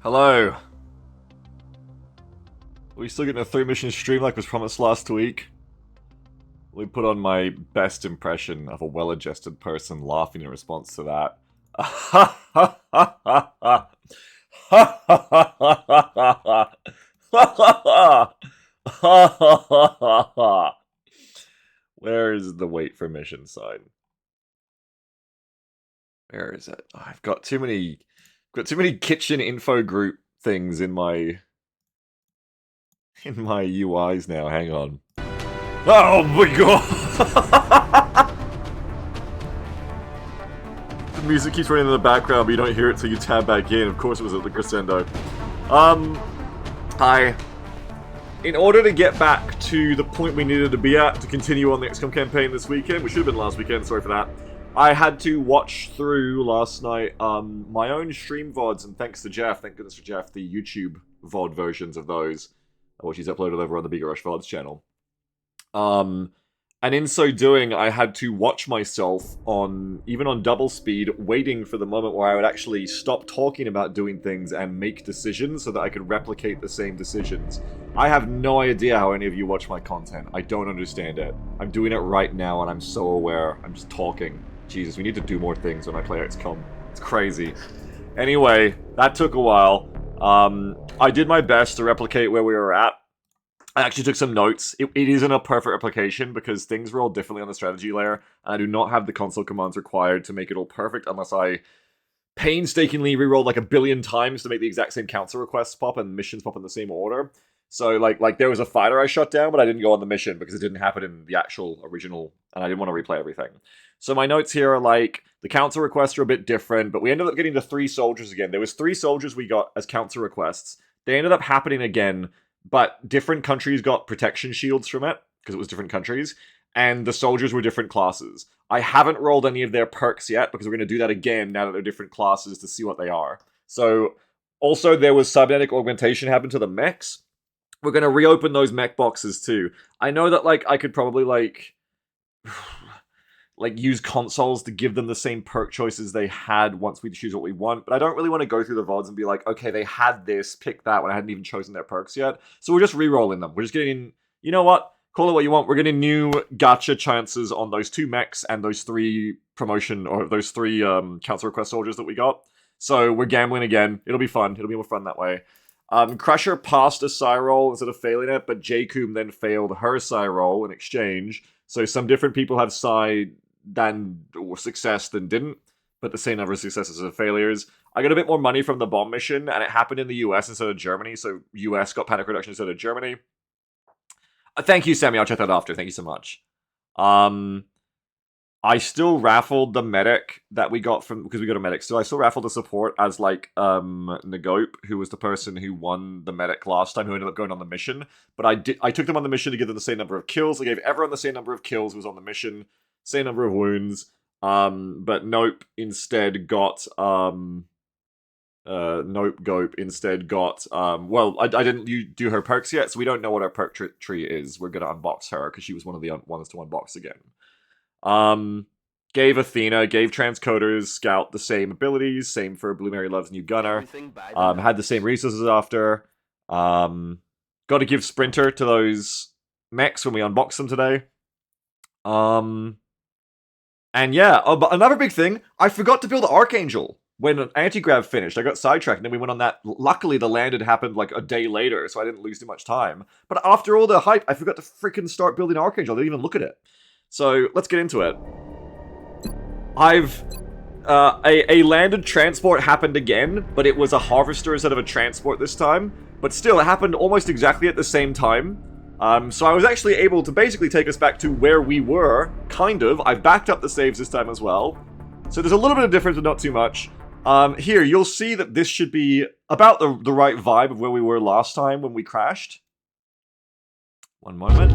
Hello. Are we still getting a 3-mission stream like was promised last week? We put on my best impression of a well-adjusted person laughing in response to that. Where is the wait for mission sign? Where is it? Oh, I've got too many kitchen info group things in my UIs now. Hang on. Oh my god! The music keeps running in the background, but you don't hear it till you tab back in. Of course it was at the crescendo. In order to get back to the point we needed to be at to continue on the XCOM campaign this weekend, which should have been last weekend, sorry for that, I had to watch through last night my own stream VODs, and thanks to Jeff, thank goodness for Jeff, the YouTube VOD versions of those, which he's uploaded over on the Bigger Rush VODs channel. And in so doing, I had to watch myself even on double speed, waiting for the moment where I would actually stop talking about doing things and make decisions so that I could replicate the same decisions. I have no idea how any of you watch my content. I don't understand it. I'm doing it right now and I'm so aware. I'm just talking. Jesus, we need to do more things when I play XCOM. It's crazy. Anyway, that took a while. I did my best to replicate where we were at. I actually took some notes. It isn't a perfect replication because things roll differently on the strategy layer, and I do not have the console commands required to make it all perfect unless I painstakingly reroll like a billion times to make the exact same council requests pop and missions pop in the same order. So like there was a fighter I shot down, but I didn't go on the mission because it didn't happen in the actual original, and I didn't want to replay everything. So my notes here are like, the council requests are a bit different, but we ended up getting the 3 soldiers again. There was 3 soldiers we got as council requests. They ended up happening again, but different countries got protection shields from it, because it was different countries, and the soldiers were different classes. I haven't rolled any of their perks yet, because we're going to do that again now that they're different classes to see what they are. So, also there was cybernetic augmentation happen to the mechs. We're going to reopen those mech boxes too. I know that, like, I could probably, like use consoles to give them the same perk choices they had once we choose what we want, but I don't really want to go through the VODs and be like, okay, they had this, pick that, when I hadn't even chosen their perks yet. So we're just re-rolling them. We're just getting, you know what? Call it what you want. We're getting new gacha chances on those 2 mechs and those 3 promotion, or those 3 council request soldiers that we got. So we're gambling again. It'll be fun. It'll be more fun that way. Crusher passed a psi roll instead of failing it, but Jacob then failed her psi roll in exchange. So some different people have psi or success than didn't, but the same number of successes as failures. I got a bit more money from the bomb mission, and it happened in the US instead of Germany, so US got panic reduction instead of Germany. Thank you, Sammy, I'll check that after, thank you so much. I still raffled the medic that we got from, because we got a medic, so I still raffled the support as, like, Nagope, who was the person who won the medic last time, who ended up going on the mission, but I took them on the mission to give them the same number of kills. I gave everyone the same number of kills who was on the mission, same number of wounds, but Nope instead got, Gope instead got, well, I didn't do her perks yet, so we don't know what her perk tree is. We're gonna unbox her, because she was one of the ones to unbox again. Gave Athena, gave Transcoders Scout the same abilities, same for Blue Mary Love's new gunner, had the same resources after, got to give Sprinter to those mechs when we unbox them today. And yeah, but another big thing, I forgot to build Archangel when Anti-Grav finished. I got sidetracked, and then we went on that. Luckily, the land had happened like a day later, so I didn't lose too much time. But after all the hype, I forgot to freaking start building Archangel. I didn't even look at it. So, let's get into it. A landed transport happened again, but it was a harvester instead of a transport this time. But still, it happened almost exactly at the same time. So I was actually able to basically take us back to where we were, kind of. I've backed up the saves this time as well. So there's a little bit of difference, but not too much. Here, you'll see that this should be about the right vibe of where we were last time when we crashed. One moment.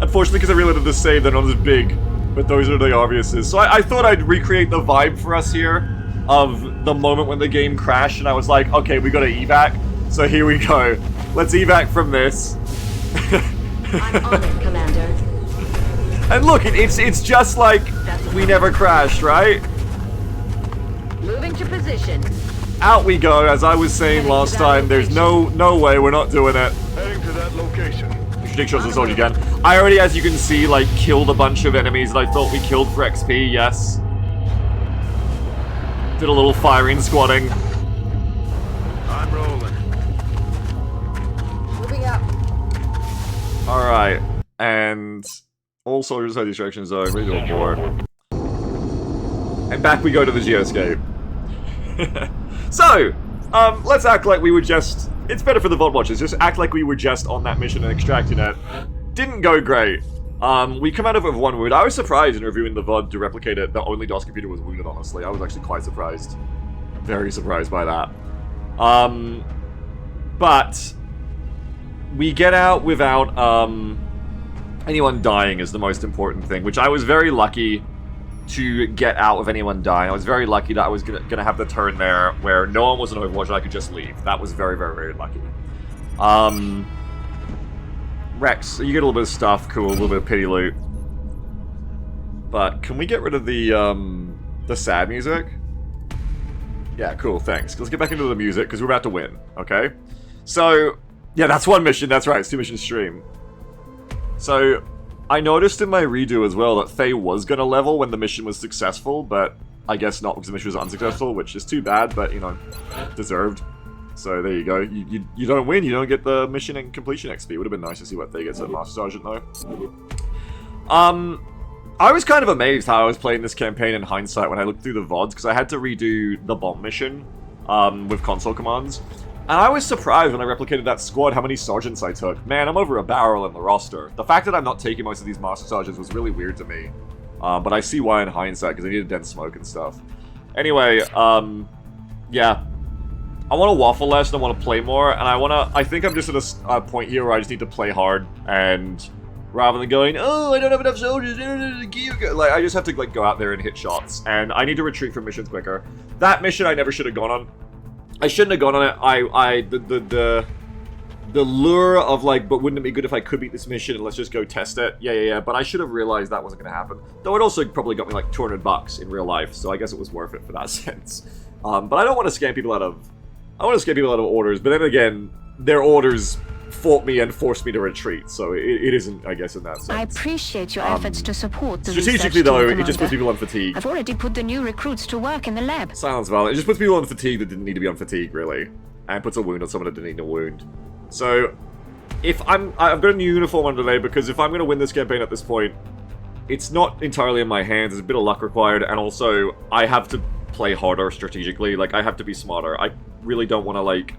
Unfortunately, because I reloaded the save, they're not as big, but those are the obviouses. So I thought I'd recreate the vibe for us here of the moment when the game crashed, and I was like, okay, we gotta evac. So here we go. Let's evac from this. I'm on it, Commander. And look, it's just like we never crashed, right? Moving to position. out we go. As I was saying last time, there's no way we're not doing it. Heading to that location. Take shots of the soldier again. I already, as you can see, like, killed a bunch of enemies that I thought we killed for XP, yes. Did a little firing, squatting. I'm rolling. Moving up. Alright. And all soldiers have distraction zone, ready to board. And back we go to the geoscape. So, let's act like we were just... It's better for the VOD watchers, just act like we were just on that mission and extracting it. Didn't go great. We come out of it with 1 wound. I was surprised in reviewing the VOD to replicate it, the only DOS computer was wounded, honestly. I was actually quite surprised. Very surprised by that. But we get out without anyone dying is the most important thing, which I was very lucky to get out of anyone dying. I was very lucky that I was gonna have the turn there where no one was in Overwatch and I could just leave. That was very, very, very lucky. Rex, you get a little bit of stuff, cool, a little bit of pity loot. But can we get rid of the sad music? Yeah, cool, thanks. Let's get back into the music, because we're about to win, okay? So, yeah, that's 1 mission, that's right, it's 2 mission stream. So, I noticed in my redo as well that Faye was gonna level when the mission was successful, but I guess not because the mission was unsuccessful, which is too bad, but, you know, deserved. So there you go. You don't win, you don't get the mission and completion XP. Would have been nice to see what Faye gets at Master Sergeant, though. I was kind of amazed how I was playing this campaign in hindsight when I looked through the VODs, because I had to redo the bomb mission with console commands. And I was surprised when I replicated that squad how many sergeants I took. Man, I'm over a barrel in the roster. The fact that I'm not taking most of these master sergeants was really weird to me. But I see why in hindsight, because I needed dense smoke and stuff. Anyway, yeah. I want to waffle less and I want to play more, and I think I'm just at a point here where I just need to play hard, and rather than going, oh, I don't have enough soldiers, like, I just have to, like, go out there and hit shots, and I need to retreat from missions quicker. That mission I never should have gone on. I shouldn't have gone on it. The lure of, like, but wouldn't it be good if I could beat this mission and let's just go test it? Yeah, but I should have realized that wasn't going to happen. Though it also probably got me, like, $200 in real life, so I guess it was worth it for that sense. But I don't want to scam people out of... I want to scare people out of orders, but then again, their orders fought me and forced me to retreat, so it isn't, I guess, in that sense. I appreciate your efforts to support the strategically, research though, team, it just puts Commander. people on fatigue. I've already put the new recruits to work in the lab. Silence valid. It just puts people on fatigue that didn't need to be on fatigue, really. And puts a wound on someone that didn't need a wound. So, if I've got a new uniform on today, because if I'm going to win this campaign at this point, it's not entirely in my hands, there's a bit of luck required, and also, I have to play harder strategically, like, I have to be smarter. I really don't want to, like,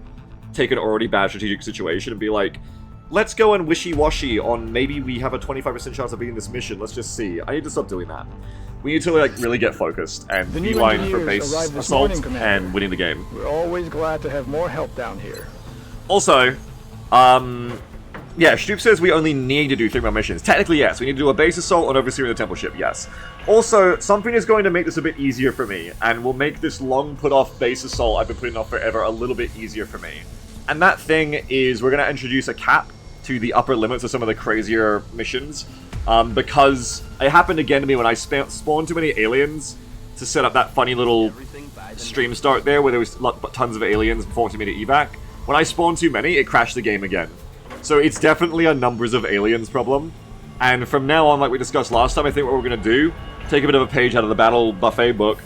take an already bad strategic situation and be like, let's go and wishy-washy on maybe we have a 25% chance of beating this mission, let's just see. I need to stop doing that. We need to, like, really get focused and The new beeline for engineers base arrived this assault morning, Commander. and winning the game. We're always glad to have more help down here. Also, yeah, Stoop says we only need to do 3 more missions. Technically, yes. We need to do a base assault and overseer in the temple ship, yes. Also, something is going to make this a bit easier for me, and will make this long put-off base assault I've been putting off forever a little bit easier for me. And that thing is we're going to introduce a cap to the upper limits of some of the crazier missions, because it happened again to me when I spawned too many aliens to set up that funny little stream start there where there was tons of aliens forcing me to evac. When I spawned too many, it crashed the game again. So it's definitely a numbers of aliens problem. And from now on, like we discussed last time, I think what we're going to do, take a bit of a page out of the battle buffet book,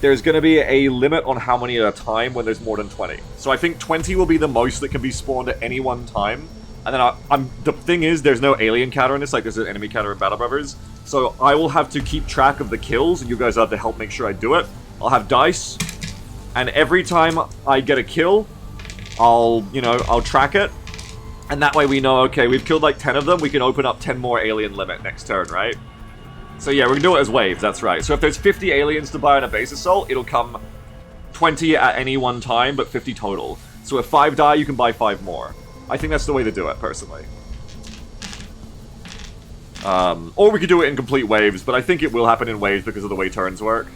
there's going to be a limit on how many at a time when there's more than 20. So I think 20 will be the most that can be spawned at any one time. And then the thing is, there's no alien counter in this, like there's an enemy counter in Battle Brothers. So I will have to keep track of the kills, and you guys have to help make sure I do it. I'll have dice, and every time I get a kill, I'll track it. And that way we know, okay, we've killed like 10 of them, we can open up 10 more alien limit next turn, right? So yeah, we're gonna do it as waves, that's right. So if there's 50 aliens to buy on a base assault, it'll come 20 at any one time, but 50 total. So if 5 die, you can buy 5 more. I think that's the way to do it, personally. Or we could do it in complete waves, but I think it will happen in waves because of the way turns work.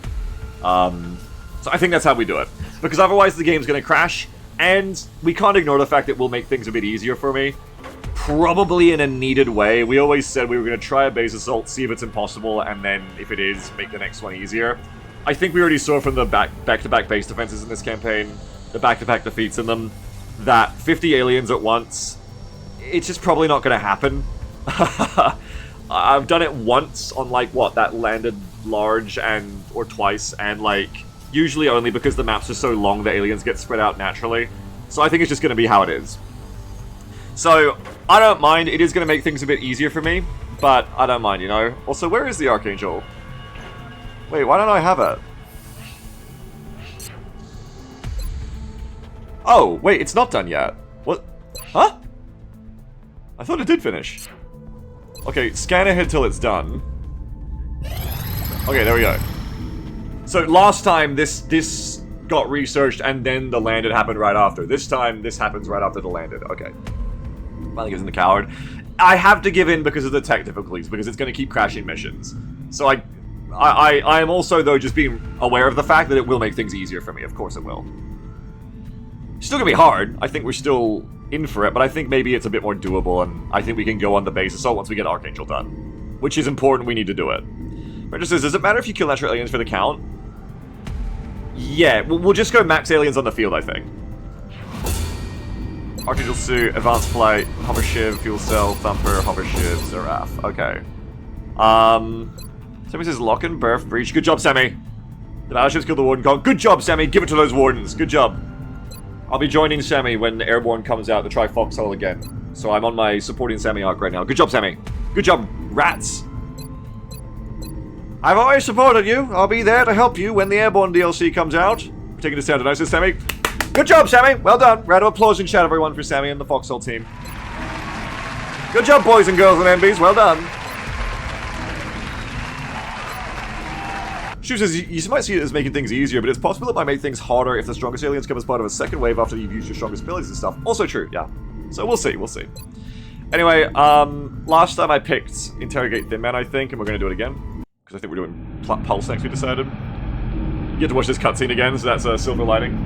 So I think that's how we do it. Because otherwise the game's gonna crash, and we can't ignore the fact that will make things a bit easier for me. Probably in a needed way. We always said we were going to try a base assault, see if it's impossible, and then, if it is, make the next one easier. I think we already saw from the back-to-back base defenses in this campaign the back-to-back defeats in them, that 50 aliens at once, it's just probably not going to happen. I've done it once on, like, what, that landed large or twice, and, like, usually only because the maps are so long the aliens get spread out naturally. So I think it's just going to be how it is. So, I don't mind. It is going to make things a bit easier for me, but I don't mind, you know? Also, where is the Archangel? Wait, why don't I have it? Oh, wait, it's not done yet. What? Huh? I thought it did finish. Okay, scan ahead till it's done. Okay, there we go. So last time this got researched and then the landed happened right after. This time this happens right after the landed. Okay. Finally gives in the coward. I have to give in because of the tech difficulties, because it's going to keep crashing missions. So I am also, though, just being aware of the fact that it will make things easier for me. Of course it will. It's still going to be hard. I think we're still in for it, but I think maybe it's a bit more doable, and I think we can go on the base assault once we get Archangel done. Which is important, we need to do it. But just says, does it matter if you kill natural aliens for the count? Yeah, we'll just go max aliens on the field, I think. Archangel suit, advanced flight, hover shiv, fuel cell, thumper, hover shiv, seraph. Okay. Sammy says lock and berth breach. Good job, Sammy. The battleships killed the warden con. Good job, Sammy. Give it to those wardens. Good job. I'll be joining Sammy when Airborne comes out to try Foxhole again. So I'm on my supporting Sammy arc right now. Good job, Sammy. Good job, rats. I've always supported you. I'll be there to help you when the Airborne DLC comes out. We're taking this down to nice, Sammy. Good job, Sammy. Well done. Round of applause in chat, everyone, for Sammy and the Foxhole team. Good job, boys and girls and MBs. Well done. Shu says, you might see it as making things easier, but it's possible it might make things harder if the strongest aliens come as part of a second wave after you've used your strongest abilities and stuff. Also true, yeah. So we'll see, we'll see. Anyway, last time I picked Interrogate Thin Man, I think, and we're going to do it again. Because I think we're doing Pulse next, we decided. You get to watch this cutscene again, so that's a silver lining.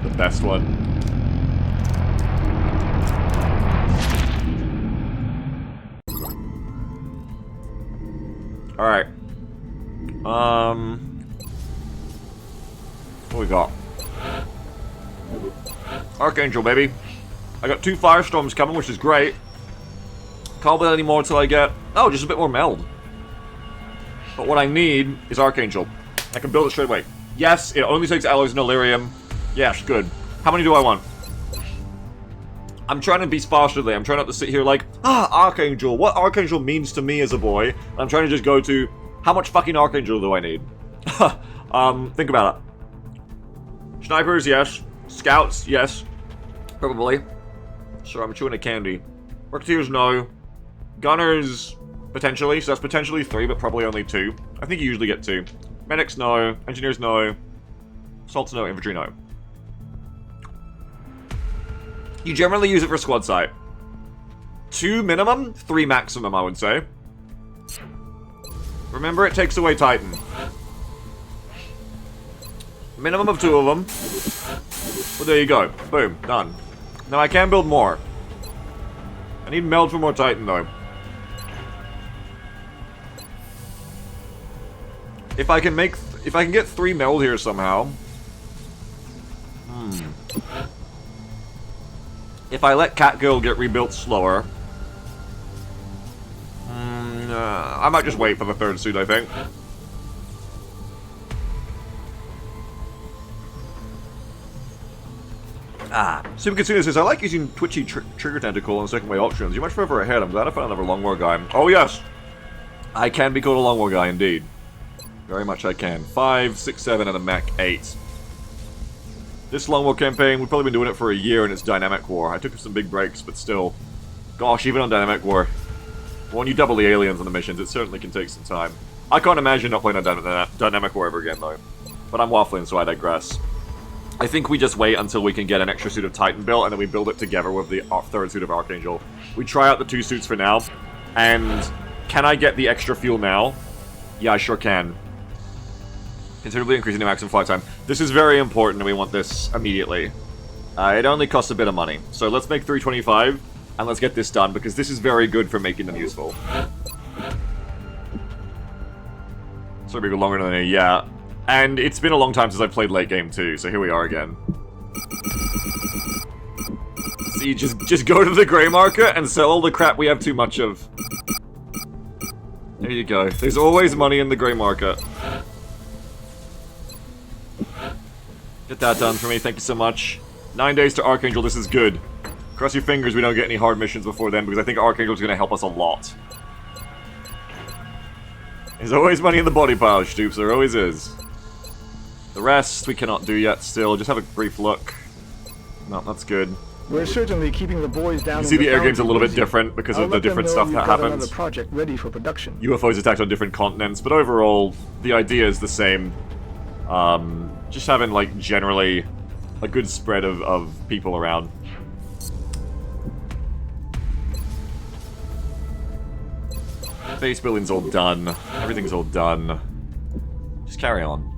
The best one. Alright. What we got? Archangel, baby. I got 2 firestorms coming, which is great. Can't build any more until I get... Oh, just a bit more meld. But what I need is Archangel. I can build it straight away. Yes, it only takes alloys and Illyrium. Yes, good. How many do I want? I'm trying to be sparserly. I'm trying not to sit here like, Archangel. What Archangel means to me as a boy. I'm trying to just go to, how much fucking Archangel do I need? Think about it. Snipers, yes. Scouts, yes. Probably. So I'm chewing a candy. Rocketeers, no. Gunners, potentially. So that's potentially 3, but probably only 2. I think you usually get 2. Medics, no. Engineers, no. Assaults, no. Infantry, no. You generally use it for squad sight. 2 minimum, 3 maximum, I would say. Remember, it takes away Titan. Minimum of 2 of them. Well, there you go. Boom. Done. Now I can build more. I need meld for more Titan, though. If I can get 3 meld here somehow. If I let Catgirl get rebuilt slower. I might just wait for the 3rd suit, I think. Super Katsuna says, I like using twitchy trigger tentacle and second way options. You're much further ahead. I'm glad I found another long war guy. Oh yes! I can be called a long war guy indeed. Very much I can. 5, 6, 7, and a mech 8. This long war campaign, we've probably been doing it for a year and it's dynamic war. I took some big breaks, but still. Gosh, even on dynamic war. When you double the aliens on the missions, it certainly can take some time. I can't imagine not playing on dynamic war ever again, though. But I'm waffling, so I digress. I think we just wait until we can get an extra suit of Titan built, and then we build it together with the 3rd suit of Archangel. We try out the 2 suits for now, and can I get the extra fuel now? Yeah, I sure can. Considerably increasing the maximum flight time. This is very important, and we want this immediately. It only costs a bit of money, so let's make 325, and let's get this done, because this is very good for making them useful. Sorry, maybe longer than a yeah. And it's been a long time since I've played late game too, so here we are again. See, just go to the grey market and sell all the crap we have too much of. There you go. There's always money in the grey market. Get that done for me, thank you so much. 9 days to Archangel, this is good. Cross your fingers we don't get any hard missions before then, because I think Archangel's gonna help us a lot. There's always money in the body pile, Stoops, there always is. The rest we cannot do yet still, just have a brief look. No, that's good. We're certainly keeping the boys down. You see the air game's a little bit different because of the different stuff that happens. Another project ready for production. UFOs attacked on different continents, but overall, the idea is the same. Just having, like, generally a good spread of people around. Base building's all done. Everything's all done. Just carry on.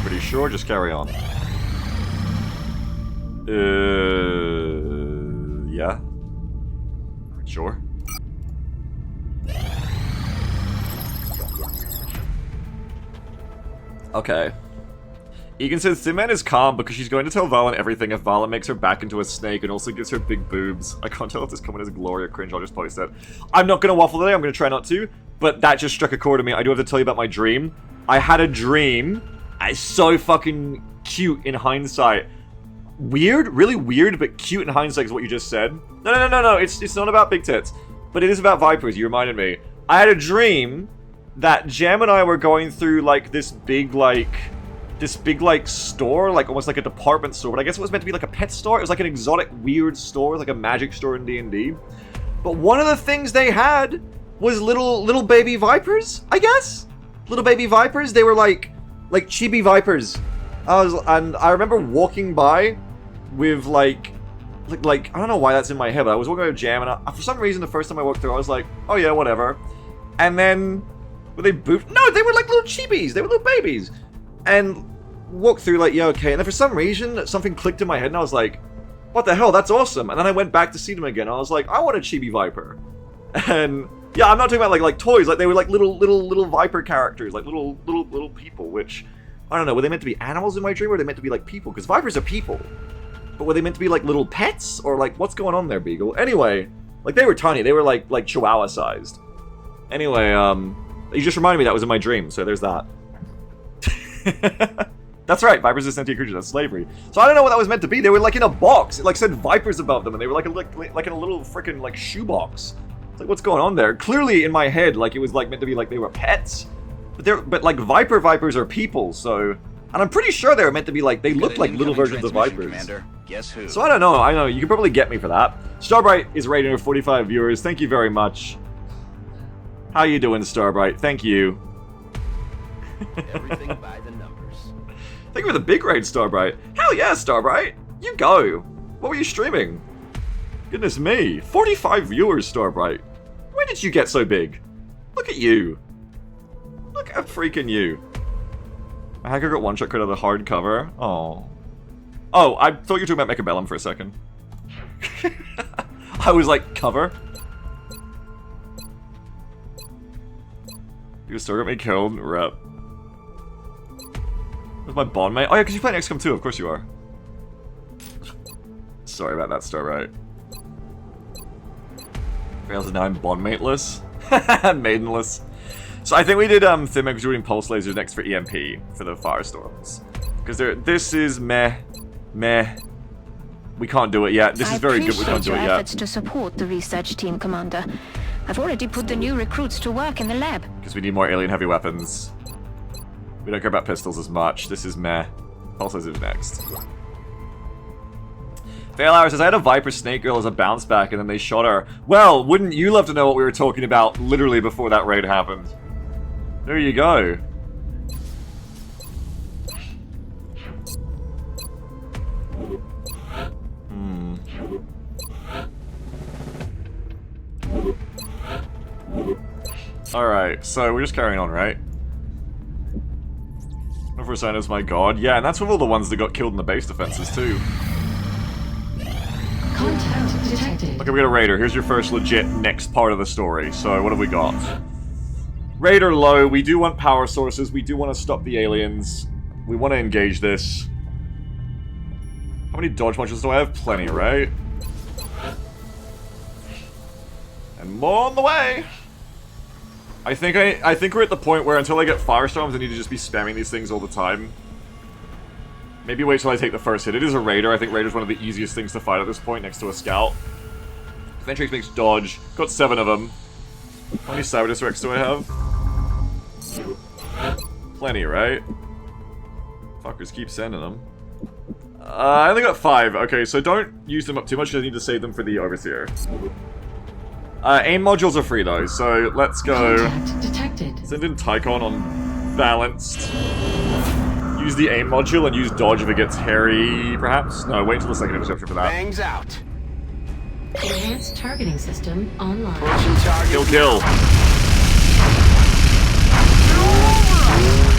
Pretty sure, just carry on. Yeah. Sure. Okay. Egan says, Thin Man is calm because she's going to tell Valen everything if Valen makes her back into a snake and also gives her big boobs. I can't tell if this comment is glory or cringe, I'll just post it. I'm not going to waffle today, I'm going to try not to, but that just struck a chord to me. I do have to tell you about my dream. I had a dream. It's so fucking cute in hindsight. Weird, really weird, but cute in hindsight is what you just said. No, it's not about big tits, but it is about Vipers, you reminded me. I had a dream that Jam and I were going through, like, this big, like, store, like, almost like a department store, but I guess it was meant to be like a pet store. It was like an exotic, weird store, like a magic store in D&D. But one of the things they had was little baby vipers, I guess? Little baby vipers, they were like chibi vipers. And I remember walking by with, like, I don't know why that's in my head, but I was walking by with Jam, and for some reason, the first time I walked through, I was like, oh yeah, whatever. And then, were they boofed? No, they were like little chibis, they were little babies. And walked through like, yeah, okay. And then for some reason, something clicked in my head and I was like, what the hell, that's awesome. And then I went back to see them again. I was like, I want a chibi viper. And yeah, I'm not talking about like toys. Like they were like little viper characters, like little people, which, I don't know, were they meant to be animals in my dream or were they meant to be like people? Because vipers are people. But were they meant to be like little pets? Or like, what's going on there, Beagle? Anyway, like they were tiny. They were like chihuahua sized. Anyway, you just reminded me that was in my dream. So there's that. That's right, vipers are sentient creatures, that's slavery. So I don't know what that was meant to be. They were like in a box. It like said vipers above them and they were like in a little freaking like shoebox. It's like, what's going on there? Clearly in my head, like it was like meant to be like they were pets. But like vipers are people, so, and I'm pretty sure they were meant to be like, they look like little versions of vipers. Commander. Guess who? So I don't know, you can probably get me for that. Starbright is rating over 45 viewers, thank you very much. How you doing, Starbright? Thank you. Everything by the numbers. Thank you for the big raid, Starbright. Hell yeah, Starbright. You go. What were you streaming? Goodness me. 45 viewers, Starbright. When did you get so big? Look at you. Look at freaking you. A hacker got one-shot crit of the hardcover. Oh. Oh, I thought you were talking about Mechabellum for a second. I was like, cover? You still got me killed? Rep. Where's my bond mate? Oh yeah, because you're playing XCOM 2, of course you are. Sorry about that, Starbright. Fails is now I'm bond mateless. Maidenless. So I think we did Thin Man because we're doing pulse lasers next for EMP for the firestorms. Because this is meh. We can't do it yet. This is very good, we can't do it yet. I appreciate your efforts yet. to support the research team, Commander. I've already put the new recruits to work in the lab. Because we need more alien heavy weapons. We don't care about pistols as much. This is meh. Pulse lasers next. Fail Hour says, I had a Viper Snake Girl as a bounce back and then they shot her. Well, wouldn't you love to know what we were talking about literally before that raid happened? There you go. Alright, so we're just carrying on, right? First sign is my god. Yeah, and that's with all the ones that got killed in the base defenses, too. Contact detected. Okay, we got a raider. Here's your first legit next part of the story. So, what have we got? Raider low. We do want power sources. We do want to stop the aliens. We want to engage this. How many dodge modules do I have? Plenty, right? And more on the way. I think we're at the point where until I get firestorms, I need to just be spamming these things all the time. Maybe wait till I take the first hit. It is a Raider. I think Raider's one of the easiest things to fight at this point, next to a Scout. Ventrix makes dodge. Got 7 of them. How many Cyber Disrupts do I have? Plenty, right? Fuckers keep sending them. I only got 5. Okay, so don't use them up too much because I need to save them for the Overseer. Aim modules are free though, so let's go. Contact detected. Send in Tycon on balanced. Use the aim module and use dodge if it gets hairy, perhaps? No, wait until the second interception for that. Bangs out. Enhanced targeting system online. Pushing target. Kill.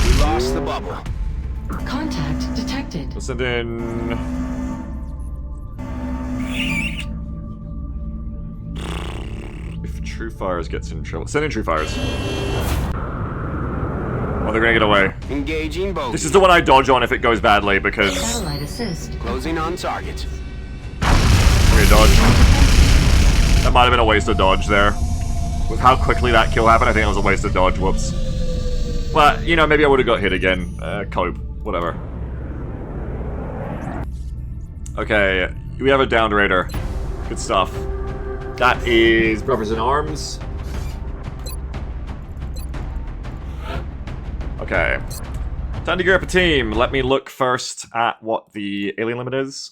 We lost the bubble. Contact detected. Let's send in... If True Fires gets in trouble... Send in True Fires. Oh, they're gonna get away. Engaging both. This is the one I dodge on if it goes badly, because... Satellite assist. Closing on target. Okay, dodge. That might have been a waste of dodge there. With how quickly that kill happened, I think it was a waste of dodge. Whoops. Well, you know, maybe I would have got hit again. Cope. Whatever. Okay, we have a downed Raider. Good stuff. That is Brothers in Arms. Okay. Time to gear up a team. Let me look first at what the alien limit is,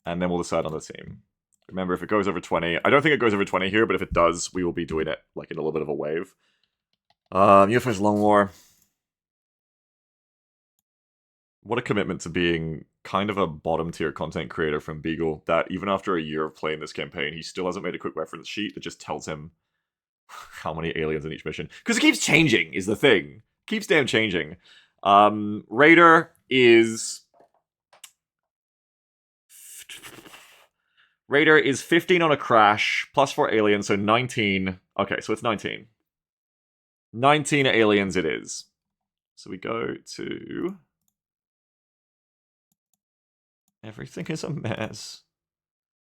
and then we'll decide on the team. Remember, if it goes over 20... I don't think it goes over 20 here, but if it does, we will be doing it, like, in a little bit of a wave. UFO's Long War. What a commitment to being kind of a bottom-tier content creator from Beagle, that even after a year of playing this campaign, he still hasn't made a quick reference sheet that just tells him how many aliens in each mission. Because it keeps changing, is the thing. Keeps damn changing. Raider is 15 on a crash, plus 4 aliens, so 19. Okay, so it's 19. 19 aliens it is. So we go to... Everything is a mess.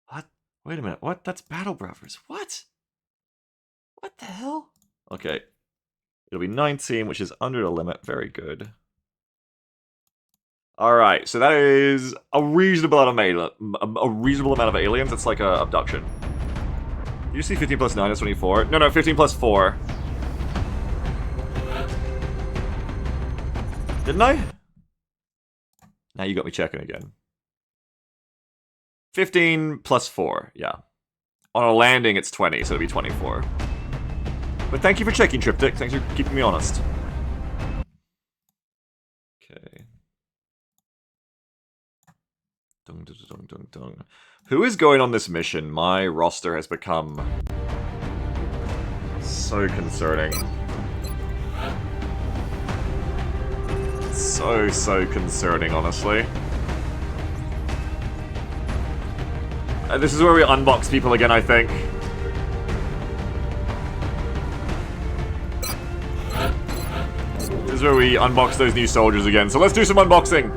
What? Wait a minute. What? That's Battle Brothers. What? What the hell? Okay. It'll be 19, which is under the limit. Very good. Alright, so that is a reasonable amount of aliens. It's like a abduction. Did you see 15 plus 9 is 24? No, 15 plus 4. Didn't I? Now you got me checking again. 15 plus 4, yeah. On a landing, it's 20, so it'll be 24. But thank you for checking, Triptych. Thanks for keeping me honest. Okay. Dung, dung, dung, dung, dung. Who is going on this mission? My roster has become so concerning. So concerning, honestly. This is where we unbox people again, I think. This is where we unbox those new soldiers again. So let's do some unboxing.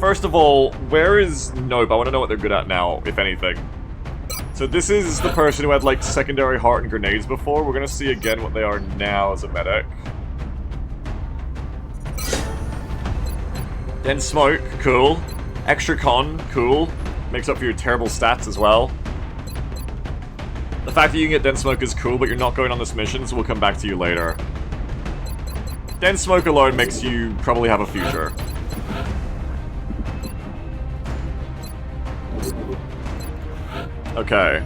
First of all, where is Nope? I want to know what they're good at now, if anything. So this is the person who had, like, secondary heart and grenades before. We're going to see again what they are now as a medic. Then Smoke, cool. Extra Con, cool. Makes up for your terrible stats as well. The fact that you can get Den Smoke is cool, but you're not going on this mission, so we'll come back to you later. Den Smoke alone makes you probably have a future. Okay.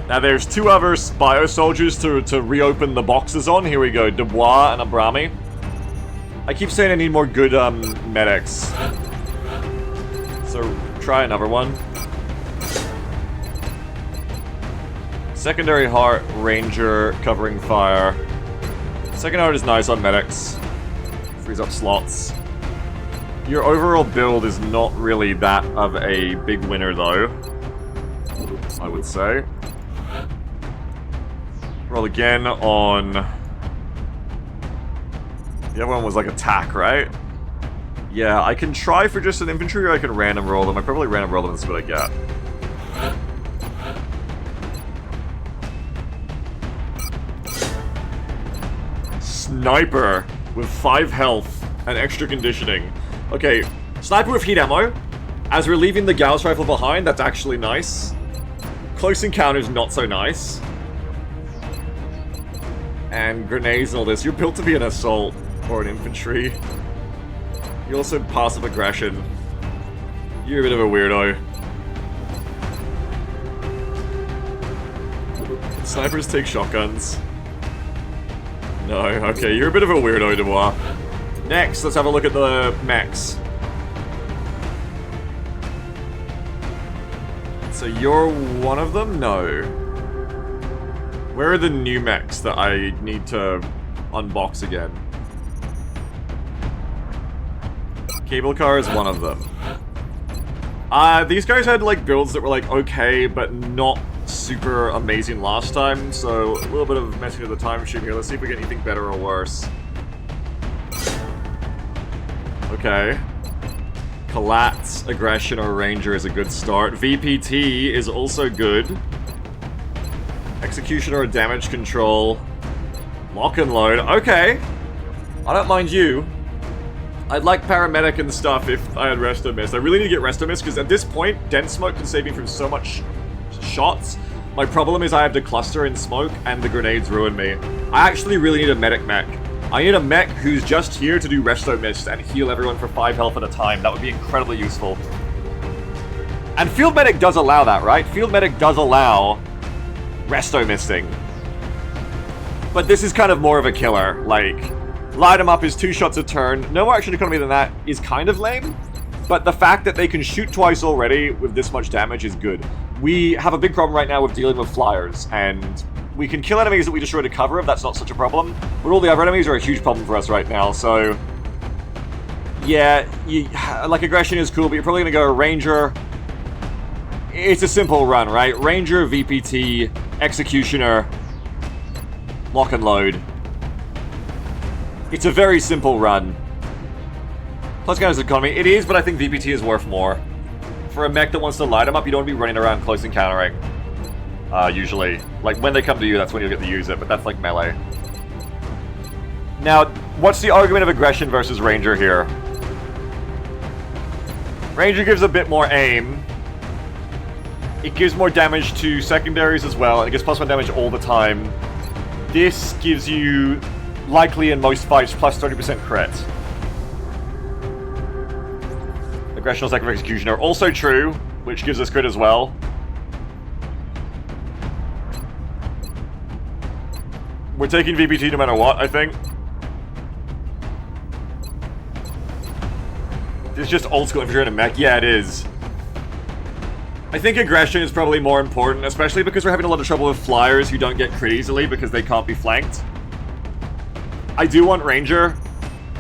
Now there's 2 other bio soldiers to reopen the boxes on. Here we go, Dubois and Abrami. I keep saying I need more good medics. So try another one. Secondary heart, ranger, covering fire. Second heart is nice on medics. Frees up slots. Your overall build is not really that of a big winner though, I would say. Roll again on The other one was like attack, right? Yeah, I can try for just an infantry or I can random roll them. I probably random roll them and see what I get. Sniper with 5 health and extra conditioning. Okay, sniper with heat ammo. As we're leaving the Gauss rifle behind, that's actually nice. Close encounters, not so nice. And grenades and all this. You're built to be an assault or an infantry. You're also passive aggression. You're a bit of a weirdo. Snipers take shotguns. No, okay, you're a bit of a weirdo, Dubois. Next, let's have a look at the mechs. So you're one of them? No. Where are the new mechs that I need to unbox again? Cable car is one of them. These guys had like builds that were like okay, but not super amazing last time, so a little bit of messing with the time machine here. Let's see if we get anything better or worse. Okay. Collat's aggression or ranger is a good start. VPT is also good. Execution or damage control. Lock and load. Okay. I don't mind you. I'd like paramedic and stuff if I had resto mist. I really need to get resto mist because at this point, dense smoke can save me from so much shots. My problem is I have to cluster in smoke and the grenades ruin me. I actually really need a medic mech. I need a mech who's just here to do resto mist and heal everyone for 5 health at a time. That would be incredibly useful. And field medic does allow that, right? Field medic does allow resto misting. But this is kind of more of a killer. Like, light 'em up is 2 shots a turn. No more action economy than that is kind of lame. But the fact that they can shoot twice already with this much damage is good. We have a big problem right now with dealing with flyers, and we can kill enemies that we destroy to cover of, that's not such a problem. But all the other enemies are a huge problem for us right now, so... yeah, like aggression is cool, but you're probably gonna go Ranger. It's a simple run, right? Ranger, VPT, Executioner, Lock and Load. It's a very simple run. Plus counter economy, it is, but I think VPT is worth more. For a mech that wants to light them up, you don't want to be running around close encountering. Usually. Like, when they come to you, that's when you'll get to use it, but that's like melee. Now, what's the argument of aggression versus Ranger here? Ranger gives a bit more aim. It gives more damage to secondaries as well, and it gives +1 damage all the time. This gives you, likely in most fights, plus 30% crit. Aggression or second executioner, also true, which gives us crit as well. We're taking VPT no matter what, I think. It's just old school if you're in a mech. Yeah, it is. I think aggression is probably more important, especially because we're having a lot of trouble with flyers who don't get crit easily because they can't be flanked. I do want Ranger.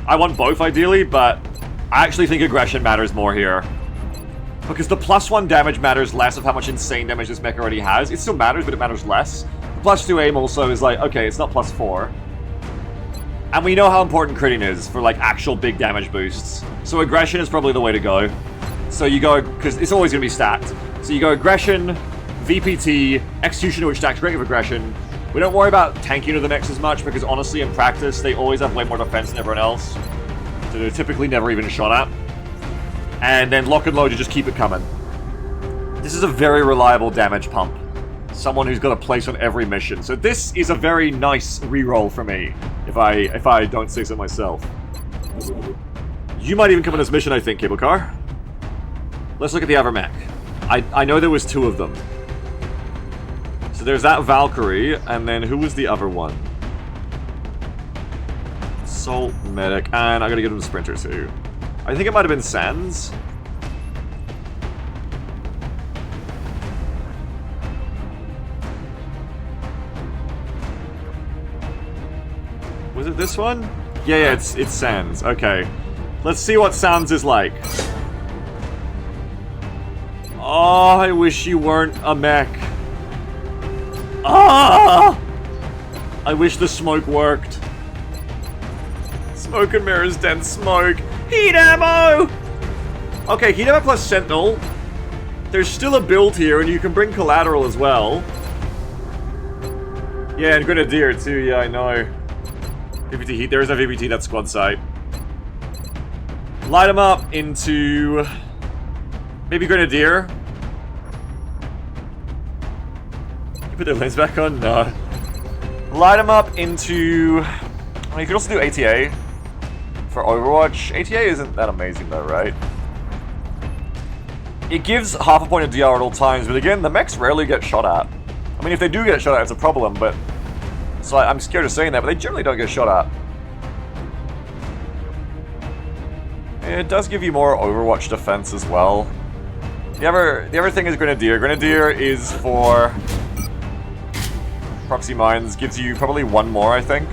I want both ideally, but I actually think aggression matters more here. Because the +1 damage matters less of how much insane damage this mech already has. It still matters, but it matters less. The +2 aim also is like, okay, it's not +4. And we know how important critting is for like actual big damage boosts. So aggression is probably the way to go. So you go, because it's always going to be stacked. So you go aggression, VPT, executioner, which stacks great with aggression. We don't worry about tanking of the mechs as much because honestly in practice they always have way more defense than everyone else. So they're typically never even shot at. And then lock and load, you just keep it coming. This is a very reliable damage pump. Someone who's got a place on every mission. So this is a very nice reroll for me, if I don't say so myself. You might even come on this mission, I think, Cable Car. Let's look at the other mech. I know there was 2 of them. So there's that Valkyrie, and then who was the other one? Assault, medic, and I gotta give him Sprinter too. I think it might have been Sands. Was it this one? Yeah, it's Sands. Okay. Let's see what Sands is like. Oh, I wish you weren't a mech. Ah! I wish the smoke worked. Smoke and mirrors, dense smoke. Heat ammo! Okay, heat ammo plus Sentinel. There's still a build here, and you can bring collateral as well. Yeah, and Grenadier too, yeah, I know. VPT heat, there is no VPT, that's squad site. Light them up into... maybe Grenadier. You put their lens back on? No. Light them up into... well, you could also do ATA for Overwatch. ATA isn't that amazing though, right? It gives half a point of DR at all times, but again, the mechs rarely get shot at. I mean, if they do get shot at, it's a problem, but... so I'm scared of saying that, but they generally don't get shot at. It does give you more Overwatch defense as well. The other thing is Grenadier. Grenadier is for... proxy mines, gives you probably one more, I think.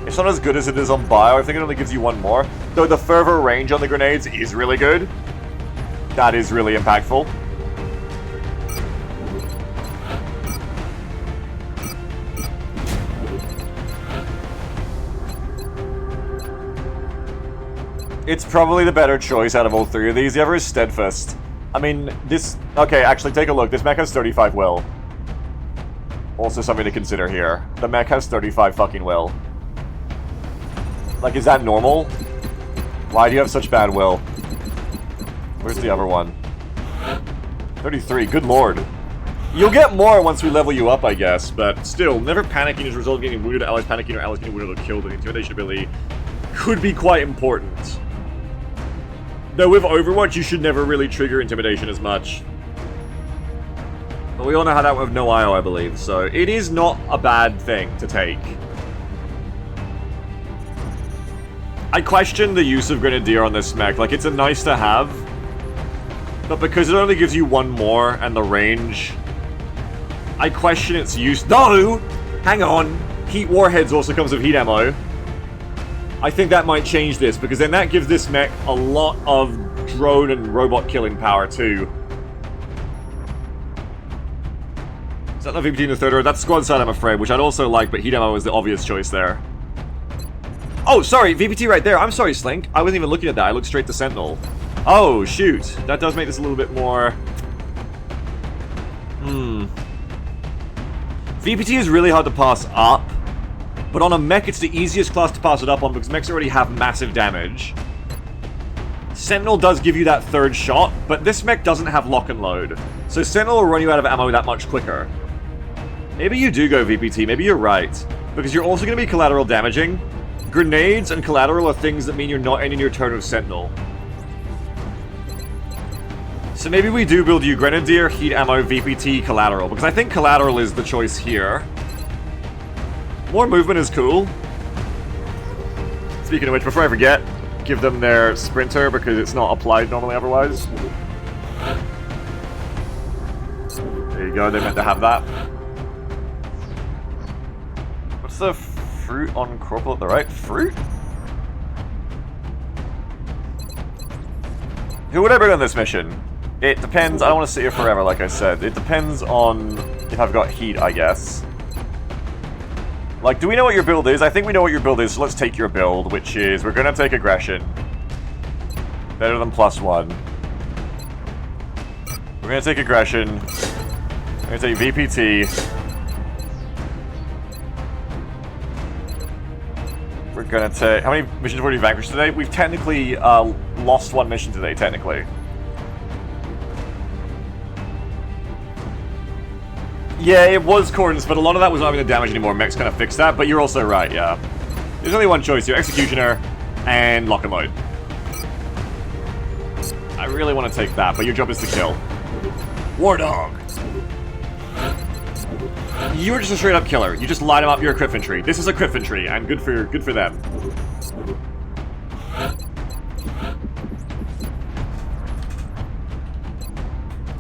It's not as good as it is on Bio, I think it only gives you one more. Though the fervor range on the grenades is really good. That is really impactful. It's probably the better choice out of all three of these. The other is Steadfast. I mean, this... okay, actually, take a look. This mech has 35 will. Also something to consider here. The mech has 35 fucking will. Like, is that normal? Why do you have such bad will? Where's the other one? 33, good lord. You'll get more once we level you up, I guess, but still, never panicking as a result of getting wounded, allies panicking, or allies getting wounded or killed. The intimidation ability could be quite important. Though with Overwatch, you should never really trigger intimidation as much. But we all know how that went with no IO, I believe, so it is not a bad thing to take. I question the use of Grenadier on this mech. Like, it's a nice to have, but because it only gives you one more and the range, I question its use. No! Hang on! Heat Warheads also comes with heat ammo. I think that might change this, because then that gives this mech a lot of drone and robot killing power too. Is that not VPT in the third order? That's squad side, I'm afraid, which I'd also like, but heat ammo is the obvious choice there. Oh, sorry, VPT right there. I'm sorry, Slink. I wasn't even looking at that. I looked straight to Sentinel. Oh, shoot. That does make this a little bit more... VPT is really hard to pass up, but on a mech, it's the easiest class to pass it up on because mechs already have massive damage. Sentinel does give you that third shot, but this mech doesn't have lock and load, so Sentinel will run you out of ammo that much quicker. Maybe you do go VPT, maybe you're right, because you're also going to be collateral damaging. Grenades and collateral are things that mean you're not ending your turn with Sentinel. So maybe we do build you Grenadier, Heat Ammo, VPT, Collateral, because I think Collateral is the choice here. More movement is cool. Speaking of which, before I forget, give them their Sprinter, because it's not applied normally otherwise. There you go, they meant to have that. What's the fruit on Corporal at the right? Fruit? Who would I bring on this mission? It depends. I don't want to sit here forever, like I said. It depends on if I've got heat, I guess. Like, do we know what your build is? I think we know what your build is, so let's take your build, which is, we're going to take Aggression. Better than +1. We're going to take Aggression. We're going to take VPT. We're going to take... How many missions have we vanquished today? We've technically lost one mission today, technically. Yeah, it was Cordons, but a lot of that was not having the damage anymore. Mechs kind of fixed that, but you're also right, yeah. There's only one choice here, Executioner and Lock and Load. I really want to take that, but your job is to kill. War Dog. You're just a straight up killer. You just light them up, you're a Cryptentry. This is a Cryptentry, and good for them.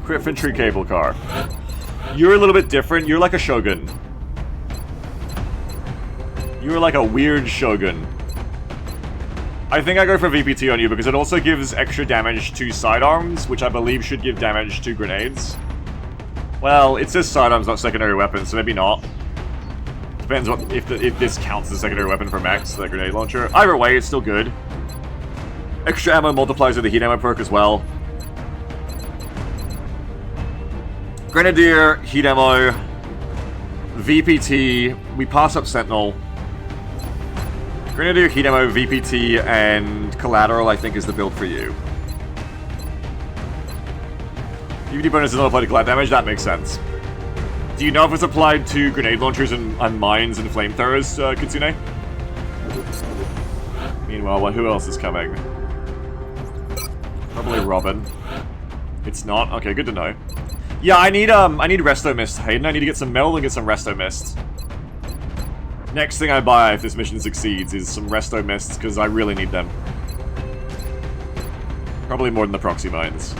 Cryptentry cable car. You're a little bit different. You're like a Shogun. You're like a weird Shogun. I think I go for VPT on you because it also gives extra damage to sidearms, which I believe should give damage to grenades. Well, it says sidearms, not secondary weapons, so maybe not. Depends what if this counts as a secondary weapon for Max, the grenade launcher. Either way, it's still good. Extra ammo multiplies with the heat ammo perk as well. Grenadier, heat ammo, VPT. We pass up Sentinel. Grenadier, heat ammo, VPT, and collateral, I think, is the build for you. VPT bonus is not applied to collateral damage. That makes sense. Do you know if it's applied to grenade launchers and mines and flamethrowers, Kitsune? Meanwhile, who else is coming? Probably Robin. It's not? Okay, good to know. Yeah, I need Resto Mist, Hayden. I need to get some metal and get some Resto Mist. Next thing I buy if this mission succeeds is some Resto Mists, because I really need them. Probably more than the proxy mines.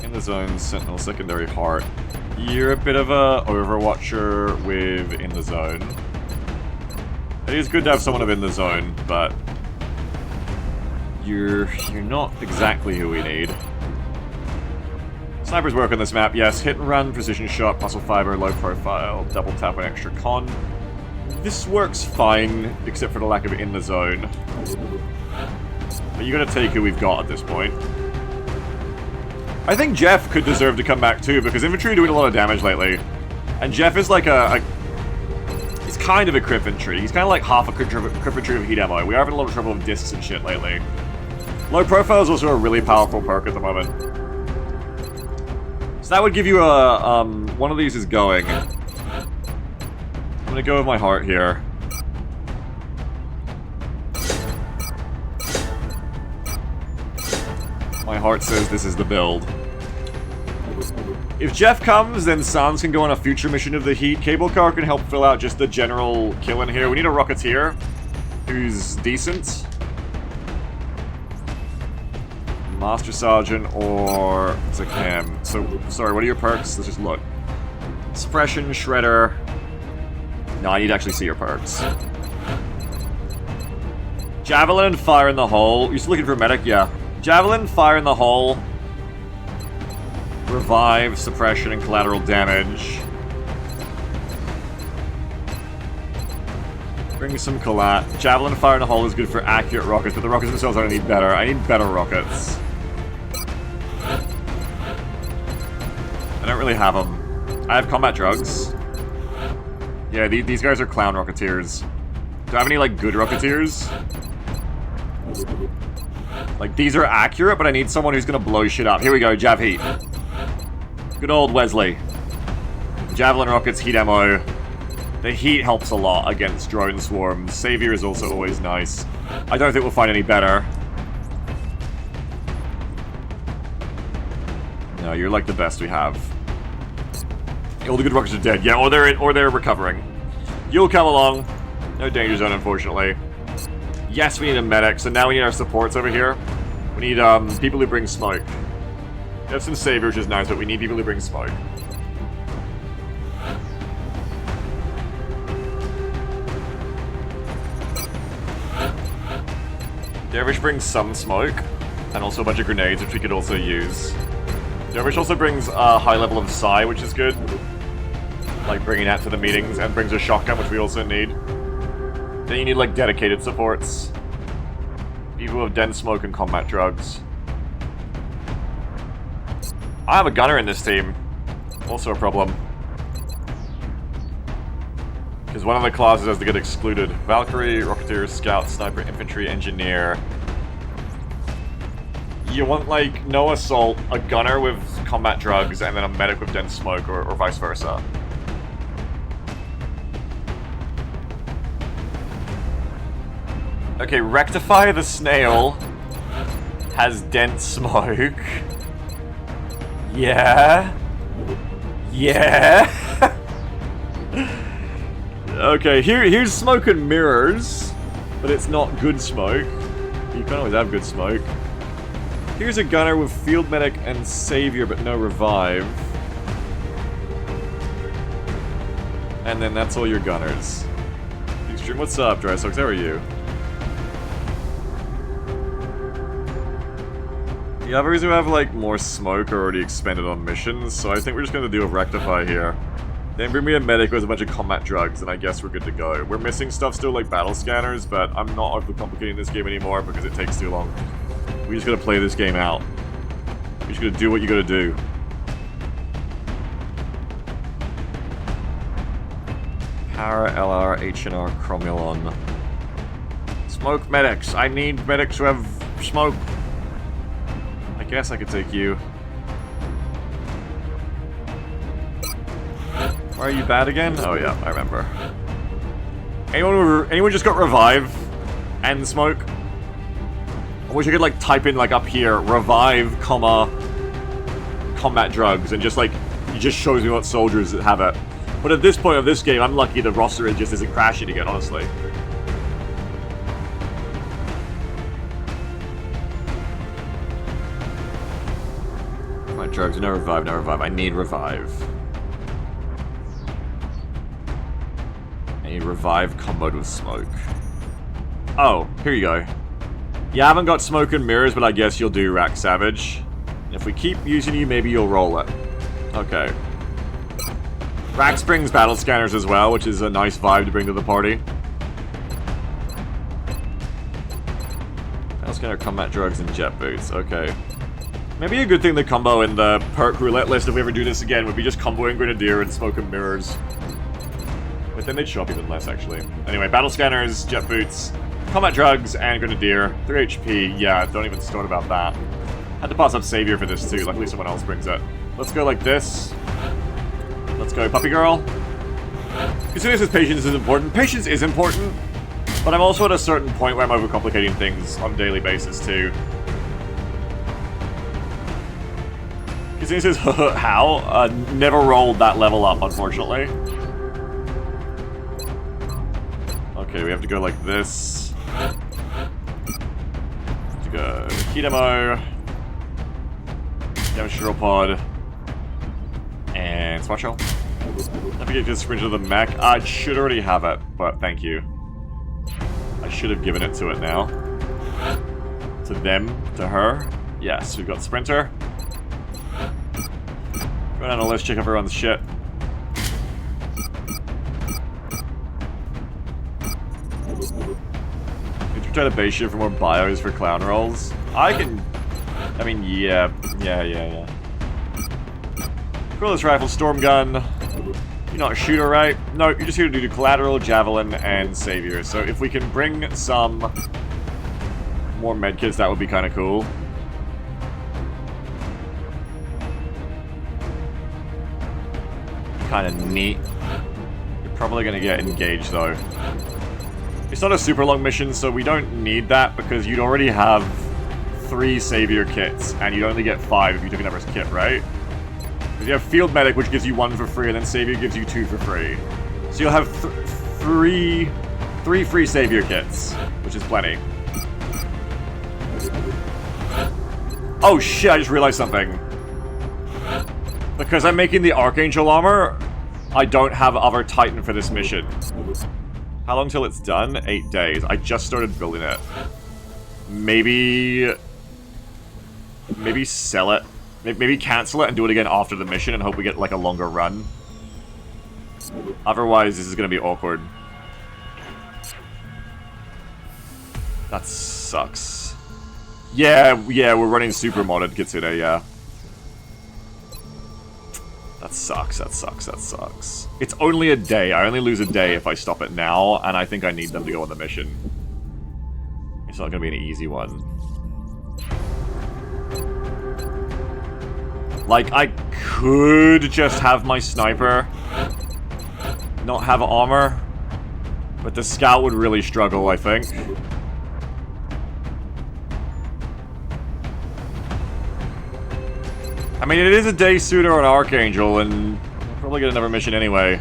In the zone, Sentinel, secondary heart. You're a bit of a overwatcher with in the zone. It is good to have someone of in the zone, but you're not exactly who we need. Snipers work on this map, yes. Hit and run, precision shot, muscle fiber, low profile, double tap and extra con. This works fine, except for the lack of in the zone. But you gotta take who we've got at this point. I think Jeff could deserve to come back too, because infantry are doing a lot of damage lately. And Jeff is like he's kind of a Cryptentry. He's kind of like half a Cryptentry of heat ammo. We are having a lot of trouble with discs and shit lately. Low profile is also a really powerful perk at the moment. So that would give you a, one of these is going. I'm gonna go with my heart here. My heart says this is the build. If Jeff comes, then Sans can go on a future mission of the Heat. Cable Car can help fill out just the general kill in here. We need a Rocketeer who's decent. Master Sergeant or Zakam. So, sorry, what are your perks? Let's just look. Suppression, Shredder. No, I need to actually see your perks. Javelin and Fire in the Hole. You're still looking for medic? Yeah. Javelin, Fire in the Hole. Revive, Suppression, and Collateral Damage. Bring some collat. Javelin, Fire in the Hole is good for accurate rockets, but the rockets themselves I need better. I need better rockets. I don't really have them. I have combat drugs. Yeah, these guys are clown Rocketeers. Do I have any, like, good Rocketeers? Like, these are accurate, but I need someone who's gonna blow shit up. Here we go, Jav Heat. Good old Wesley. Javelin rockets, heat ammo. The heat helps a lot against drone swarms. Savior is also always nice. I don't think we'll find any better. No, you're like the best we have. All the good rockets are dead. Yeah, or they're recovering. You'll come along. No danger zone, unfortunately. Yes, we need a medic, so now we need our supports over here. We need people who bring smoke. We have some savior, which is nice, but we need people who bring smoke. Dervish brings some smoke, and also a bunch of grenades, which we could also use. Dervish also brings a high level of psi, which is good. Like bringing that to the meetings, and brings a shotgun, which we also need. Then you need like dedicated supports. People who have dense smoke and combat drugs. I have a gunner in this team. Also a problem. Because one of the classes has to get excluded. Valkyrie, Rocketeer, Scout, Sniper, Infantry, Engineer. You want, like, no assault, a gunner with combat drugs, and then a medic with dense smoke, or vice versa. Okay, Rectify the Snail has dense smoke. Yeah. Yeah. Okay, here's smoke and mirrors, but it's not good smoke. You can't always have good smoke. Here's a gunner with field medic and savior, but no revive. And then that's all your gunners. Extreme, what's up, Drysox? How are you? The others who have, like, more smoke are already expended on missions, so I think we're just gonna do a Rectify here. Then bring me a medic with a bunch of combat drugs, and I guess we're good to go. We're missing stuff still like battle scanners, but I'm not overcomplicating this game anymore because it takes too long. We just gotta play this game out. We just gotta do what you gotta do. Para, LR, HNR, Cromulon. Smoke medics. I need medics who have smoke. I guess I could take you. Why are you bad again? Oh yeah, I remember. Anyone just got revive and smoke? I wish I could like type in like up here, revive, comma, combat drugs, and just like, it just shows me what soldiers that have it. But at this point of this game, I'm lucky the roster just isn't crashing again, honestly. My drugs, no revive, no revive. I need revive. I need revive comboed with smoke. Oh, here you go. You haven't got smoke and mirrors, but I guess you'll do Rack Savage. And if we keep using you, maybe you'll roll it. Okay. Rax brings battle scanners as well, which is a nice vibe to bring to the party. Battle scanner, combat drugs, and jet boots. Okay. Maybe a good thing the combo in the perk roulette list, if we ever do this again, would be just comboing Grenadier and smoke and mirrors. But then they'd show up even less, actually. Anyway, battle scanners, jet boots, combat drugs, and Grenadier. 3 HP. Yeah, don't even start about that. Had to pass up Savior for this too. Luckily someone else brings it. Let's go like this. Let's go, puppy girl. Considering this patience is important. Patience is important, but I'm also at a certain point where I'm overcomplicating things on a daily basis too. Considering this is how? Never rolled that level up, unfortunately. Okay, we have to go like this. To go Hidamo. Damage Pod. And Spot Shell. Don't forget to sprint to the mech. I should already have it, but thank you. I should have given it to it now. To them, to her. Yes, we've got Sprinter. Go down the list, check everyone's shit. Interpretation for more bios for clown rolls. I mean, yeah. Cordless rifle, storm gun. You're not a shooter, right? No, you're just here to do collateral, javelin, and savior. So if we can bring some more medkits, that would be kind of cool. Kind of neat. You're probably going to get engaged, though. It's not a super long mission, so we don't need that, because you'd already have 3 savior kits, and you'd only get 5 if you took another kit, right? Because you have Field Medic, which gives you 1 for free, and then Savior gives you 2 for free. So you'll have 3 free Savior kits, which is plenty. Oh shit, I just realized something. Because I'm making the Archangel armor, I don't have other Titan for this mission. How long till it's done? 8 days. I just started building it. Maybe sell it. Maybe cancel it and do it again after the mission and hope we get like a longer run. Otherwise, this is going to be awkward. That sucks. Yeah, we're running super modded Kitsune, yeah. That sucks. It's only a day. I only lose a day if I stop it now, and I think I need them to go on the mission. It's not going to be an easy one. Like, I could just have my sniper not have armor, but the scout would really struggle, I think. I mean, it is a day suit or an Archangel, and we'll probably get another mission anyway.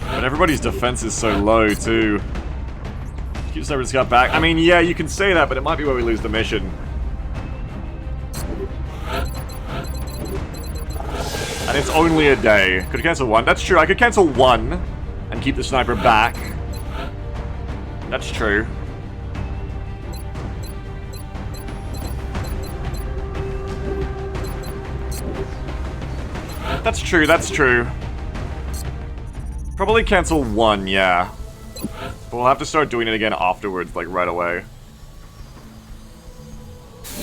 But everybody's defense is so low, too. Keep Sniper Scout back. I mean, yeah, you can say that, but it might be where we lose the mission. And it's only a day. Could cancel 1. That's true. I could cancel 1 and keep the sniper back. That's true. That's true, that's true. Probably cancel one, yeah. But we'll have to start doing it again afterwards, like right away.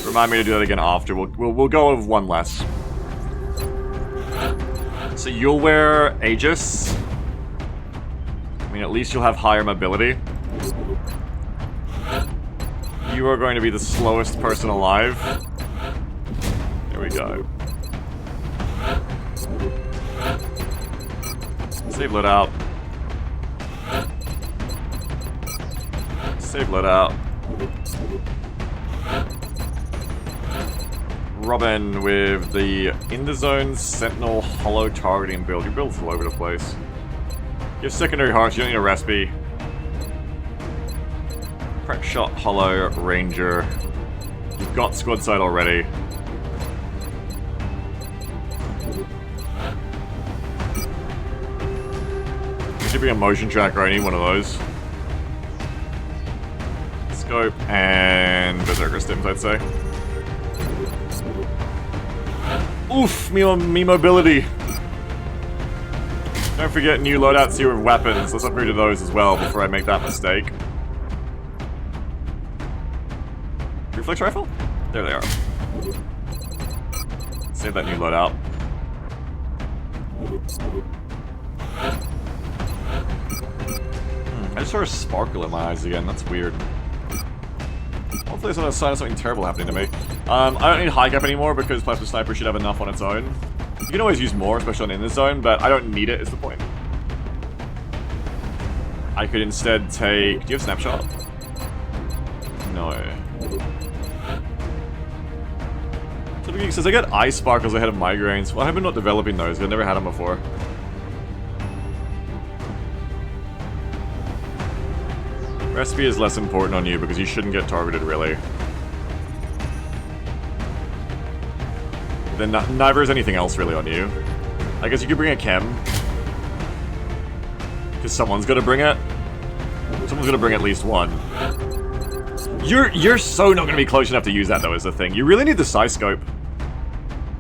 Remind me to do that again after. We'll go with one less. So you'll wear Aegis. I mean, at least you'll have higher mobility. You are going to be the slowest person alive. There we go. Save loadout. Save loadout. Robin with the in the zone sentinel hollow targeting build. Your build's all over the place. You have secondary hearts, you don't need a recipe. Crack shot, hollow, ranger. You've got squad side already. There should be a motion tracker, I need one of those. Scope and berserker stims, I'd say. Oof, me mobility. Don't forget new loadouts here with weapons. Let's upgrade to those as well before I make that mistake. Reflex rifle? There they are. Save that new loadout. I just saw a sparkle in my eyes again. That's weird. Hopefully it's not a sign of something terrible happening to me. I don't need high cap anymore because Plasma Sniper should have enough on its own. You can always use more, especially in this zone, but I don't need it is the point. I could instead take... Do you have Snapshot? No. Something says I get eye sparkles ahead of migraines. Well, I have been not developing those. I've never had them before. Recipe is less important on you because you shouldn't get targeted, really. Then neither is anything else really on you. I guess you could bring a chem. Because someone's gonna bring it. Someone's gonna bring at least one. You're so not gonna be close enough to use that though, is the thing. You really need the psi scope.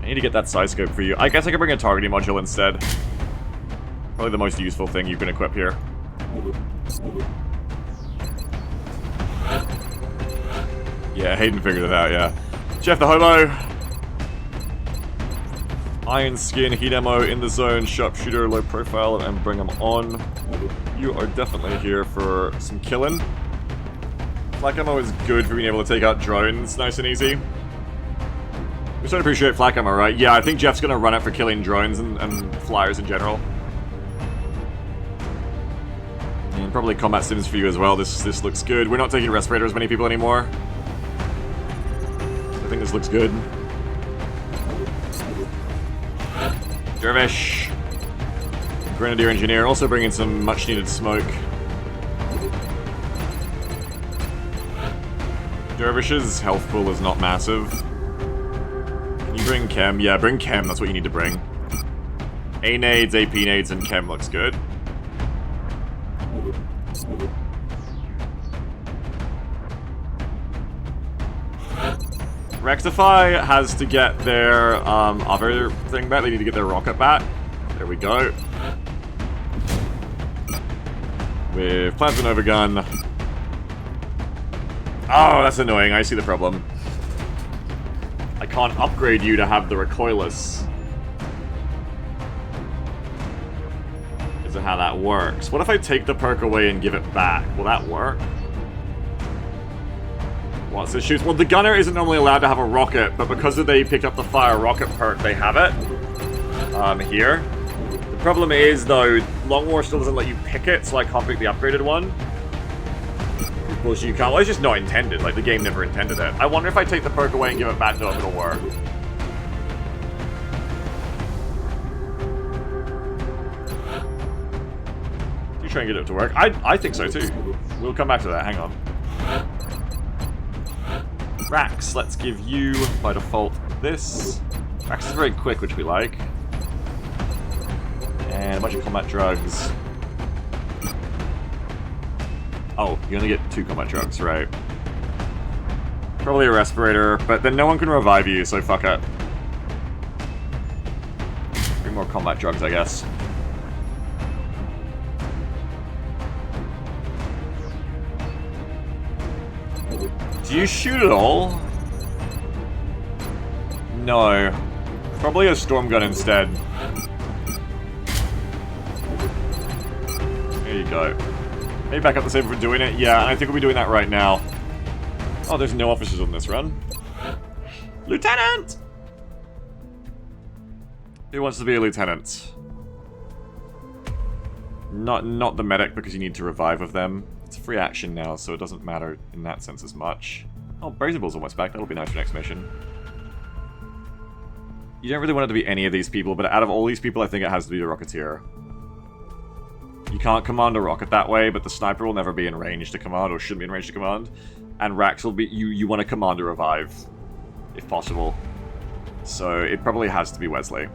I need to get that psi scope for you. I guess I could bring a targeting module instead. Probably the most useful thing you can equip here. Yeah, Hayden figured it out, yeah. Jeff the Hobo. Iron Skin, heat ammo, in the zone, sharpshooter, low profile, and bring them on. You are definitely here for some killing. Flak ammo is good for being able to take out drones nice and easy. We sort of appreciate flak ammo, right? Yeah, I think Jeff's gonna run it for killing drones and flyers in general. And probably combat sims for you as well. This looks good. We're not taking respirator as many people anymore. I think this looks good. Dervish. Grenadier Engineer, also bringing some much needed smoke. Dervish's health pool is not massive. Can you bring chem? Yeah, bring chem, that's what you need to bring. A nades, AP nades, and chem looks good. Rectify has to get their other thing back. They need to get their rocket back. There we go. With Plasma Nova Gun. Oh, that's annoying. I see the problem. I can't upgrade you to have the recoilless. Isn't how that works. What if I take the perk away and give it back? Will that work? What, so shoots? Well, the gunner isn't normally allowed to have a rocket, but because they picked up the fire rocket perk, they have it. Here. The problem is, though, Long War still doesn't let you pick it, so I can't pick the upgraded one. Bullshit, you can't. Well, it's just not intended. Like, the game never intended it. I wonder if I take the perk away and give it back to them, it'll work. Do you try and get it to work? I think so, too. We'll come back to that. Hang on. Rax, let's give you, by default, this. Rax is very quick, which we like. And a bunch of combat drugs. Oh, you only get 2 combat drugs, right. Probably a respirator, but then no one can revive you, so fuck it. Bring more combat drugs, I guess. Do you shoot at all? No. Probably a storm gun instead. There you go. Maybe back up the save if we're doing it. Yeah, I think we'll be doing that right now. Oh, there's no officers on this run. Lieutenant! Who wants to be a lieutenant? Not the medic, because you need to revive of them. It's a free action now, so it doesn't matter in that sense as much. Oh, Brazen Bull's almost back. That'll be nice for next mission. You don't really want it to be any of these people, but out of all these people, I think it has to be the Rocketeer. You can't command a rocket that way, but the sniper will never be in range to command, or shouldn't be in range to command. And Rax will be... You want to command a revive, if possible. So it probably has to be Wesley.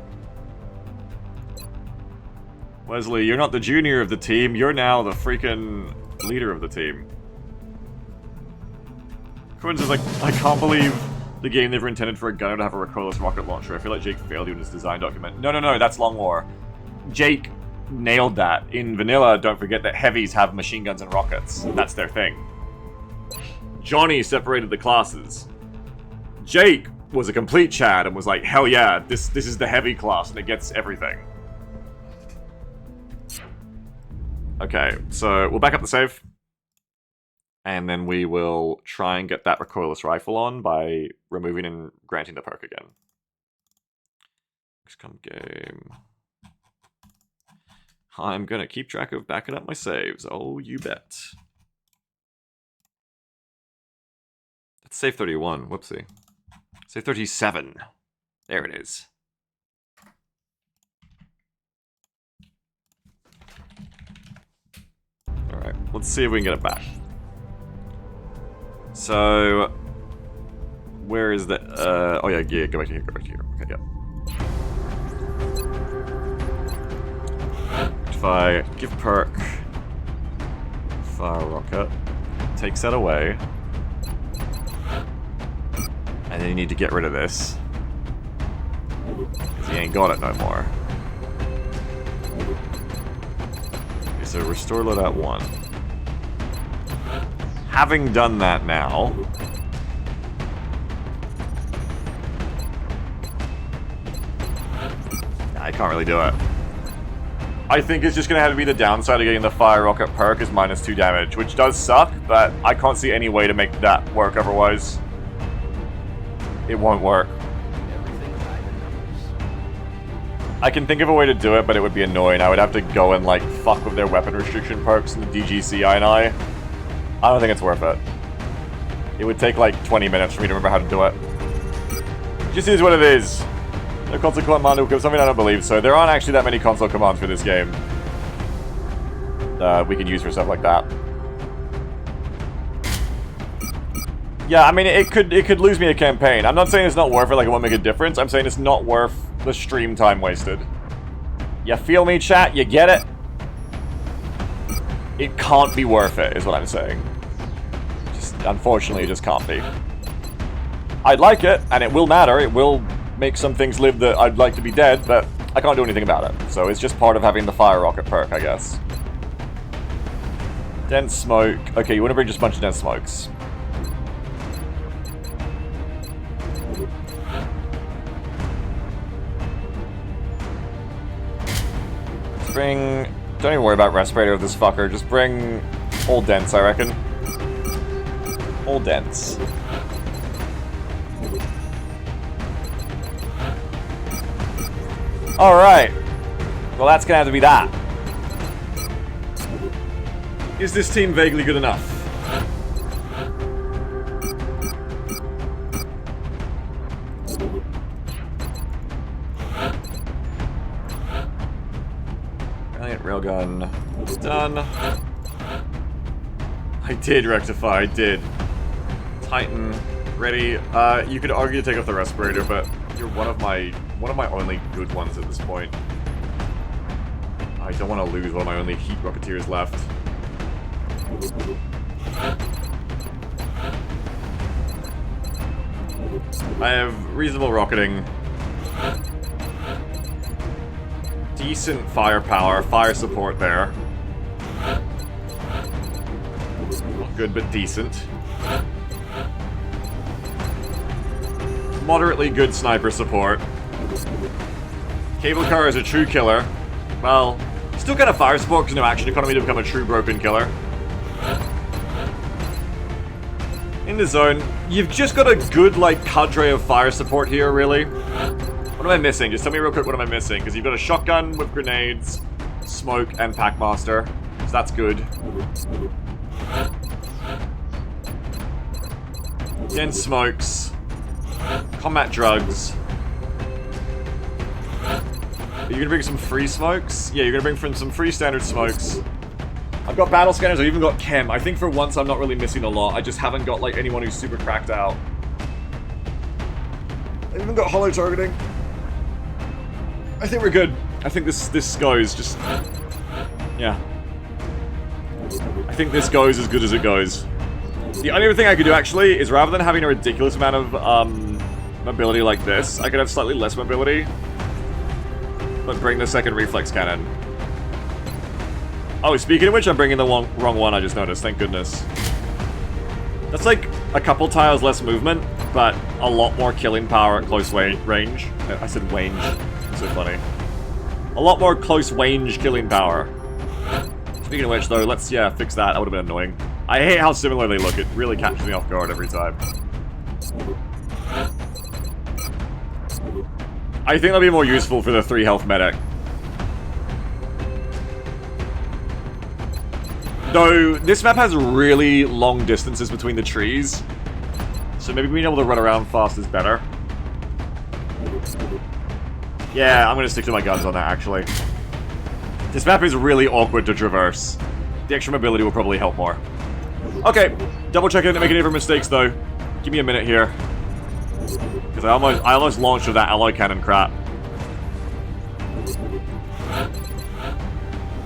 Wesley, you're not the junior of the team, you're now the freaking leader of the team. Coins is like, I can't believe the game never intended for a gunner to have a recoilless rocket launcher. I feel like Jake failed you in his design document. No, that's Long War. Jake nailed that. In vanilla, don't forget that heavies have machine guns and rockets. That's their thing. Johnny separated the classes. Jake was a complete Chad and was like, hell yeah, this is the heavy class and it gets everything. Okay, so we'll back up the save. And then we will try and get that recoilless rifle on by removing and granting the perk again. XCOM game. I'm gonna keep track of backing up my saves. Oh, you bet. That's save 31. Whoopsie. Save 37. There it is. Alright, let's see if we can get it back. So, where is the, oh yeah, go back to here, okay, yep. If I give perk, fire rocket, takes that away, and then you need to get rid of this, because he ain't got it no more. Okay, so restore loadout 1. Having done that now, I can't really do it. I think it's just going to have to be the downside of getting the fire rocket perk is -2 damage, which does suck, but I can't see any way to make that work otherwise. It won't work. I can think of a way to do it, but it would be annoying. I would have to go and like fuck with their weapon restriction perks in the DGCI and I don't think it's worth it. It would take like 20 minutes for me to remember how to do it. Just is what it is. No console command will give something I don't believe so. There aren't actually that many console commands for this game we can use for stuff like that. Yeah, I mean it could lose me a campaign. I'm not saying it's not worth it, like it won't make a difference. I'm saying it's not worth the stream time wasted. You feel me, chat? You get it? It can't be worth it, is what I'm saying. Just, unfortunately, it just can't be. I'd like it, and it will matter. It will make some things live that I'd like to be dead, but I can't do anything about it. So it's just part of having the fire rocket perk, I guess. Dense smoke. Okay, you want to bring just a bunch of dense smokes. Bring... Don't even worry about respirator of this fucker. Just bring all dents, I reckon. All dents. Alright. Well, that's gonna have to be that. Is this team vaguely good enough? Brilliant railgun. Done. I did rectify, I did. Titan, ready. You could argue to take off the respirator, but you're one of my only good ones at this point. I don't want to lose one of my only heat rocketeers left. I have reasonable rocketing. decent firepower, fire support there. Not good, but decent. Moderately good sniper support. Cable car is a true killer. Well, still kind of fire support because no action economy to become a true broken killer. In the zone, you've just got a good, like, cadre of fire support here, really. What am I missing? Just tell me real quick what am I missing, because you've got a shotgun with grenades, smoke, and Packmaster, so that's good. Again, smokes. Combat drugs. Are you gonna bring some free smokes? Yeah, you're gonna bring some free standard smokes. I've got battle scanners, I've even got chem. I think for once I'm not really missing a lot. I just haven't got like anyone who's super cracked out. I've even got hollow targeting. I think we're good. I think this goes, just... Yeah. I think this goes as good as it goes. The only other thing I could do actually is rather than having a ridiculous amount of mobility like this, I could have slightly less mobility. But bring the second reflex cannon. Oh, speaking of which, I'm bringing the wrong one, I just noticed, thank goodness. That's like a couple tiles less movement, but a lot more killing power at close range. I said range, it's so funny. A lot more close range killing power. Speaking of which though, let's, yeah, fix that, that would have been annoying. I hate how similar they look, it really catches me off guard every time. I think that'll be more useful for the 3 health medic. Though, this map has really long distances between the trees, so maybe being able to run around fast is better. Yeah, I'm gonna stick to my guns on that, actually. This map is really awkward to traverse. The extra mobility will probably help more. Okay, double check I didn't make any other mistakes, though. Give me a minute here. Because I almost launched with that alloy cannon crap.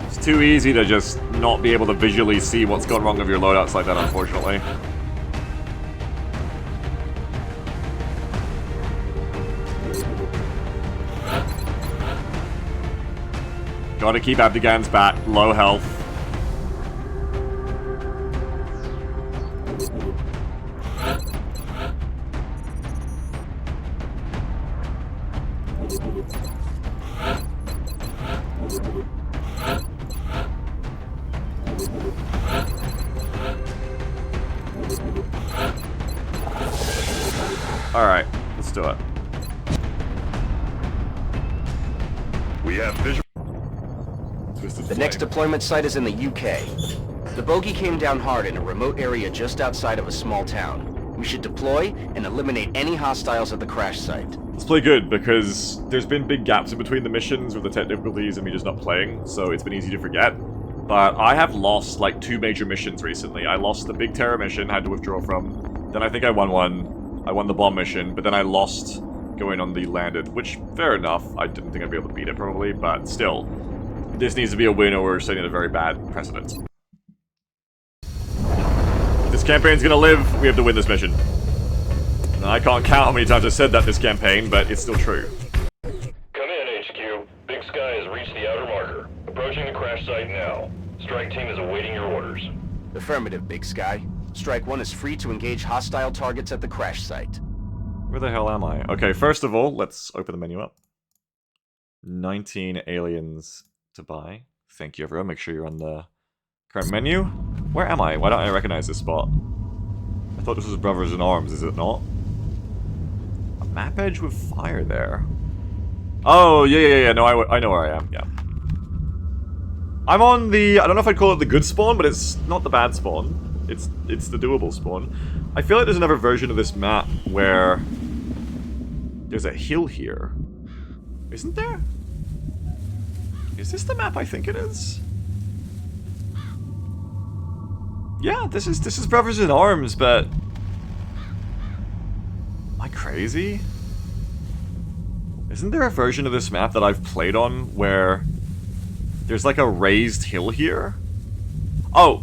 It's too easy to just not be able to visually see what's gone wrong with your loadouts like that, unfortunately. Gotta keep Abdigan's back, low health. Alright, let's do it. We have visual. The next deployment site is in the UK. The bogey came down hard in a remote area just outside of a small town. We should deploy and eliminate any hostiles at the crash site. Let's play good, because there's been big gaps in between the missions with the tech difficulties and me just not playing, so it's been easy to forget. But I have lost, like, 2 major missions recently. I lost the Big Terror mission, had to withdraw from. Then I think I won one. I won the bomb mission, but then I lost going on the landed, which, fair enough. I didn't think I'd be able to beat it, probably, but still. This needs to be a win or we're setting a very bad precedent. If this campaign's gonna live, we have to win this mission. Now, I can't count how many times I've said that this campaign, but it's still true. Come in, HQ. Big Sky has reached the outer marker. Approaching the crash site now. Strike team is awaiting your orders. Affirmative, Big Sky. Strike 1 is free to engage hostile targets at the crash site. Where the hell am I? Okay, first of all, let's open the menu up. 19 aliens to buy. Thank you, everyone. Make sure you're on the current menu. Where am I? Why don't I recognize this spot? I thought this was Brothers in Arms, is it not? A map edge with fire there. Oh, yeah. No, I know where I am, yeah. I'm on the... I don't know if I'd call it the good spawn, but it's not the bad spawn. It's the doable spawn. I feel like there's another version of this map where there's a hill here. Isn't there? Is this the map I think it is? Yeah, this is Brothers in Arms, but... Am I crazy? Isn't there a version of this map that I've played on where there's like a raised hill here? Oh!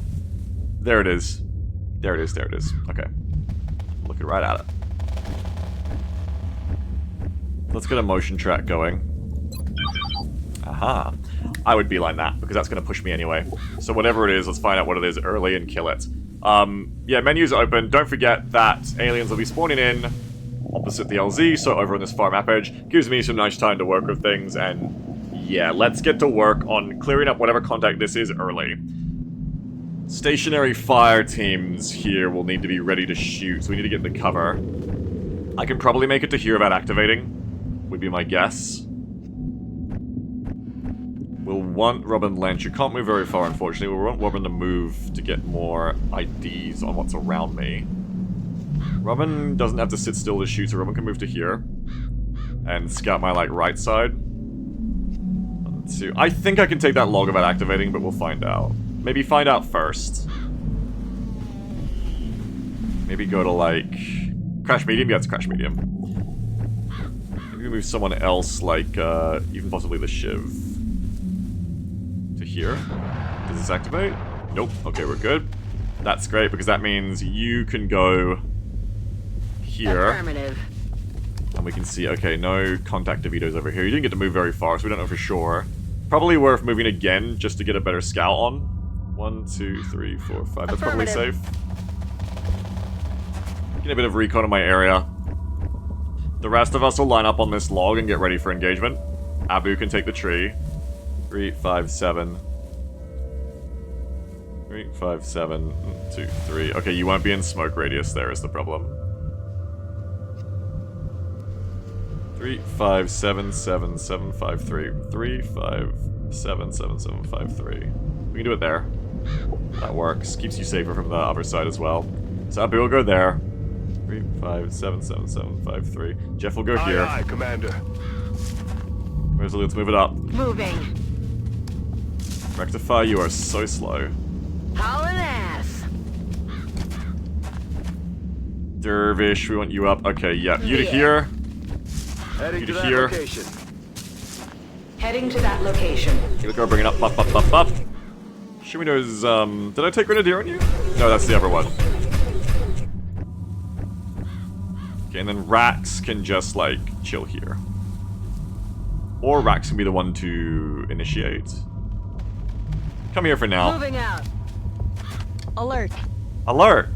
There it is. There it is. Okay. Looking right at it. Let's get a motion track going. Aha. I would beeline that, because that's going to push me anyway. So whatever it is, let's find out what it is early and kill it. Yeah, menu's open. Don't forget that aliens will be spawning in opposite the LZ, so over on this far map edge. Gives me some nice time to work with things, and yeah, let's get to work on clearing up whatever contact this is early. Stationary fire teams here will need to be ready to shoot, so we need to get the cover. I can probably make it to here without activating, would be my guess. We'll want Robin Lynch. You can't move very far, unfortunately. We'll want Robin to move to get more IDs on what's around me. Robin doesn't have to sit still to shoot, so Robin can move to here. And scout my, like, right side. Let's see. I think I can take that log without activating, but we'll find out. Maybe find out first. Maybe go to, like... Crash medium? Yeah, it's crash medium. Maybe move someone else, like, even possibly the Shiv. To here. Does this activate? Nope. Okay, we're good. That's great, because that means you can go... here. Affirmative. And we can see, okay, no contact DeVito's over here. You didn't get to move very far, so we don't know for sure. Probably worth moving again, just to get a better scout on. 1, 2, 3, 4, 5. That's probably safe. Get a bit of recon in my area. The rest of us will line up on this log and get ready for engagement. Abu can take the tree. 3, 5, 7. 3, 5, 7, 2, 3. Okay, you won't be in smoke radius there is the problem. 3, 5, 7, 7, 7, 5, 3. 3, 5, 7, 7, 7, 5, 3. We can do it there. That works. Keeps you safer from the other side as well. So Abu will go there. 3, 5, 7, 7, 7, 5, 3. Jeff will go here. Aye, aye, Commander. Resolute, move it up. Moving. Rectify, you are so slow. Hauling ass. Dervish, we want you up. Okay, yeah. You to here. Heading You to to that here. location. Heading to that location. You go, bring it up. Up, up, up, up. Shumino's, did I take Grenadier on you? No, that's the other one. Okay, and then Rax can just, like, chill here. Or Rax can be the one to initiate. Come here for now. Moving out. Alert. Alert!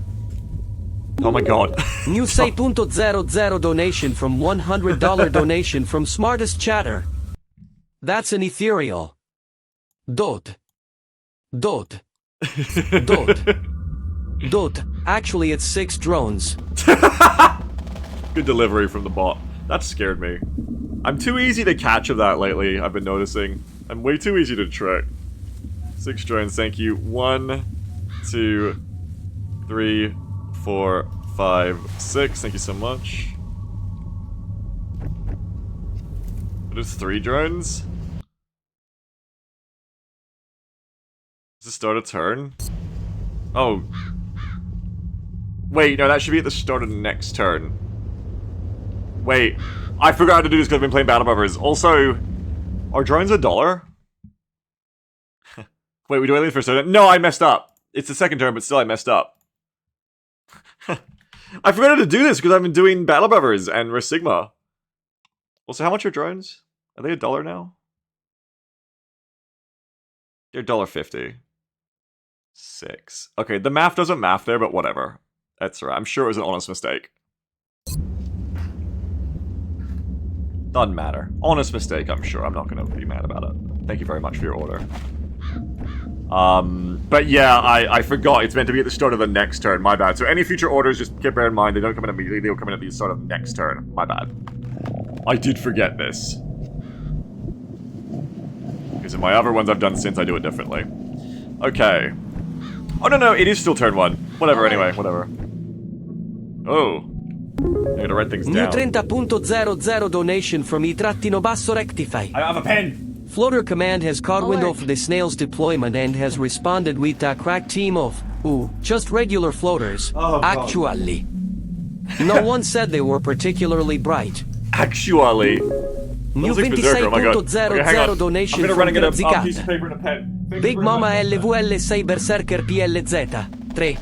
Oh my god. New 6.00 donation from $100 donation from Smartest Chatter. That's an ethereal. Dot. Dot. Dot. Dot. Actually, it's 6 drones. Good delivery from the bot. That scared me. I'm too easy to catch of that lately, I've been noticing. I'm way too easy to trick. 6 drones, thank you. 1, 2, 3, 4, 5, 6. Thank you so much. What is 3 drones? Does it start a turn? Oh. Wait, no, that should be at the start of the next turn. Wait, I forgot to do this because I've been playing Battle Brothers. Also, are drones $1? Wait, we do anything for first turn? No, I messed up. It's the second turn, but still I messed up. I forgot to do this because I've been doing Battle Brothers and Resigma. Also, how much are drones? Are they $1 now? They're $1.50. 6. Okay, the math doesn't math there, but whatever. That's right. I'm sure it was an honest mistake. Doesn't matter. Honest mistake, I'm sure. I'm not going to be mad about it. Thank you very much for your order. But yeah, I forgot. It's meant to be at the start of the next turn. My bad. So any future orders, just bear in mind, they don't come in immediately. They'll come in at the start of next turn. My bad. I did forget this. Because in my other ones I've done since, I do it differently. Okay. Oh, no, it is still turn 1. Whatever, anyway, whatever. Oh. I gotta write things New down. 30.00 donation from I_basso rectify. I have a pen! Floater Command has caught wind of the snail's deployment and has responded with a crack team of, just regular floaters. Oh, God. Actually. No one said they were particularly bright. Actually. New That was like Berserker, oh my God. 26.00 Okay, hang on. donation I'm gonna from run and get a piece of Grazzicata. paper and a pen. Thank you Big very Mama much. LVL 6 Berserker PLZ. 3.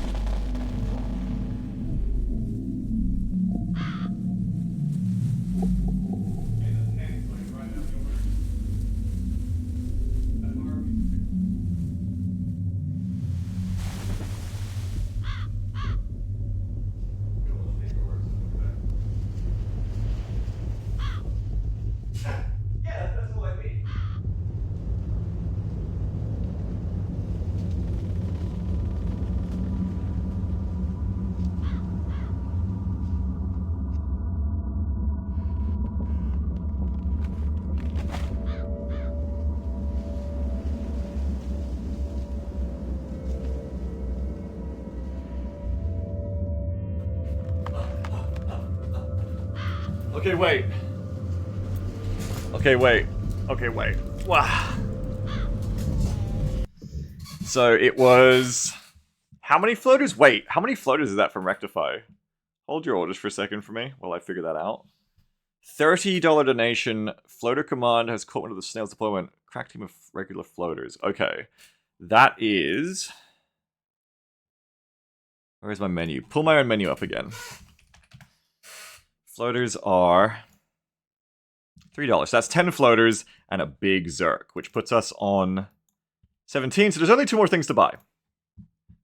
Okay, wait. Okay, wait. Okay, wait. Wow. So it was... How many floaters? Wait, how many floaters is that from Rectify? Hold your orders for a second for me while I figure that out. $30 donation. Floater command has caught one of the snails deployment. Crack team of regular floaters. Okay. That is... Where's my menu? Pull my own menu up again. Floaters are... $3. So that's 10 floaters and a big Zerk, which puts us on 17. So there's only 2 more things to buy.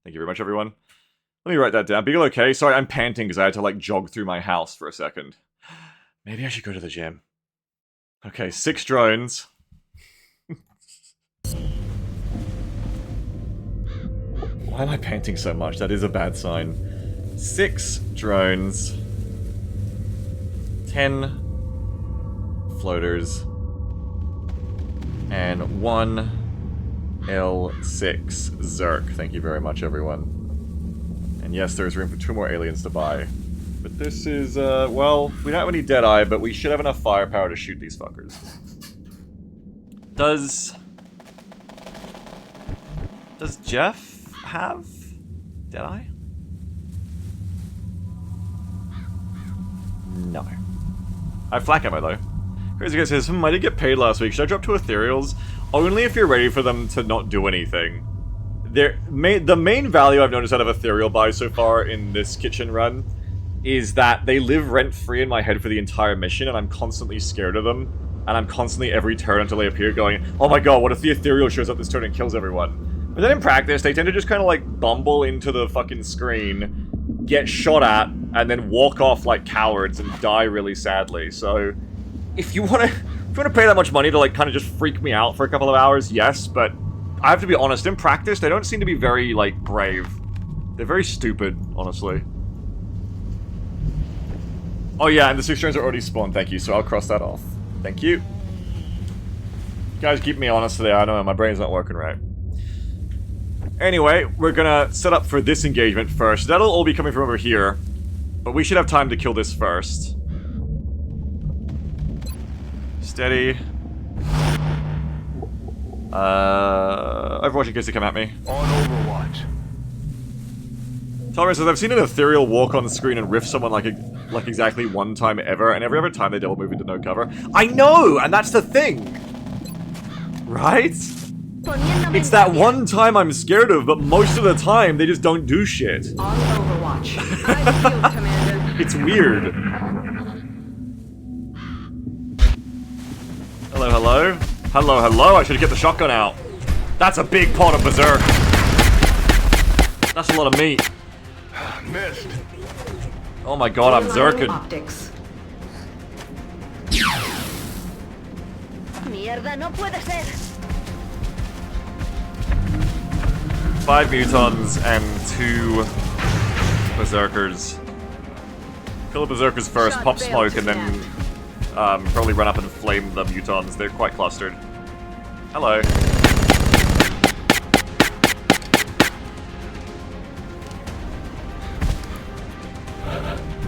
Thank you very much, everyone. Let me write that down. Beagle, okay. Sorry, I'm panting because I had to, like, jog through my house for a second. Maybe I should go to the gym. Okay, 6 drones. Why am I panting so much? That is a bad sign. 6 drones. 10 floaters. And 1 L6 Zerk. Thank you very much, everyone. And yes, there's room for 2 more aliens to buy. But this is, well, we don't have any Deadeye, but we should have enough firepower to shoot these fuckers. Does Jeff have Deadeye? No. I have flak ammo, though. Crazy guy says, I did get paid last week. Should I drop to ethereals? Only if you're ready for them to not do anything. The main value I've noticed out of ethereal buys so far in this kitchen run is that they live rent-free in my head for the entire mission, and I'm constantly scared of them. And I'm constantly, every turn until they appear, going, oh my god, what if the ethereal shows up this turn and kills everyone? But then in practice, they tend to just kind of like bumble into the fucking screen, get shot at, and then walk off like cowards and die really sadly. So, if you want to pay that much money to like kind of just freak me out for a couple of hours, yes, but I have to be honest, in practice, they don't seem to be very, like, brave. They're very stupid, honestly. Oh yeah, and the 6 drones are already spawned, thank you, so I'll cross that off. Thank you. You guys keep me honest today, I know my brain's not working right. Anyway, we're gonna set up for this engagement first. That'll all be coming from over here. But we should have time to kill this first. Steady. Overwatch in case they come at me. On Overwatch. Tolerance says, I've seen an ethereal walk on the screen and riff someone like exactly 1 time ever, and every other time they double move into no cover. I know, and that's the thing! Right? It's that 1 time I'm scared of, but most of the time they just don't do shit. On Overwatch. I feel, Commander. It's weird. Hello, hello? Hello, hello, I should have kept the shotgun out. That's a big pot of berserk. That's a lot of meat. Missed. Oh my god, I'm zerking. Optics. Mierda, no puede ser. 5 mutons and 2 berserkers. Kill the berserkers first, pop smoke, and then probably run up and flame the mutons. They're quite clustered. Hello.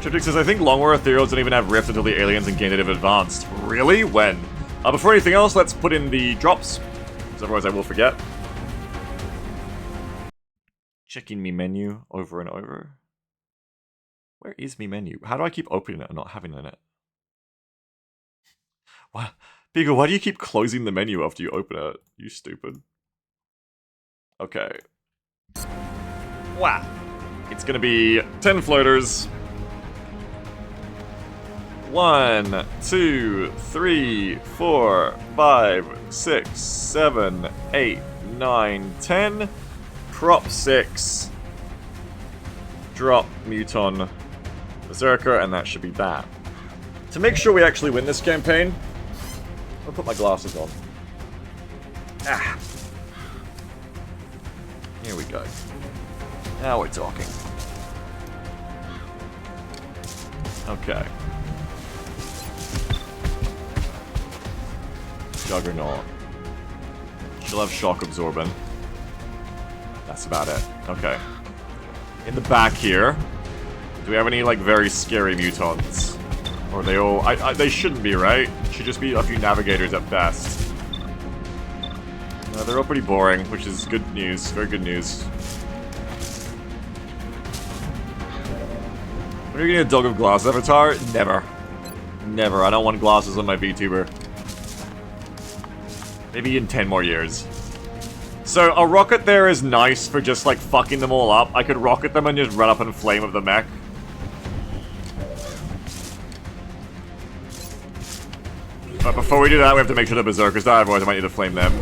Triptych says, I think Long War Ethereals don't even have Rift until the aliens and Gain Native advanced. Really? When? Before anything else, let's put in the drops. Because otherwise I will forget. Checking me menu over and over. Where is me menu? How do I keep opening it and not having it in it? What? Beagle, why do you keep closing the menu after you open it? You stupid. Okay. Wow. It's gonna be 10 floaters. 1, 2, 3, 4, 5, 6, 7, 8, 9, 10. Prop 6. Drop Muton Berserker, and that should be that. To make sure we actually win this campaign, I'll put my glasses on. Ah. Here we go. Now we're talking. Okay. Juggernaut. She'll have shock absorbing. That's about it. Okay. In the back here, do we have any, like, very scary mutants? Or they all... they shouldn't be, right? Should just be a few navigators at best. They're all pretty boring, which is good news. Very good news. When are you getting a Dog of Glass avatar? Never. Never. I don't want glasses on my VTuber. Maybe in 10 more years. So, a rocket there is nice for just, like, fucking them all up. I could rocket them and just run up and flame with the mech. But before we do that, we have to make sure the Berserkers die, otherwise I might need to flame them.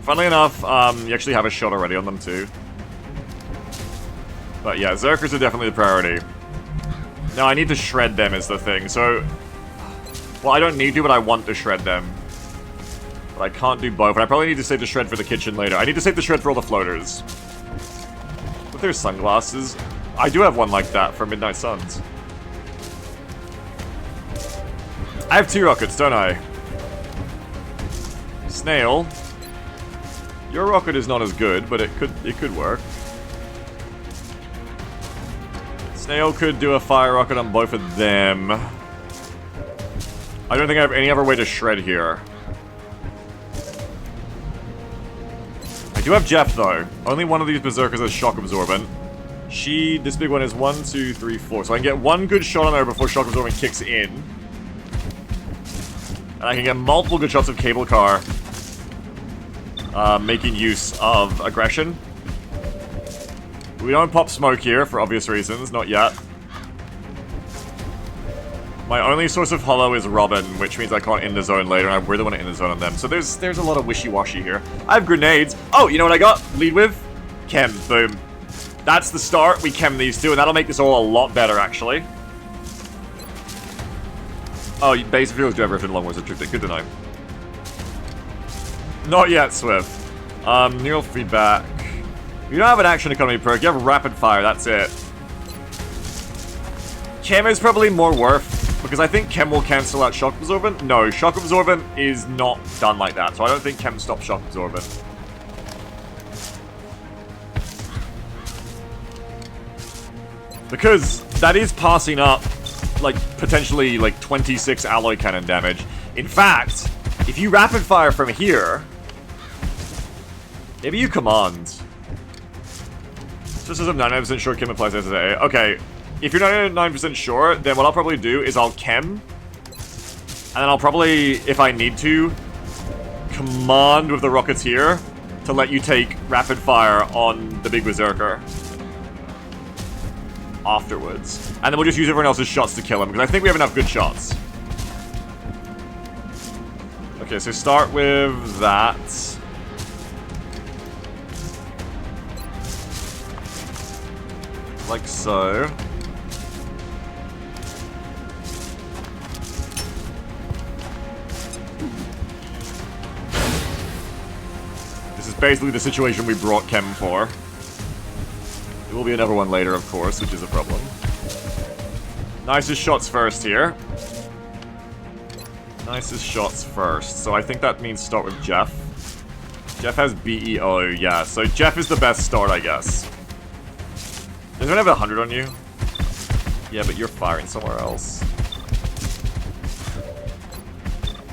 Funnily enough, you actually have a shot already on them too. But yeah, Zerkers are definitely the priority. Now I need to shred them is the thing, so... Well, I don't need to, but I want to shred them. But I can't do both, and I probably need to save the shred for the kitchen later. I need to save the shred for all the floaters. With their sunglasses, I do have one like that for Midnight Suns. I have 2 rockets, don't I? Snail. Your rocket is not as good, but it could work. Snail could do a fire rocket on both of them. I don't think I have any other way to shred here. I do have Jeff, though. Only one of these Berserkers is shock absorbent. This big one is 1, 2, 3, 4. So I can get one good shot on her before shock absorbent kicks in. And I can get multiple good shots of Cable Car. Making use of aggression. We don't pop smoke here for obvious reasons, not yet. My only source of hollow is Robin, which means I can't end the zone later, and I really want to end the zone on them. So there's a lot of wishy-washy here. I have grenades. Oh, you know what I got? Lead with? Chem. Boom. That's the start. We chem these two, and that'll make this all a lot better, actually. Oh, base fuels do everything along with it. Good to know. Not yet, Swift. Neural feedback. You don't have an action economy perk, you have rapid fire, that's it. Chem is probably more worth, because I think Chem will cancel out shock absorbent. No, shock absorbent is not done like that, so I don't think Chem stops shock absorbent. Because that is passing up, like, potentially, like, 26 alloy cannon damage. In fact, if you rapid fire from here... Maybe you command. Just as I'm 99% sure Chem applies today. Okay, if you're 99% sure, then what I'll probably do is I'll Chem. And then I'll probably, if I need to, command with the rockets here to let you take rapid fire on the big Berserker. Afterwards. And then we'll just use everyone else's shots to kill him, because I think we have enough good shots. Okay, so start with that. Like so. This is basically the situation we brought Chem for. There will be another one later, of course, which is a problem. Nicest shots first here. Nicest shots first. So I think that means start with Jeff. Jeff has BEO, yeah. So Jeff is the best start, I guess. Does anyone have 100 on you? Yeah, but you're firing somewhere else.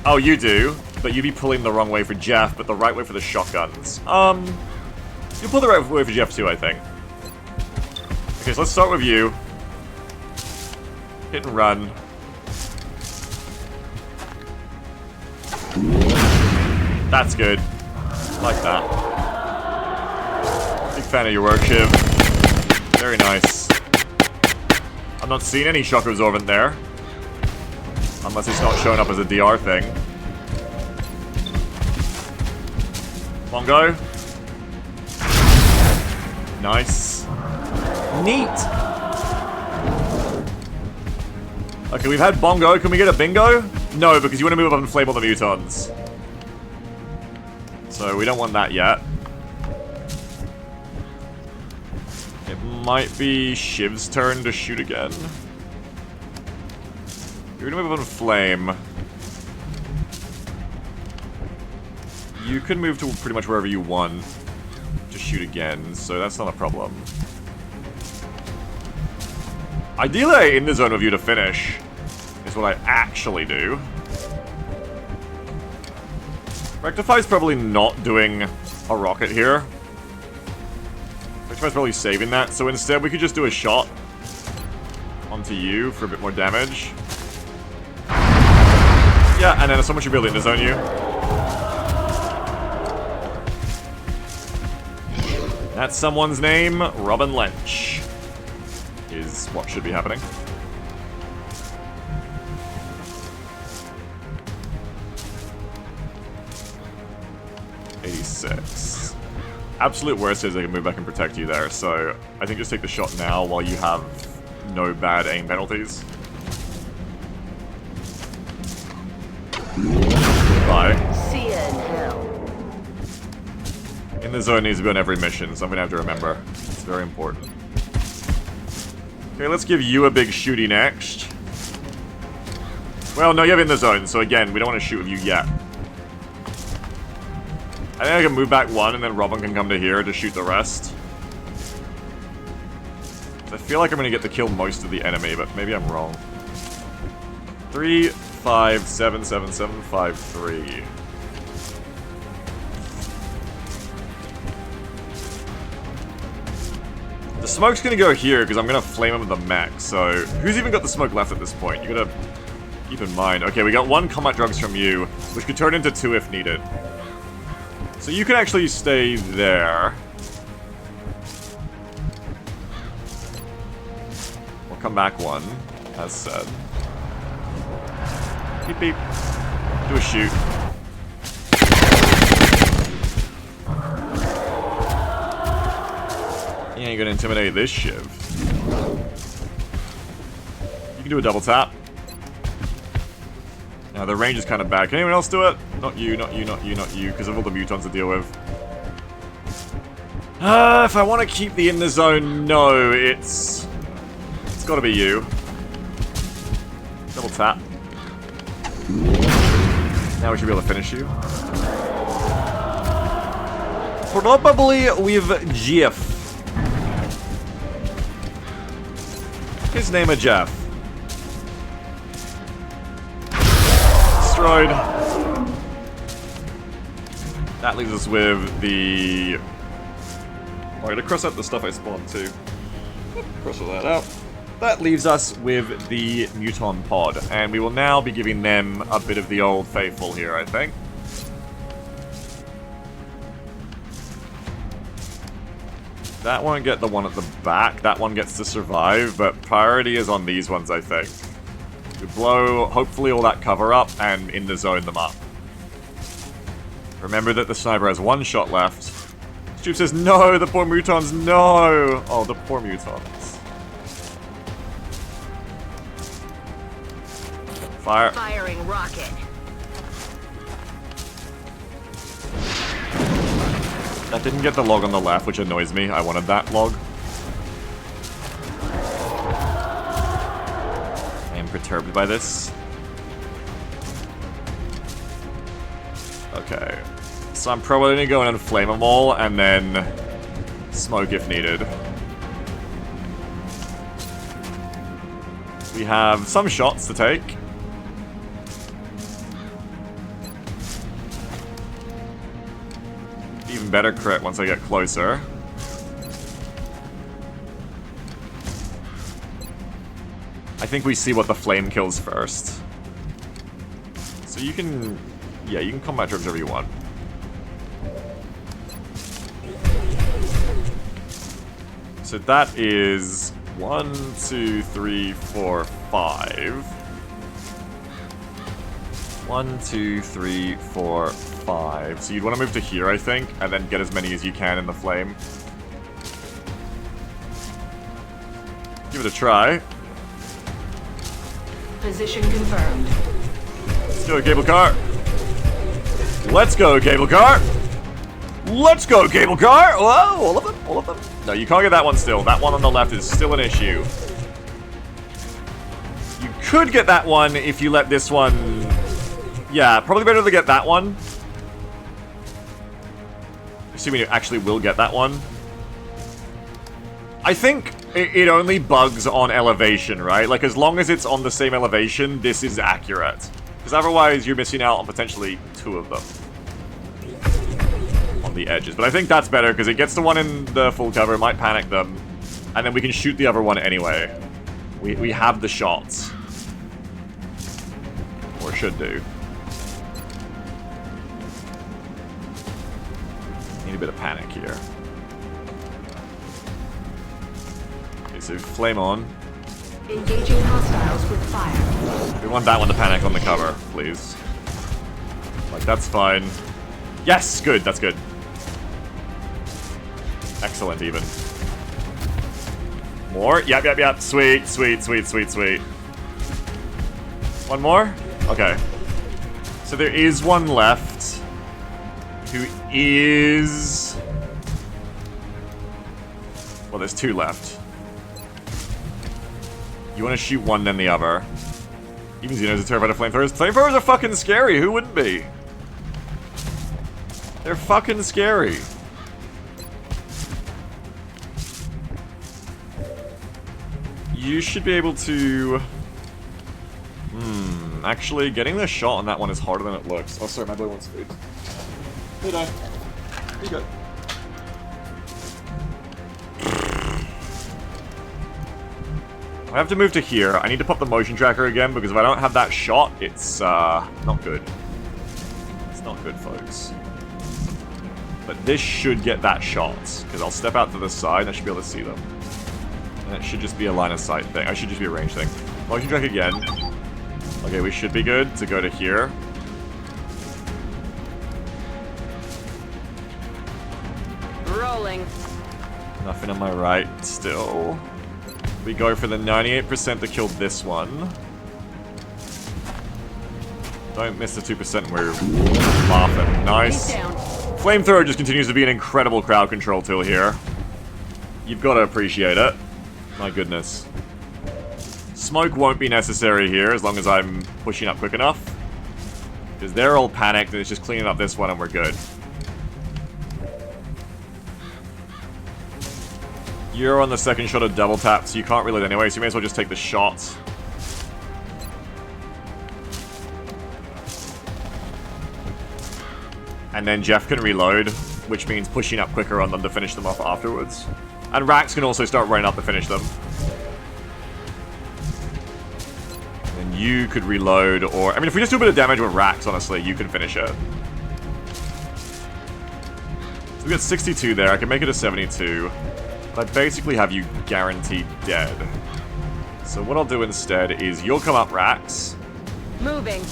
Oh, you do. But you'd be pulling the wrong way for Jeff, but the right way for the shotguns. You'll pull the right way for Jeff too, I think. Okay, so let's start with you. Hit and run. That's good. Like that. Big fan of your work, Shiv. Very nice. I'm not seeing any shock absorbent there. Unless it's not showing up as a DR thing. Bongo. Nice. Neat. Okay, we've had Bongo. Can we get a bingo? No, because you want to move up and flame all the mutons. So we don't want that yet. It might be Shiv's turn to shoot again. You're gonna move up and flame. You can move to pretty much wherever you want to shoot again, so that's not a problem. Ideally, in the zone of you to finish is what I actually do. Rectify's probably not doing a rocket here. Rectify's probably saving that, so instead we could just do a shot onto you for a bit more damage. Yeah, and then someone should be able to zone you. That's someone's name, Robin Lynch, is what should be happening. Absolute worst is they can move back and protect you there, so I think just take the shot now while you have no bad aim penalties. Bye. See you in hell. In the zone needs to be on every mission, so I'm gonna have to remember. It's very important. Okay, let's give you a big shooty next. Well, no, you have in the zone, so again, we don't want to shoot with you yet. I think I can move back one, and then Robin can come to here to shoot the rest. I feel like I'm going to get to kill most of the enemy, but maybe I'm wrong. 3, 5, 7, 7, 7, 5, 3. The smoke's going to go here, because I'm going to flame him with the mech, so... Who's even got the smoke left at this point? You got to keep in mind. Okay, we got 1 combat drugs from you, which could turn into 2 if needed. So you can actually stay there. We'll come back 1, as said. Beep beep. Do a shoot. Yeah, you're gonna intimidate this shiv. You can do a double tap. Now, the range is kind of bad. Can anyone else do it? Not you, not you, not you, not you, because of all the mutons to deal with. If I want to keep the in the zone, no, it's got to be you. Double tap. Now we should be able to finish you. Probably with Jeff. His name is Jeff. Destroyed. That leaves us with the... Oh, I'm gonna cross out the stuff I spawned too. Cross all that out. That leaves us with the Muton pod, and we will now be giving them a bit of the old faithful here, I think. That won't get the one at the back, that one gets to survive, but priority is on these ones, I think. We blow, hopefully, all that cover up and in the zone them up. Remember that the sniper has 1 shot left. Stoop says, no, the poor mutons, no! Oh, the poor mutons. Fire. Firing rocket. That didn't get the log on the left, which annoys me. I wanted that log. Perturbed by this. Okay. So I'm probably gonna go in and flame them all, and then smoke if needed. We have some shots to take. Even better crit once I get closer. I think we see what the flame kills first. So you can... Yeah, you can combat drugs wherever you want. So that is 1, 2, 3, 4, 5. 1, 2, 3, 4, 5. So you'd want to move to here, I think, and then get as many as you can in the flame. Give it a try. Position confirmed. Let's go, cable car. Let's go, cable car. Let's go, cable car. Whoa, all of them, all of them. No, you can't get that one still. That one on the left is still an issue. You could get that one if you let this one... Yeah, probably better to get that one. Assuming you actually will get that one. I think It only bugs on elevation, right? Like, as long as it's on the same elevation, this is accurate. Because otherwise, you're missing out on potentially 2 of them. On the edges. But I think that's better, because it gets the one in the full cover, it might panic them. And then we can shoot the other one anyway. We have the shots. Or should do. Need a bit of panic here. Okay, so flame on. Engaging hostiles with fire. We want that one to panic on the cover, please. Like, that's fine. Yes! Good, that's good. Excellent, even. More? Yep. Sweet, sweet, sweet, sweet, sweet. One more? Okay. So there is one left. Who is... Well, there's 2 left. You want to shoot one, then the other. Even Xeno's are terrified of flamethrowers. Flamethrowers are fucking scary, who wouldn't be? They're fucking scary. You should be able to... actually, getting the shot on that one is harder than it looks. Oh, sorry, my boy wants food. Hey, Dad. You good? I have to move to here. I need to pop the motion tracker again, because if I don't have that shot, it's, not good. It's not good, folks. But this should get that shot, because I'll step out to the side, and I should be able to see them. And it should just be a line of sight thing. I should just be a range thing. Motion track again. Okay, we should be good to go to here. Rolling. Nothing on my right still. We go for the 98% to kill this one. Don't miss the 2% and we're laughing. Nice. Flamethrower just continues to be an incredible crowd control tool here. You've got to appreciate it. My goodness. Smoke won't be necessary here as long as I'm pushing up quick enough. Because they're all panicked and it's just cleaning up this one and we're good. You're on the second shot of double tap, so you can't reload anyway, so you may as well just take the shot. And then Jeff can reload, which means pushing up quicker on them to finish them off afterwards. And Rax can also start running up to finish them. And you could reload, or... I mean, if we just do a bit of damage with Rax, honestly, you can finish it. So we got 62 there, I can make it a 72. But I basically have you guaranteed dead. So what I'll do instead is you'll come up, Rax. Moving.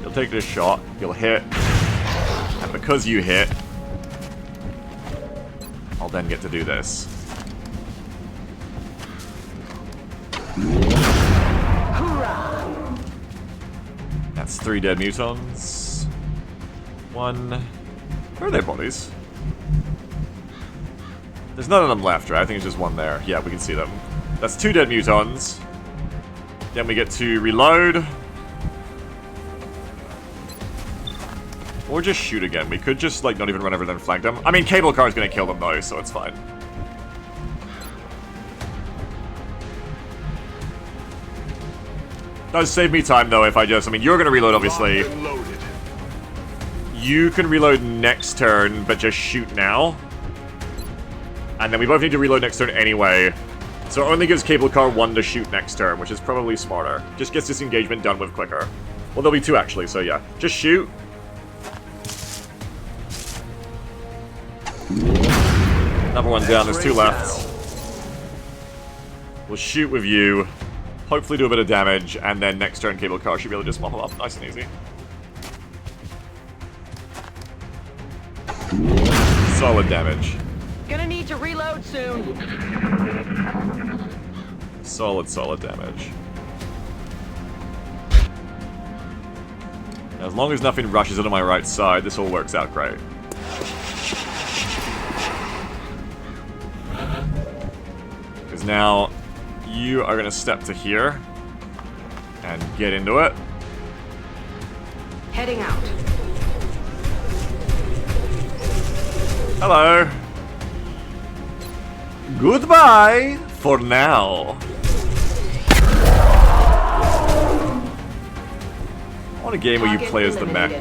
You'll take this shot, you'll hit. And because you hit, I'll then get to do this. Hoorah! That's 3 dead mutons. 1... Where are their bodies? There's none of them left, right? I think it's just one there. Yeah, we can see them. That's 2 dead mutons. Then we get to reload. Or just shoot again. We could just, like, not even run over them and flank them. I mean, cable car is going to kill them, though, so it's fine. Does save me time, though, if I just... I mean, you're going to reload, obviously. You can reload next turn, but just shoot now. And then we both need to reload next turn anyway. So it only gives cable car 1 to shoot next turn, which is probably smarter. Just gets this engagement done with quicker. Well, there'll be 2 actually, so yeah. Just shoot. Another one down, there's 2 left. We'll shoot with you. Hopefully do a bit of damage, and then next turn cable car should be able to just mop them up. Nice and easy. Solid damage. Gonna need to reload soon. Solid damage. As long as nothing rushes into my right side, this all works out great. Because now, you are going to step to here and get into it. Heading out. Hello. Goodbye for now. I want a game where you play as the mech.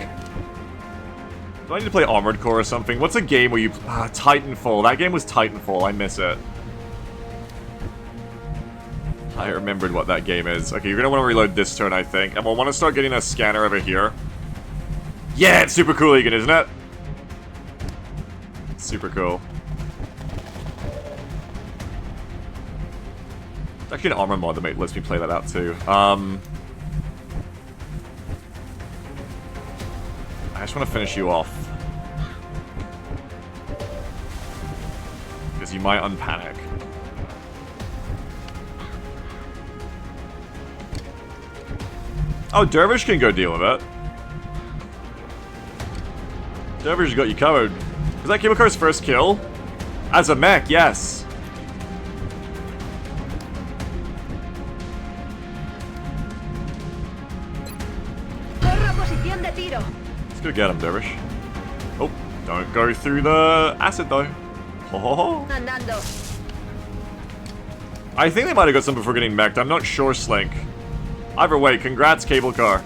Do I need to play Armored Core or something? What's a game where you... Titanfall. That game was Titanfall. I miss it. I remembered what that game is. Okay, you're gonna want to reload this turn, I think. And we'll want to start getting a scanner over here. Yeah, it's super cool, Egan, isn't it? Super cool. There's actually an armor mod that lets me play that out too. I just want to finish you off. Because you might unpanic. Oh, Dervish can go deal with it. Dervish got you covered. Was that Cable Car's first kill? As a mech, yes. Let's go get him, Dervish. Oh, don't go through the acid though. Oh. I think they might have got some before getting mech'd. I'm not sure, Slink. Either way, congrats, Cable Car.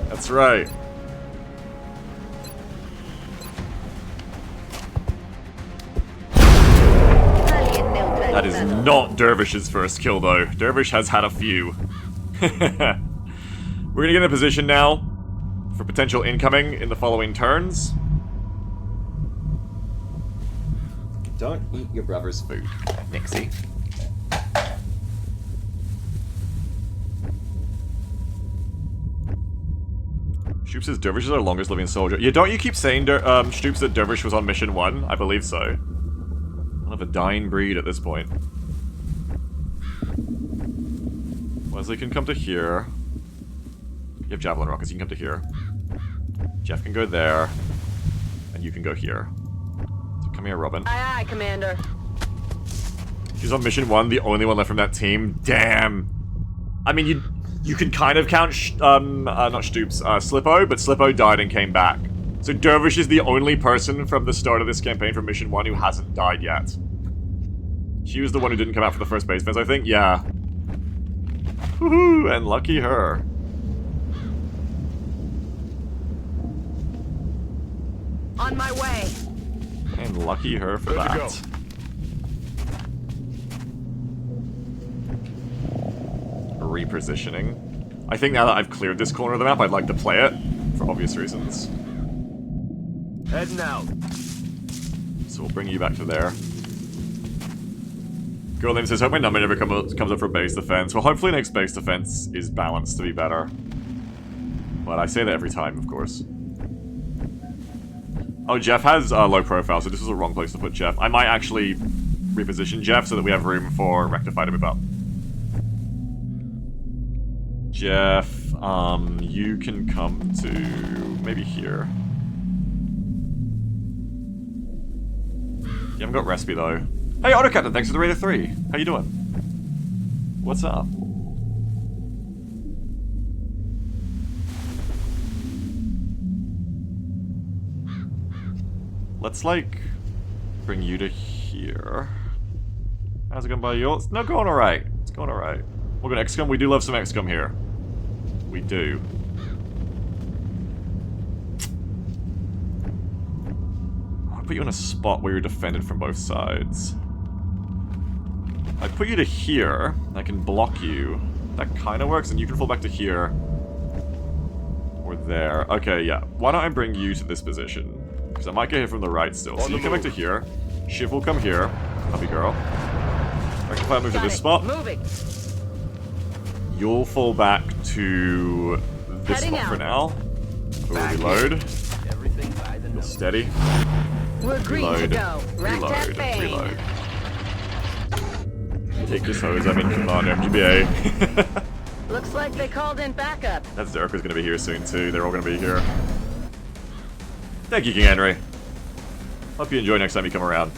That's right. That is not Dervish's first kill, though. Dervish has had a few. We're gonna get in a position now for potential incoming in the following turns. Don't eat your brother's food, Nixie. Stoops says Dervish is our longest living soldier. Yeah, don't you keep saying, Stoops, that Dervish was on mission 1? I believe so. One of a dying breed at this point. Wesley can come to here. You have javelin rockets, you can come to here. Jeff can go there. And you can go here. So come here, Robin. Aye, aye, Commander. She's on mission 1, the only one left from that team. Damn. I mean, you can kind of count, not Stoops, Slippo, but Slippo died and came back. So Dervish is the only person from the start of this campaign from mission 1 who hasn't died yet. She was the one who didn't come out for the first base fence, I think? Yeah. Woohoo, and lucky her. On my way. And lucky her for that. Repositioning. I think now that I've cleared this corner of the map, I'd like to play it, for obvious reasons. Heading out. So we'll bring you back to there. Girl name says, hope my number never comes up for base defense. Well, hopefully next base defense is balanced to be better. But I say that every time, of course. Oh, Jeff has low profile, so this was the wrong place to put Jeff. I might actually reposition Jeff so that we have room for Rectify to move up. Jeff, you can come to maybe here. You haven't got Respi though. Hey, Auto Captain, thanks for the rate of 3. How you doing? What's up? Let's, like, bring you to here. How's it going by you? It's not going alright. It's going alright. We're going to XCOM. We do love some XCOM here. We do. I want to put you in a spot where you're defended from both sides. I put you to here, and I can block you. That kind of works, and you can fall back to here. Or there. Okay, yeah. Why don't I bring you to this position? Because I might get hit from the right still. So you come back to here. Shiv will come here. Puppy girl. Rectify move to this spot. Moving. You'll fall back to this spot for now. We'll reload. You'll steady. We're green to go. Rack that bang. Reload. Take this hose, I'm in command MGBA. Looks like they called in backup. That Zerka's gonna be here soon too. They're all gonna be here. Thank you, King Henry. Hope you enjoy next time you come around.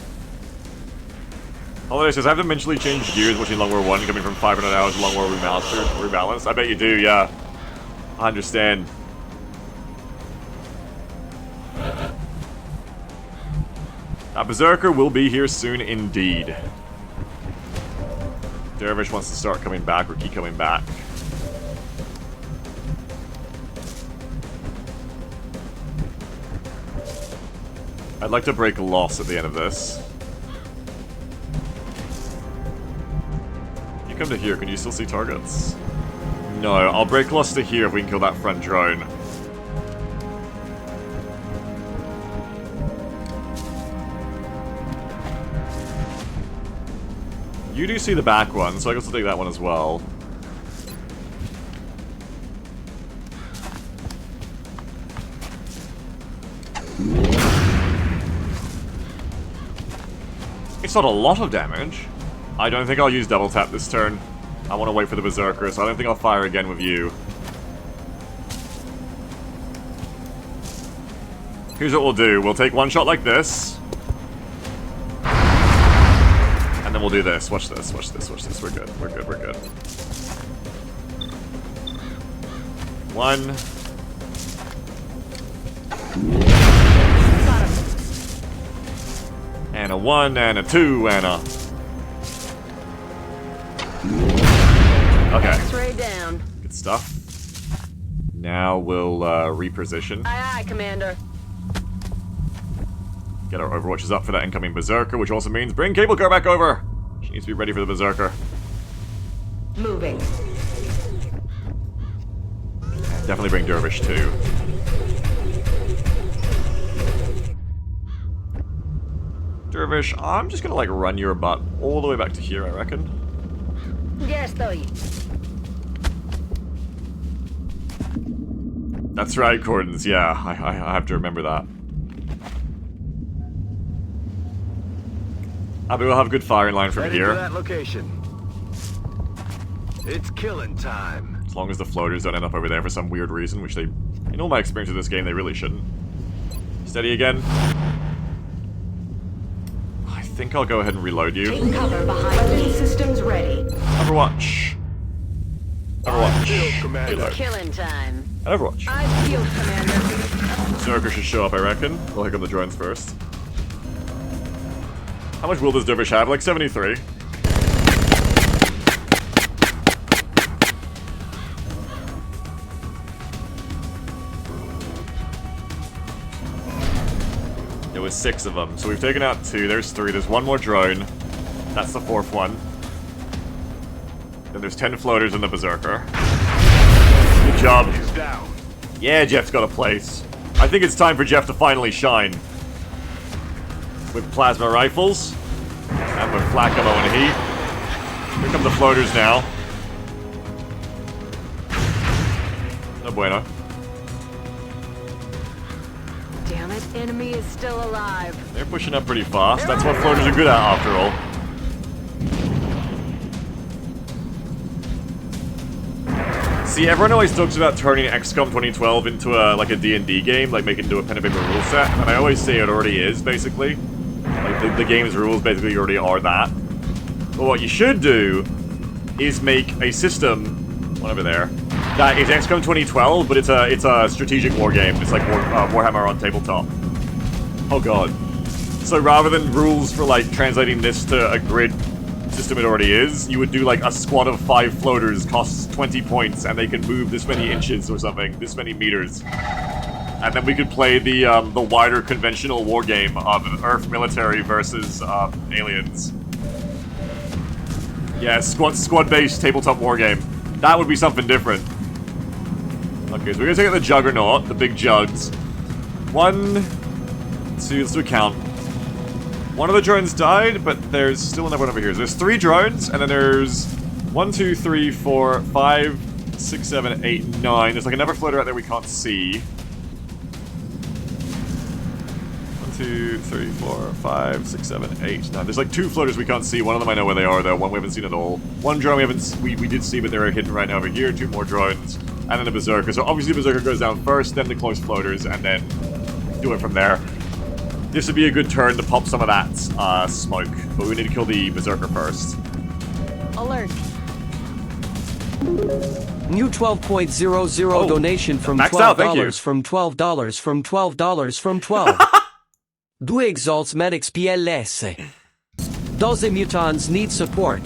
Holiday says, I have to mentally change gears watching Long War 1 coming from 500 hours to Long War Rebalanced. I bet you do, yeah. I understand. Berserker will be here soon indeed. Dervish wants to start coming back, or keep coming back. I'd like to break loss at the end of this. If you come to here, can you still see targets? No, I'll break loss to here if we can kill that front drone. You do see the back one, so I guess I'll take that one as well. It's not a lot of damage. I don't think I'll use double tap this turn. I want to wait for the Berserker, so I don't think I'll fire again with you. Here's what we'll do. We'll take one shot like this. And then we'll do this. Watch this, watch this, watch this. We're good, we're good, we're good. One. And a 1, and a 2, and a... Okay. X-ray down. Good stuff. Now we'll reposition. Aye, aye, Commander. Get our Overwatches up for that incoming Berserker, which also means bring Cable Car back over! She needs to be ready for the Berserker. Moving. Definitely bring Dervish too. Dervish, I'm just gonna like run your butt all the way back to here, I reckon. Yes, estoy. That's right, Cordons, yeah, I have to remember that. Abby will have a good firing line from Heading here. to that location. It's killing time. As long as the floaters don't end up over there for some weird reason, which they, in all my experience with this game, they really shouldn't. Steady again. I think I'll go ahead and reload you. Take cover behind me. Systems ready. Overwatch. Overwatch. Commander. Reload. Killing time. And Overwatch. I feel, Commander. Berserker should show up, I reckon. We'll hook on the drones first. How much will this Dervish have? Like 73. There was 6 of them, so we've taken out 2. There's 3. There's 1 more drone. That's the 4th one. Then there's 10 floaters in the Berserker. Good job. He's down. Yeah, Jeff's got a place. I think it's time for Jeff to finally shine. With plasma rifles. And with flak ammo and heat. Here come the floaters now. No bueno. Damn it, enemy is still alive. They're pushing up pretty fast. That's what floaters are good at, after all. See, everyone always talks about turning XCOM 2012 into like a D&D game, like making it into a pen and paper rule set, and I always say it already is, basically. Like, the game's rules basically already are that. But what you should do is make a system, one over there, that is XCOM 2012, but it's a strategic war game. It's like Warhammer on tabletop. Oh god. So rather than rules for like translating this to a grid system it already is, you would do like a squad of 5 floaters costs 20 points and they can move this many inches or something, this many meters. And then we could play the wider conventional war game of Earth military versus aliens. Yeah, squad-based tabletop war game. That would be something different. Okay, so we're gonna take out the Juggernaut, the big jugs. 1, 2, let's do a count. 1 of the drones died, but there's still another one over here. So there's 3 drones, and then there's 1, 2, 3, 4, 5, 6, 7, 8, 9. There's like another floater out there we can't see. 1, 2, 3, 4, 5, 6, 7, 8, 9. There's like 2 floaters we can't see. One of them I know where they are, though. One we haven't seen at all. 1 drone we did see, but they're hidden right now over here. 2 more drones, and then a Berserker. So obviously Berserker goes down first, then the close floaters, and then do it from there. This would be a good turn to pop some of that smoke, but we need to kill the Berserker first. Alert. New 12.00 donation from maxed out, thank you. $12 from $12 from $12 from 12. Due exalts medics PLS. Those mutants need support.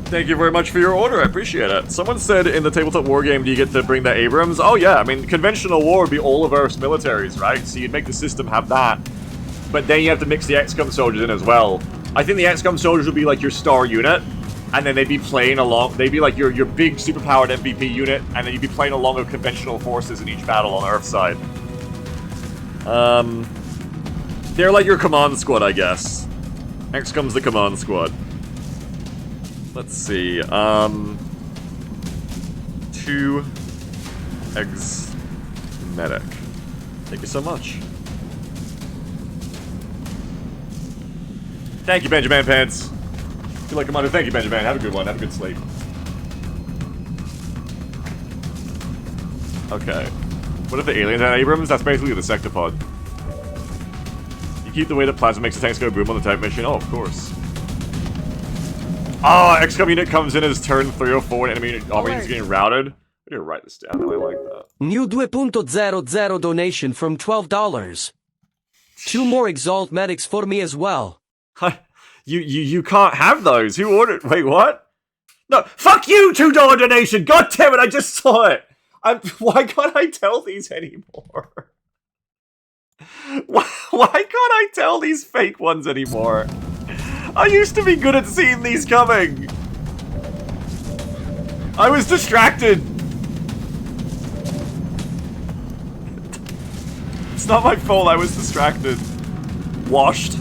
Thank you very much for your order, I appreciate it. Someone said in the tabletop war game, do you get to bring the Abrams? Oh yeah, I mean, conventional war would be all of Earth's militaries, right? So you'd make the system have that. But then you have to mix the XCOM soldiers in as well. I think the XCOM soldiers would be like your star unit, and then they'd be playing along, they'd be like your big superpowered MVP unit, and then you'd be playing along with conventional forces in each battle on Earth's side. They're like your command squad, I guess. XCOM's the command squad. Let's see, 2 eggs medic. Thank you so much. Thank you, Benjamin Pants. Feel like Commander. Thank you, Benjamin. Have a good one. Have a good sleep. Okay. What if the aliens had Abrams? That's basically the sectopod. You keep the way that plasma makes the tanks go boom on the type mission? Oh, of course. Oh, XCOM unit comes in as turn 3 or 4 and enemy unit operations getting routed. I need to write this down. I like that. New 2.00 donation from $12. 2 more exalt medics for me as well. You can't have those. Who ordered? Wait, what? No, fuck you, $2 donation. God damn it, I just saw it. Why can't I tell these anymore? Why can't I tell these fake ones anymore? I used to be good at seeing these coming. I was distracted. It's not my fault, I was distracted. Washed.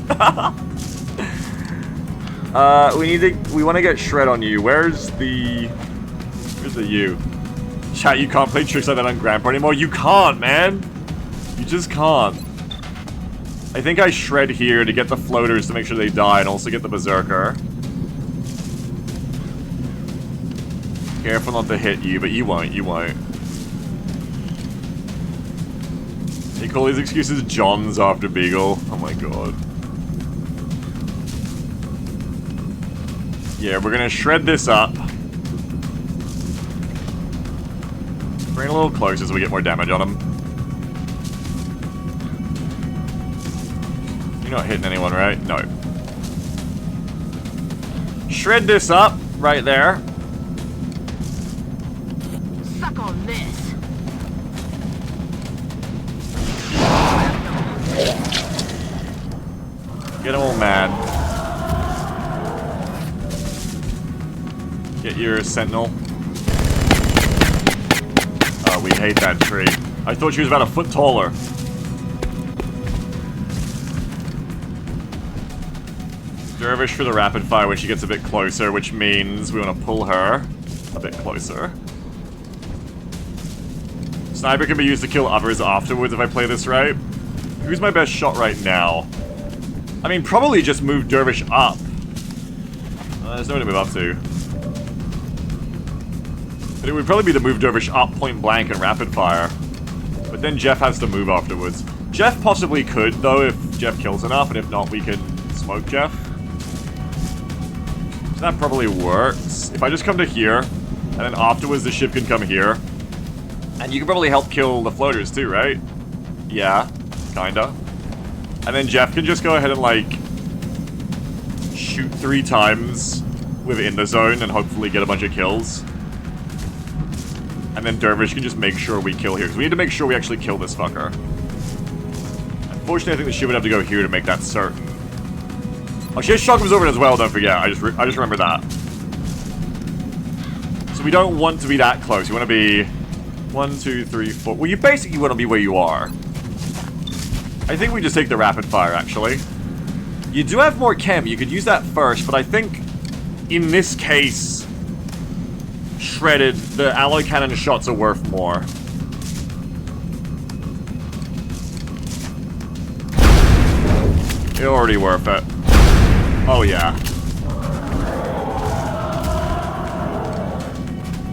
We want to get shred on you. Where's the you? Chat, you can't play tricks like that on Grandpa anymore. You can't, man. You just can't. I think I shred here to get the floaters to make sure they die and also get the berserker. Careful not to hit you, but you won't, you won't. They call these excuses Johns after Beagle. Oh my god. Yeah, we're gonna shred this up. Bring it a little closer so we get more damage on him. You're not hitting anyone, right? No. Shred this up, right there. Suck on this. Get them all mad. Get your sentinel. Oh, we hate that tree. I thought she was about a foot taller. Dervish for the rapid fire when she gets a bit closer, which means we want to pull her a bit closer. Sniper can be used to kill others afterwards if I play this right. Who's my best shot right now? I mean, probably just move Dervish up. There's nowhere to move up to. But it would probably be to move Dervish up point blank and rapid fire. But then Jeff has to move afterwards. Jeff possibly could, though, if Jeff kills enough, and if not, we can smoke Jeff. So that probably works. If I just come to here, and then afterwards the ship can come here. And you can probably help kill the floaters too, right? Yeah, kinda. And then Jeff can just go ahead and, like, shoot 3 times within the zone and hopefully get a bunch of kills. And then Dervish can just make sure we kill here, because we need to make sure we actually kill this fucker. Unfortunately, I think the ship would have to go here to make that certain. Oh, she has shock absorber as well, don't forget. I just remember that. So we don't want to be that close. You want to be 1, 2, 3, 4. Well, you basically want to be where you are. I think we just take the rapid fire, actually. You do have more chem. You could use that first, but I think in this case, shredded, the alloy cannon shots are worth more. They're already worth it. Oh yeah.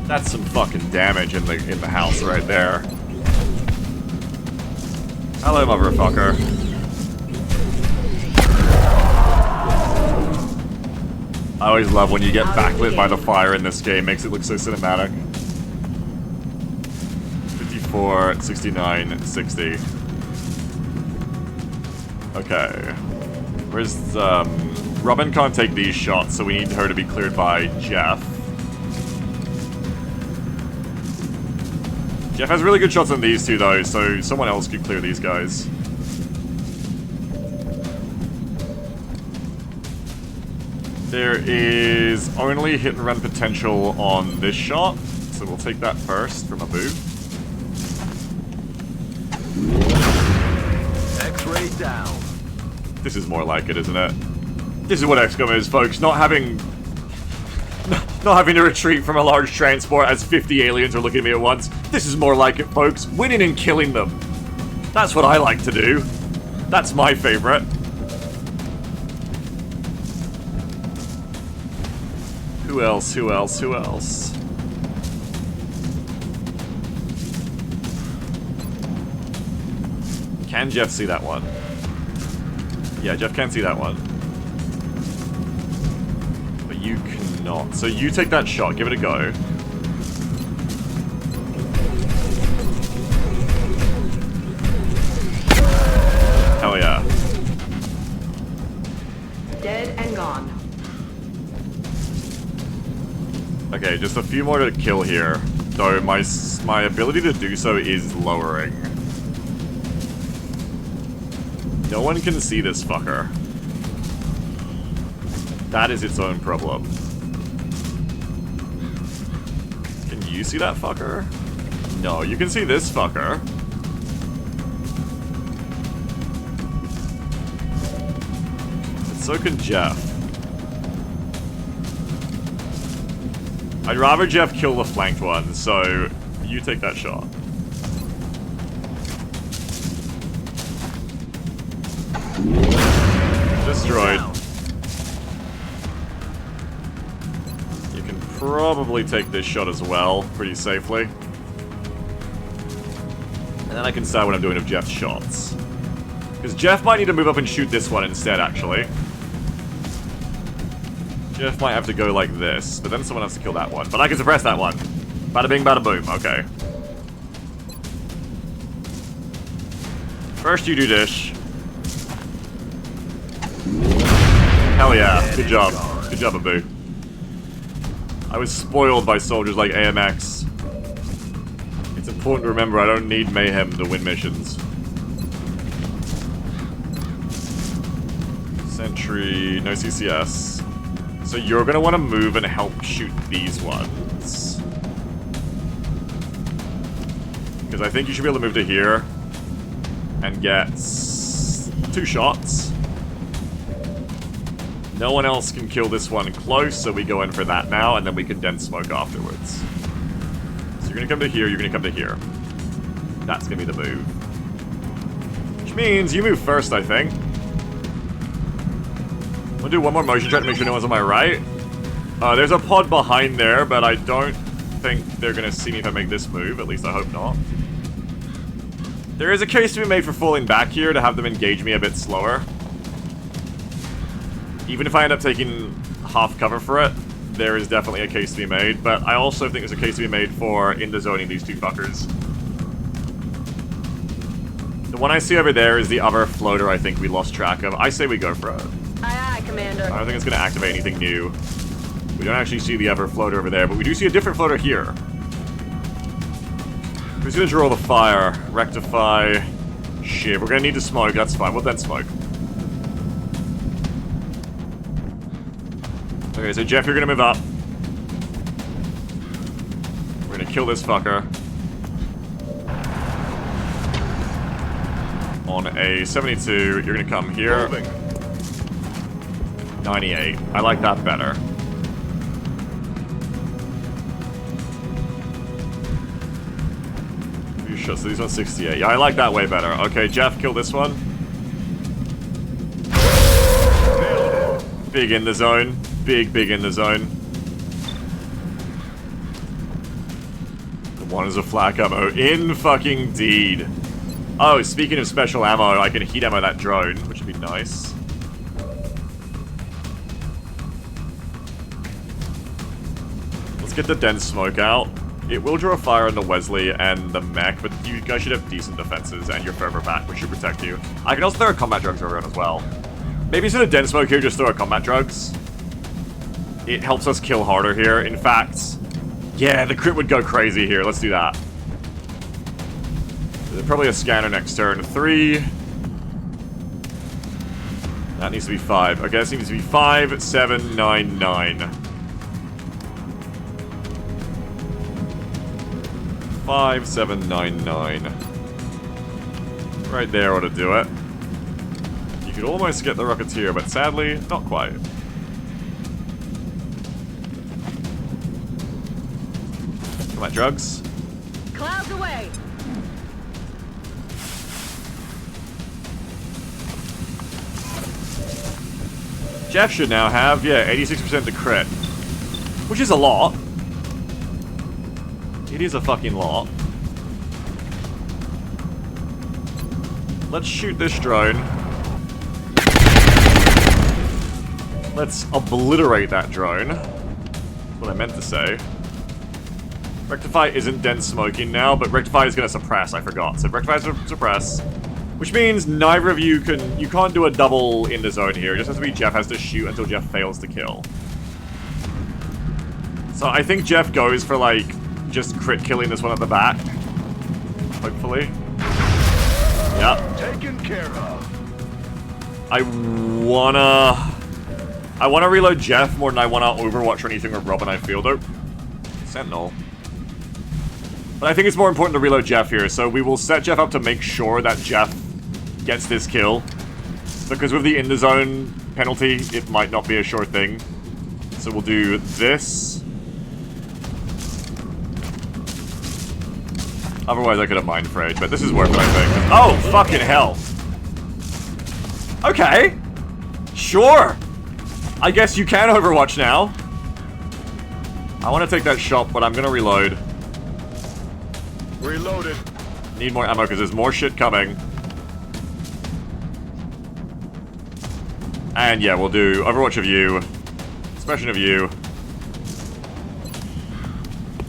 That's some fucking damage in the house right there. Hello, motherfucker. I always love when you get backlit by the fire in this game. Makes it look so cinematic. 54, 69, 60. Okay. Where's, Robin can't take these shots, so we need her to be cleared by Jeff. Jeff has really good shots on these two, though, so someone else could clear these guys. There is only hit and run potential on this shot, so we'll take that first from Abu. X-ray down. This is more like it, isn't it? This is what XCOM is, folks. Not having to retreat from a large transport as 50 aliens are looking at me at once. This is more like it, folks. Winning and killing them. That's what I like to do. That's my favorite. Who else? Who else? Who else? Can Jeff see that one? Yeah, Jeff can see that one. But you cannot. So you take that shot. Give it a go. Hell yeah. Dead and gone. Okay, just a few more to kill here. Though my ability to do so is lowering. No one can see this fucker. That is its own problem. Can you see that fucker? No, you can see this fucker. But so can Jeff. I'd rather Jeff kill the flanked one, so you take that shot. Destroyed. You can probably take this shot as well, pretty safely. And then I can decide what I'm doing with Jeff's shots. Because Jeff might need to move up and shoot this one instead, actually. Jeff might have to go like this, but then someone has to kill that one. But I can suppress that one. Bada bing, bada boom. Okay. First you do dish. Hell yeah. Good job. Good job, Abu. I was spoiled by soldiers like AMX. It's important to remember I don't need mayhem to win missions. Sentry, no CCS. So you're gonna want to move and help shoot these ones. Because I think you should be able to move to here and get 2 shots. No one else can kill this one close, so we go in for that now, and then we can dense smoke afterwards. So you're gonna come to here, you're gonna come to here. That's gonna be the move. Which means you move first, I think. I'm gonna do one more motion track to make sure no one's on my right. There's a pod behind there, but I don't think they're gonna see me if I make this move. At least I hope not. There is a case to be made for falling back here to have them engage me a bit slower. Even if I end up taking half cover for it, there is definitely a case to be made. But I also think there's a case to be made for in-the-zoning these 2 fuckers. The one I see over there is the other floater I think we lost track of. I say we go for it. Aye, aye, Commander. I don't think it's going to activate anything new. We don't actually see the other floater over there, but we do see a different floater here. Who's going to draw the fire? Rectify. Shit, we're going to need to smoke. That's fine. We'll then smoke. Okay, so Jeff, you're going to move up. We're going to kill this fucker. On a 72, you're going to come here. 98. I like that better. Few shots, so these ones 68. Yeah, I like that way better. Okay, Jeff, kill this one. Big in the zone. Big in the zone. The one is a flak ammo. In fucking deed. Oh, speaking of special ammo, I can heat ammo that drone, which would be nice. Let's get the dense smoke out. It will draw fire on the Wesley and the mech, but you guys should have decent defenses, and you're further back, which should protect you. I can also throw a combat drugs over it as well. Maybe instead of dense smoke here, just throw a combat drugs. It helps us kill harder here. In fact, yeah, the crit would go crazy here. Let's do that. There's probably a scanner next turn. 3. That needs to be 5. Okay, that needs to be 5, 7, 9, 9. 5, 7, 9, 9. Right there ought to do it. You could almost get the Rocketeer, but sadly, not quite. Come on, drugs. Clouds away. Jeff should now have, yeah, 86% to crit. Which is a lot. It is a fucking lot. Let's shoot this drone. Let's obliterate that drone. That's what I meant to say. Rectify isn't dense smoking now, but Rectify is going to suppress, I forgot. So Rectify is suppress. Which means neither of you can... You can't do a double in the zone here. It just has to be Jeff has to shoot until Jeff fails to kill. So I think Jeff goes for, like, just crit killing this one at the back. Hopefully. Yep. Taken care of. I wanna reload Jeff more than I wanna Overwatch or anything with Robin, I feel, though. Sentinel. But I think it's more important to reload Jeff here, so we will set Jeff up to make sure that Jeff gets this kill. Because with the in the zone penalty, it might not be a sure thing. So we'll do this. Otherwise I could have Mind Frayed, but this is worth it, I think. Oh, fucking hell. Okay. Sure. I guess you can Overwatch now. I want to take that shot, but I'm going to reload. Reloaded. Need more ammo because there's more shit coming. And yeah, we'll do Overwatch of you. Suppression of you.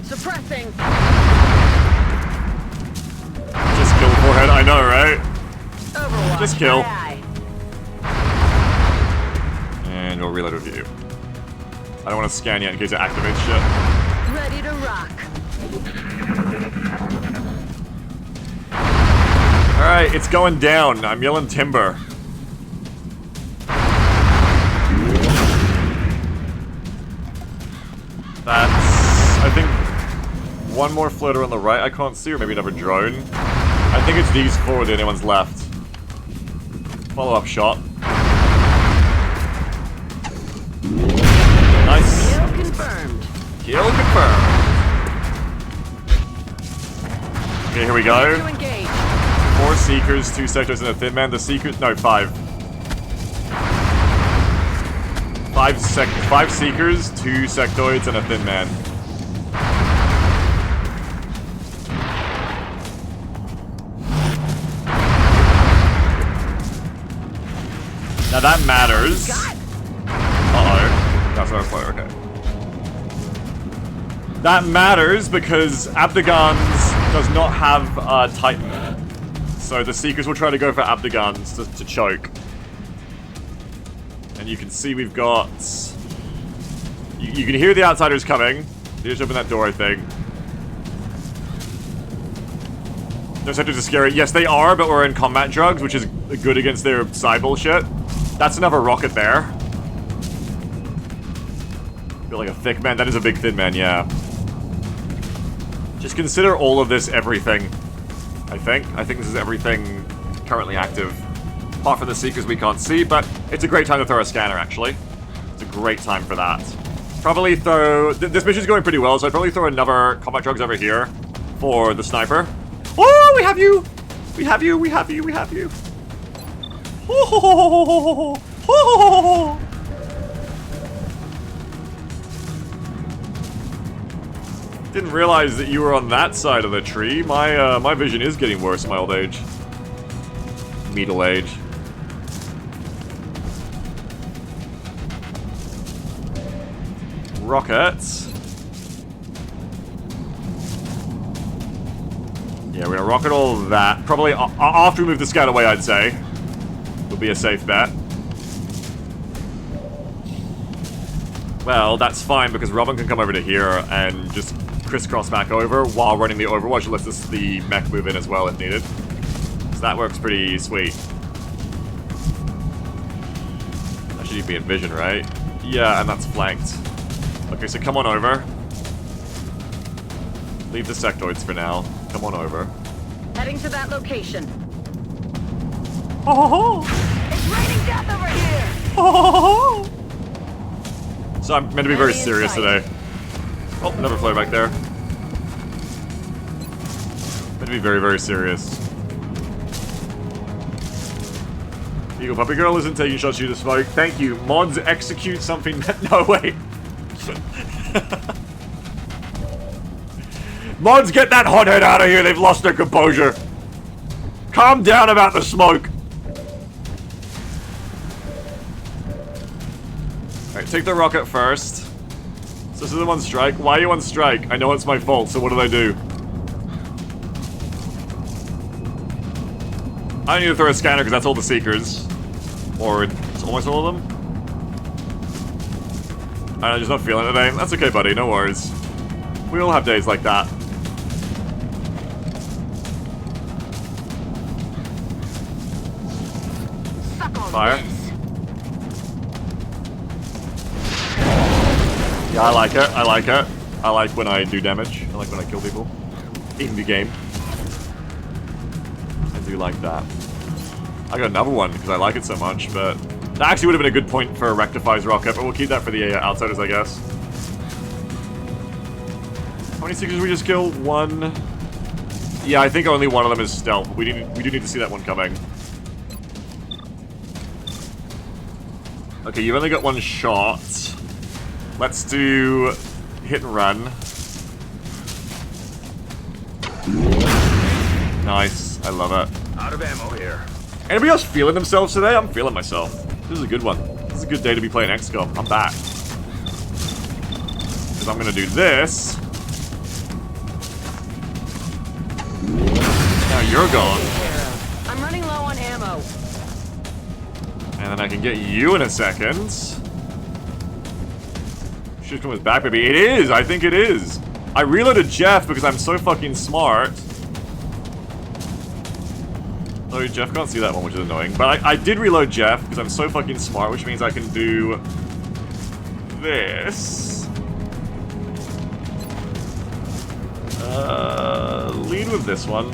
Suppressing. Just kill the forehead, I know, right? Overwatch. Just kill. Aye, And we'll reload of you. I don't want to scan yet in case it activates shit. aye. Ready to rock. Alright, it's going down. I'm yelling timber. That's... I think... one more floater on the right I can't see, or maybe another drone. I think it's these 4 the only ones left. Follow-up shot. Nice. Kill confirmed. Kill confirmed. Okay, here we go. To engage. 4 Seekers, 2 Sectoids, and a Thin Man. The Seekers... No, 5. 5 Seekers, 2 Sectoids, and a Thin Man. Now that matters. Uh-oh. That's not a player, okay. That matters because Abdagans does not have Titan. So the Seekers will try to go for Abdagans to choke. And you can see we've got... You can hear the Outsiders coming. They just open that door, I think. No Sectors are scary. Yes, they are, but we're in combat drugs, which is good against their side bullshit. That's another rocket there. Feel like a thick man. That is a big thin man, yeah. Just consider all of this everything. I think this is everything currently active. Apart from the Seekers we can't see, but it's a great time to throw a scanner, actually. It's a great time for that. Probably throw... This mission's going pretty well, so I'd probably throw another combat drugs over here for the sniper. Oh, we have you! We have you, we have you, we have you. Didn't realize that you were on that side of the tree. My vision is getting worse in my old age. Middle age. Rockets. Yeah, we're gonna rocket all of that. Probably after we move the scout away, I'd say. Would be a safe bet. Well, that's fine because Robin can come over to here and just crisscross back over while running the Overwatch. It lets us the mech move in as well if needed. So that works pretty sweet. That should be in vision, right? Yeah, and that's flanked. Okay, so come on over. Leave the sectoids for now. Come on over. Heading to that location. Ho ho ho! It's raining death over here! Ho ho ho! So I'm meant to be very Enemy in serious sight. today. Oh, another flare back there. Meant to be very, very serious. Eagle Puppy Girl isn't taking shots, you to smoke. Thank you. Mods execute something that... No, wait. Mods, get that hothead out of here. They've lost their composure. Calm down about the smoke. Alright, take the rocket first. So this is the on strike. Why are you on strike? I know it's my fault, so what did I do? I need to throw a scanner because that's all the Seekers. Or it's almost all of them. I'm just not feeling it today. That's okay, buddy. No worries. We all have days like that. Suck on Fire. this. Yeah, I like it. I like it. I like when I do damage. I like when I kill people. In the game. I do like that. I got another one because I like it so much, but that actually would have been a good point for a Rectify's rocket, but we'll keep that for the outsiders, I guess. How many Seekers did we just kill? One. Yeah, I think only one of them is stealth. We do need to see that one coming. Okay, you've only got one shot. Let's do hit and run. Nice. I love it. Out of ammo here. Anybody else feeling themselves today? I'm feeling myself. This is a good one. This is a good day to be playing XCOM. I'm back. Because I'm going to do this. Now you're gone. I'm running low on ammo. And then I can get you in a second. Shift was back, baby. It is! I think it is. I reloaded Jeff because I'm so fucking smart. Oh, Jeff can't see that one, which is annoying. But I did reload Jeff because I'm so fucking smart, which means I can do this. Lead with this one.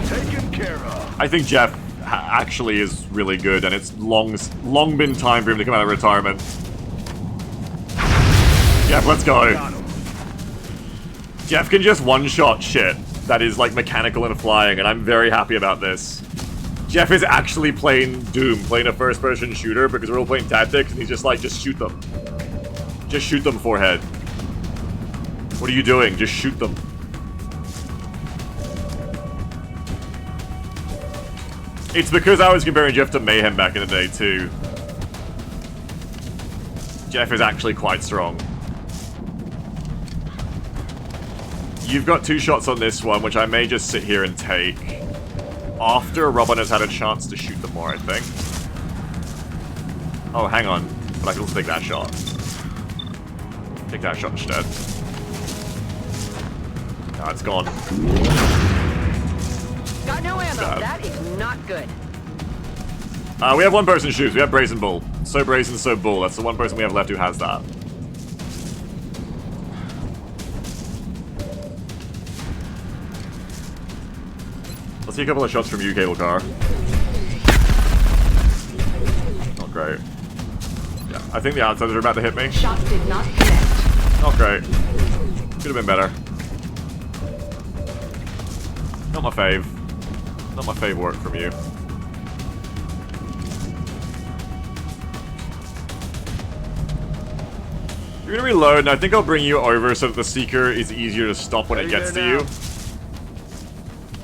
Taken care of. I think Jeff actually is really good, and it's long been time for him to come out of retirement. Jeff, let's go. Jeff can just one-shot shit that is like mechanical and flying, and I'm very happy about this. Jeff is actually playing Doom, playing a first-person shooter, because we're all playing tactics, and he's just like, just shoot them. Just shoot them, forehead. What are you doing? Just shoot them. It's because I was comparing Jeff to Mayhem back in the day, too. Jeff is actually quite strong. You've got 2 shots on this one, which I may just sit here and take. After Robin has had a chance to shoot them more, I think. Oh, hang on. But I can also take that shot. Take that shot instead. No, it's gone. Got no ammo. Bad. That is not good. We have one person who shoots. We have Brazen Bull. So Brazen, so Bull. That's the one person we have left who has that. Let's see a couple of shots from you, Cable Car. Not great. Yeah, I think the outsiders are about to hit me. Shot did not connect. Not great. Could have been better. Not my fave. Not my fave work from you. You're gonna reload, and I think I'll bring you over so that the Seeker is easier to stop when it gets to you.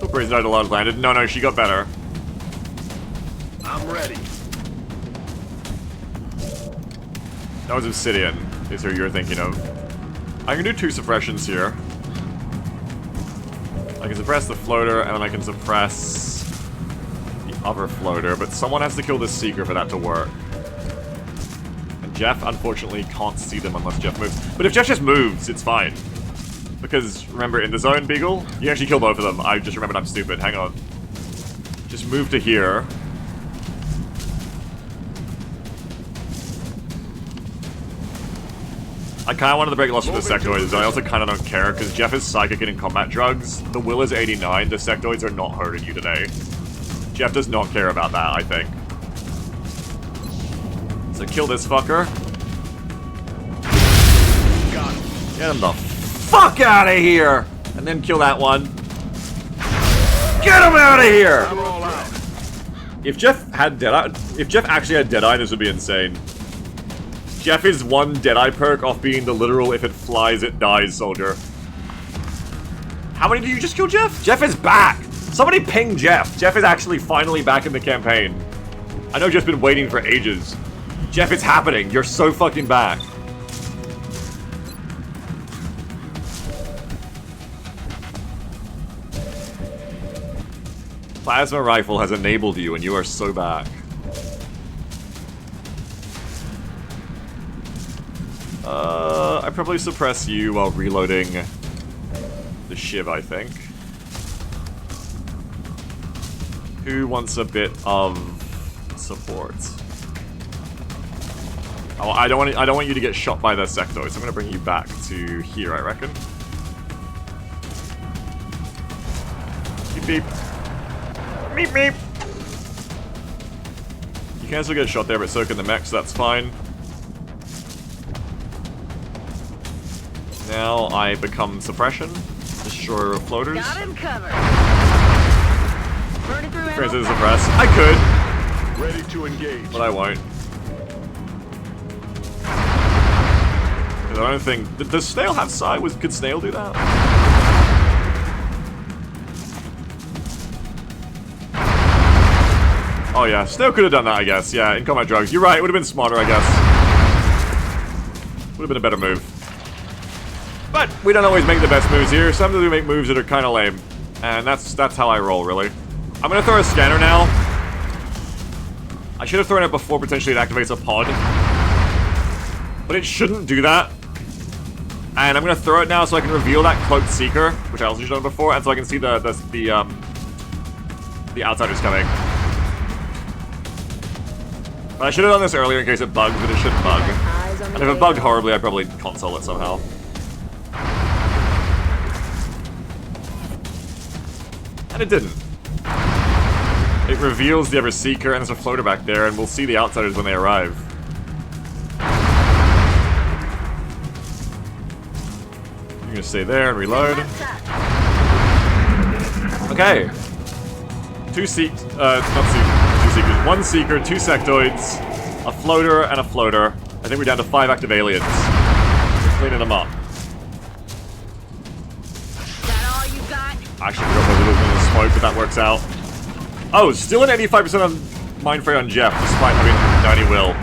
Oh, Brazen died a lot landed. No, she got better. I'm ready. That was Obsidian, is who you're thinking of. I can do 2 suppressions here. I can suppress the floater, and then I can suppress the other floater, but someone has to kill this Seeker for that to work. And Jeff, unfortunately, can't see them unless Jeff moves. But if Jeff just moves, it's fine. Because, remember, in the zone, Beagle, you actually kill both of them. I just remembered I'm stupid. Hang on. Just move to here. I kind of wanted to break loss for the sectoids, but I also kind of don't care, because Jeff is psychic and in combat drugs. The will is 89, the sectoids are not hurting you today. Jeff does not care about that, I think. So kill this fucker. Got him. Get him the fuck out of here! And then kill that one. Get him out of here! I'm all out. If Jeff had Deadeye, if Jeff actually had Deadeye, this would be insane. Jeff is 1 Deadeye perk off being the literal if it flies it dies soldier. How many did you just kill, Jeff? Jeff is back! Somebody ping Jeff. Jeff is actually finally back in the campaign. I know Jeff's been waiting for ages. Jeff, it's happening. You're so fucking back. Plasma rifle has enabled you and you are so back. I probably suppress you while reloading the Shiv, I think. Who wants a bit of support? Oh, I don't want you to get shot by the sectoid, so I'm gonna bring you back to here, I reckon. Beep beep. Meep meep. You can still get shot there, but so can the mech, so that's fine. Now I become suppression, destroyer of floaters. Got him covered. Burning through Transfer ammo. suppress. I could, Ready to engage. but I won't. 'Cause I don't think... Does Snail have Psy? Could Snail do that? Oh yeah, Snail could have done that, I guess. Yeah, in combat drugs. You're right, it would have been smarter, I guess. Would have been a better move. But we don't always make the best moves here. Sometimes we make moves that are kind of lame. And that's how I roll, really. I'm going to throw a scanner now. I should have thrown it before potentially it activates a pod. But it shouldn't do that. And I'm going to throw it now so I can reveal that cloaked Seeker, which I also should have done before, and so I can see the outsiders coming. But I should have done this earlier in case it bugs, but it shouldn't bug. And if it bugged horribly, I'd probably console it somehow. And it didn't. It reveals the other Seeker, and there's a floater back there, and we'll see the outsiders when they arrive. You're gonna stay there and reload. Okay. Two Seekers. 1 Seeker, 2 sectoids, a floater, and a floater. I think we're down to 5 active aliens. We're cleaning them up. That all you got? Actually, we got a little bit of smoke, but that works out. Oh, still an 85% on Mind Fray on Jeff, despite having 90 will.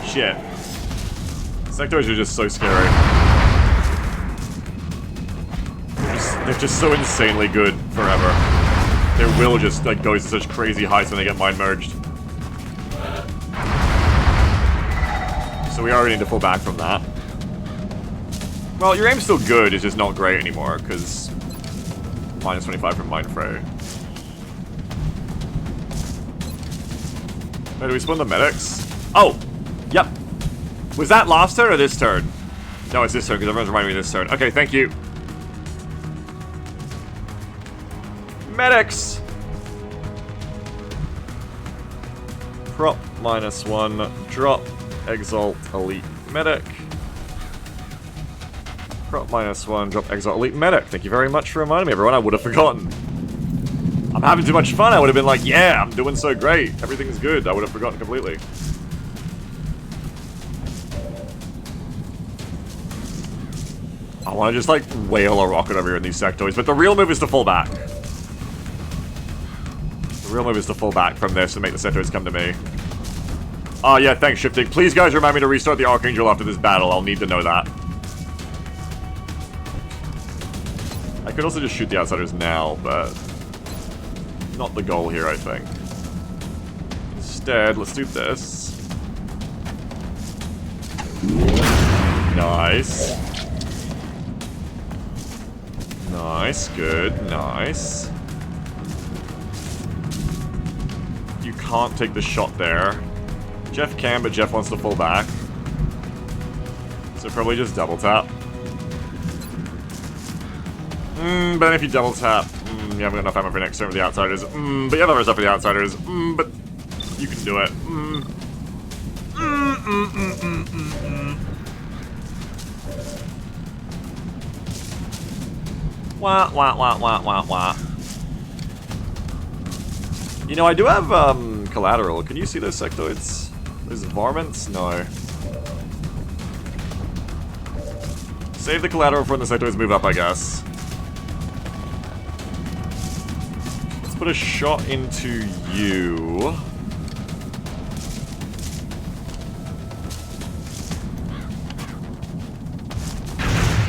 Shit. Sectoids are just so scary. They're just so insanely good forever. Their will just like goes to such crazy heights when they get mind merged. So we already need to pull back from that. Well, your aim's still good, it's just not great anymore, because minus 25 from Mind Fray. Wait, do we spawn the medics? Oh! Yep. Was that last turn or this turn? No, it's this turn, because everyone's reminding me of this turn. Okay, thank you. Medics! Prop -1, drop Exalt Elite Medic. Prop -1, drop Exalt Elite Medic. Thank you very much for reminding me, everyone. I would have forgotten. I'm having too much fun. I would have been like, yeah, I'm doing so great. Everything's good. I would have forgotten completely. I want to just like whale a rocket over here in these sectoids, but the real move is to fall back. The real move is to fall back from this and make the sectoids come to me. Oh yeah, thanks, Shifting. Please guys remind me to restart the Archangel after this battle. I'll need to know that. could also just shoot the outsiders now, but not the goal here, I think. Instead, let's do this. Nice. Nice, good, nice. You can't take the shot there. Jeff can, but Jeff wants to fall back. So probably just double tap. But then if you double tap, you haven't got enough ammo for next turn with the outsiders. But you have other stuff for the outsiders. But you can do it. Wah, wah, wah, wah, wah, wah. You know, I do have collateral. Can you see those sectoids? Those varmints? No. Save the collateral for when the sectoids move up, I guess. Let's put a shot into you.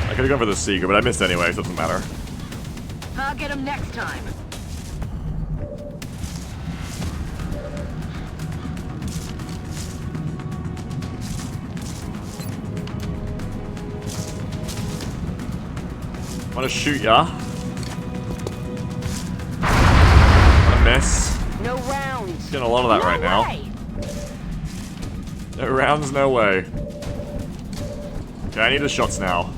I could've gone for the Seeker, but I missed anyway, so it doesn't matter. I'll get him next time. Wanna shoot ya? Wanna miss? No rounds. Getting a lot of that right now. Way. No rounds, no way. Okay, I need the shots now.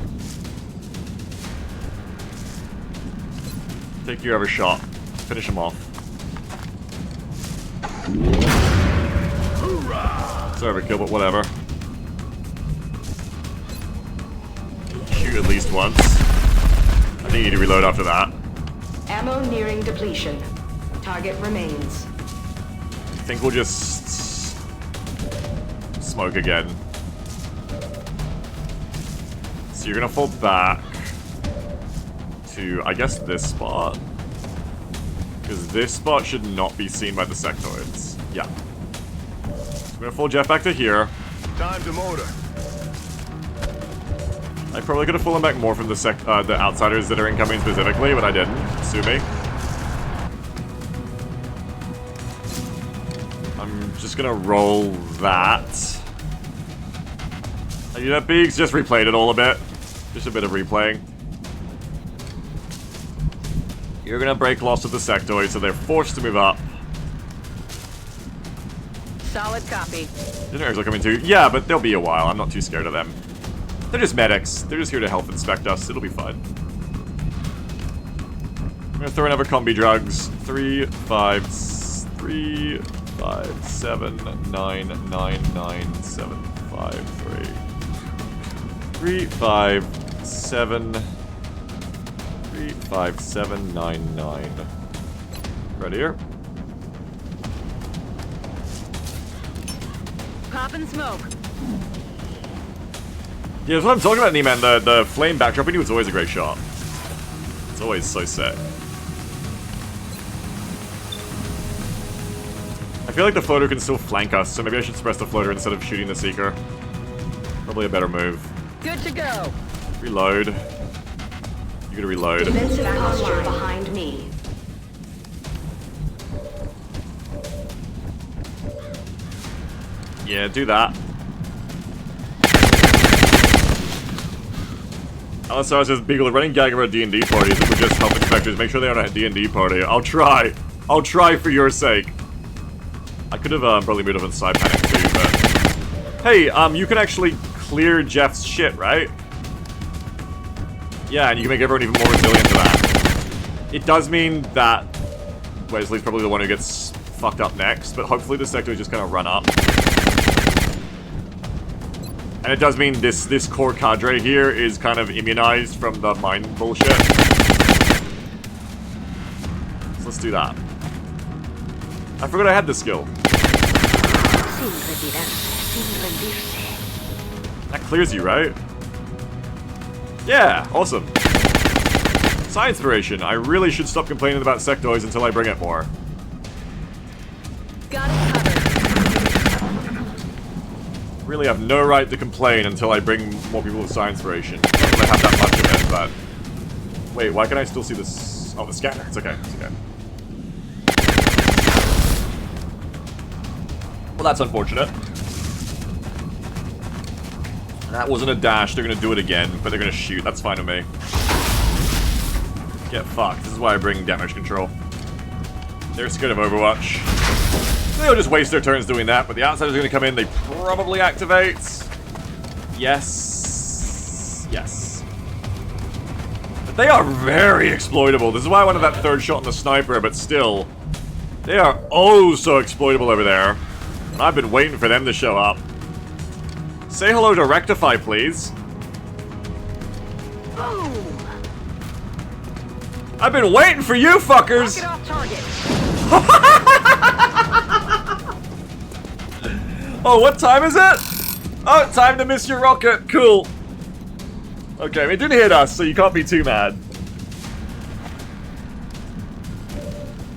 Take your every shot. Finish him off. It's overkill, but whatever. Shoot at least once. I think you need to reload after that. Ammo nearing depletion. Target remains. I think we'll just smoke again. So you're gonna fall back to, I guess, this spot. Because this spot should not be seen by the sectoids. Yeah. So I'm gonna fall Jeff back to here. Time to motor. I probably could have fallen back more from the outsiders that are incoming specifically, but I didn't. Sue me. I'm just gonna roll that. You know, Beaks just replayed it all a bit. Just a bit of replaying. You're gonna break loss of the sectoid, so they're forced to move up. Solid copy. Generators are coming too. Yeah, but they'll be a while. I'm not too scared of them. They're just medics. They're just here to help inspect us. It'll be fine. I'm gonna throw in other combi drugs. 3, 5, 7, 9, 9, 9, 7, 5, 3. 3, 5, 7. 3, 5, 7, 9, 9. Right here. Pop and smoke. Yeah, that's what I'm talking about, Nieman. The flame backdropping you is always a great shot. It's always so sick. I feel like the floater can still flank us, so maybe I should suppress the floater instead of shooting the Seeker. Probably a better move. Good to go. Reload. You gotta reload. Defensive posture behind me. Yeah, do that. Also, says Beagle, running gag about D&D parties that would just help inspectors. Make sure they're on a D&D party. I'll try. I'll try for your sake. I could have probably moved up in side panic too, but... Hey, you can actually clear Jeff's shit, right? Yeah, and you can make everyone even more resilient to that. It does mean that Wesley's probably the one who gets fucked up next, but hopefully the sector is just gonna run up. And it does mean this core cadre here is kind of immunized from the mine bullshit. So let's do that. I forgot I had this skill. That clears you, right? Yeah, awesome. Science inspiration. I really should stop complaining about sectoids until I bring it more. Got it covered. Really have no right to complain until I bring more people with science inspiration. Not that I have that much of it, but... Wait, why can I still see this? Oh, the scanner. It's okay. It's okay. Well, that's unfortunate. That wasn't a dash. They're gonna do it again, but they're gonna shoot. That's fine with me. Get fucked. This is why I bring damage control. They're scared of Overwatch. They'll just waste their turns doing that, but the outsiders are gonna come in. They probably activate. Yes. Yes. But they are very exploitable. This is why I wanted that third shot on the sniper, but still. They are oh so exploitable over there. And I've been waiting for them to show up. Say hello to Rectify, please. Boom! I've been waiting for you fuckers! Rocket off target. Oh, what time is it? Oh, time to miss your rocket. Cool. Okay, it didn't hit us, so you can't be too mad.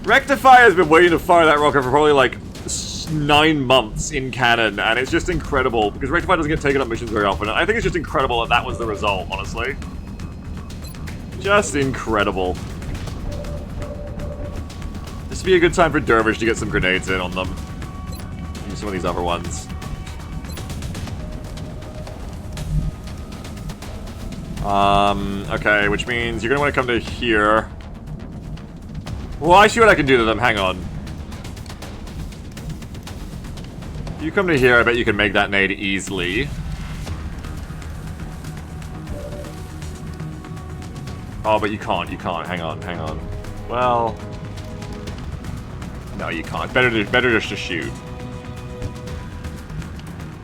Rectify has been waiting to fire that rocket for probably like 9 months in canon, and it's just incredible because Rectify doesn't get taken on missions very often. I think it's just incredible that that was the result, honestly. Just incredible. This would be a good time for Dervish to get some grenades in on them. Use some of these other ones. Okay, which means you're gonna want to come to here. Well, I see what I can do to them, hang on. You come to here, I bet you can make that nade easily. Oh, but you can't, hang on. Well... No, you can't. Better just to shoot.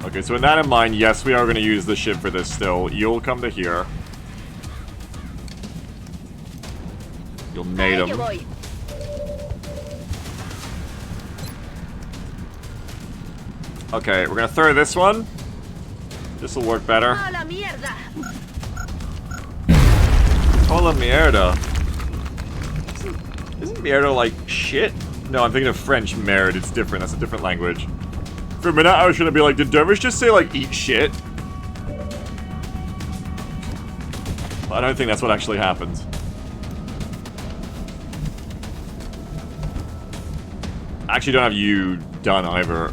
Okay, so with that in mind, yes, we are going to use the ship for this still. You'll come to here. You'll nade him. Okay, we're gonna throw this one. This'll work better. Hola mierda. Isn't mierda like shit? No, I'm thinking of French merde. It's different. That's a different language. For a minute, I was gonna be like, did Dervish just say like eat shit? I don't think that's what actually happened. I actually don't have you done either.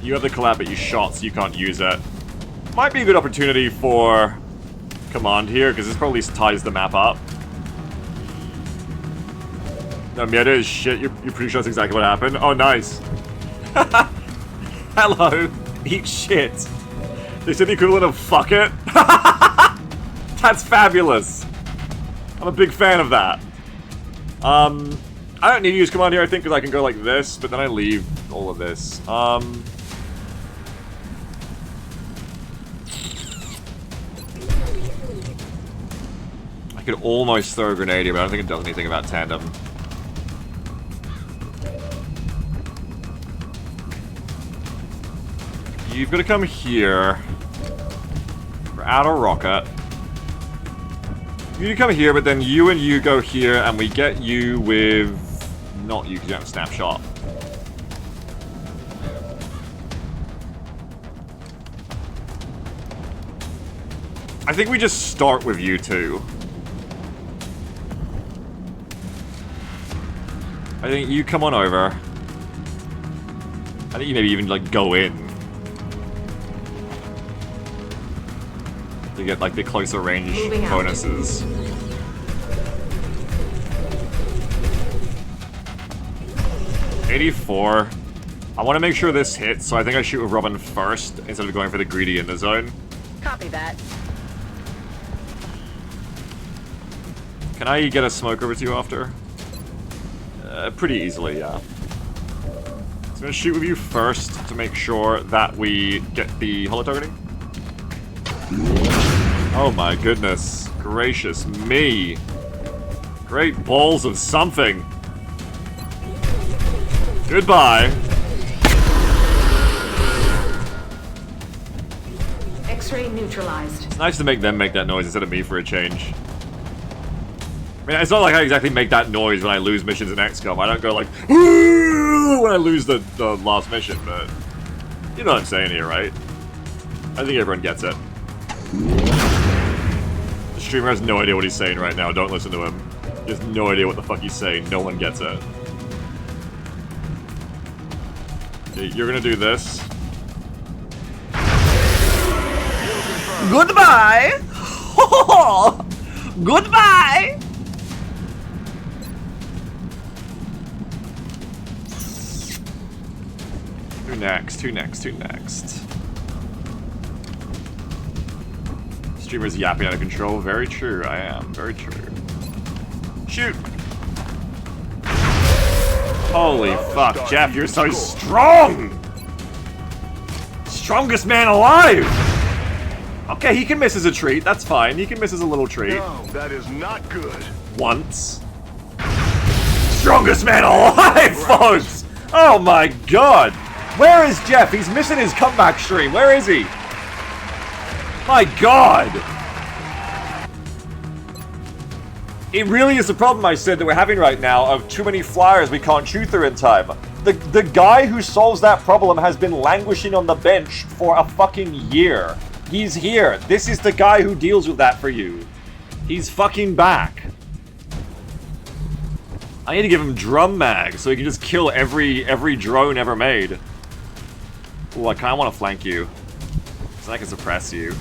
You have the collab, but you shot, so you can't use it. Might be a good opportunity for command here, because this probably ties the map up. No, Mierda is shit. You're pretty sure that's exactly what happened? Oh, nice. Hello. Eat shit. They said the equivalent of fuck it? That's fabulous. I'm a big fan of that. I don't need to use command here, I think, because I can go like this, but then I leave all of this. I could almost throw a grenade here, but I don't think it does anything about tandem. You've got to come here. We're out of rocket. You come here, but then you and you go here, and we get you with... Not you, because you don't have a snapshot. I think we just start with you two. I think you come on over. I think you maybe even, like, go in. To get, like, the closer range bonuses. '84. I want to make sure this hits, so I think I shoot with Robin first, instead of going for the greedy in the zone. Copy that. Can I get a smoke over to you after? Pretty easily, yeah. So I'm gonna shoot with you first to make sure that we get the holo targeting. Oh my goodness. Gracious me. Great balls of something. Goodbye. X-ray neutralized. It's nice to make them make that noise instead of me for a change. I mean, it's not like I exactly make that noise when I lose missions in XCOM. I don't go like, "Ooh," when I lose the last mission, but you know what I'm saying here, right? I think everyone gets it. The Streamer has no idea what he's saying right now. Don't listen to him. He has no idea what the fuck he's saying. No one gets it. Okay, you're gonna do this. Goodbye! Goodbye! Who next? Who next? Who next? Streamer's yapping out of control. Very true, I am. Very true. Shoot! Holy fuck, Jeff, you're so strong! Strongest man alive! Okay, he can miss as a treat. That's fine. He can miss as a little treat. No, that is not good. Once. Strongest man alive, folks! Oh my god! Where is Jeff? He's missing his comeback stream. Where is he? My god! It really is the problem I said that we're having right now of too many flyers we can't chew through in time. The guy who solves that problem has been languishing on the bench for a fucking year. He's here. This is the guy who deals with that for you. He's fucking back. I need to give him drum mag so he can just kill every drone ever made. Ooh, I kinda wanna flank you. So I can suppress you.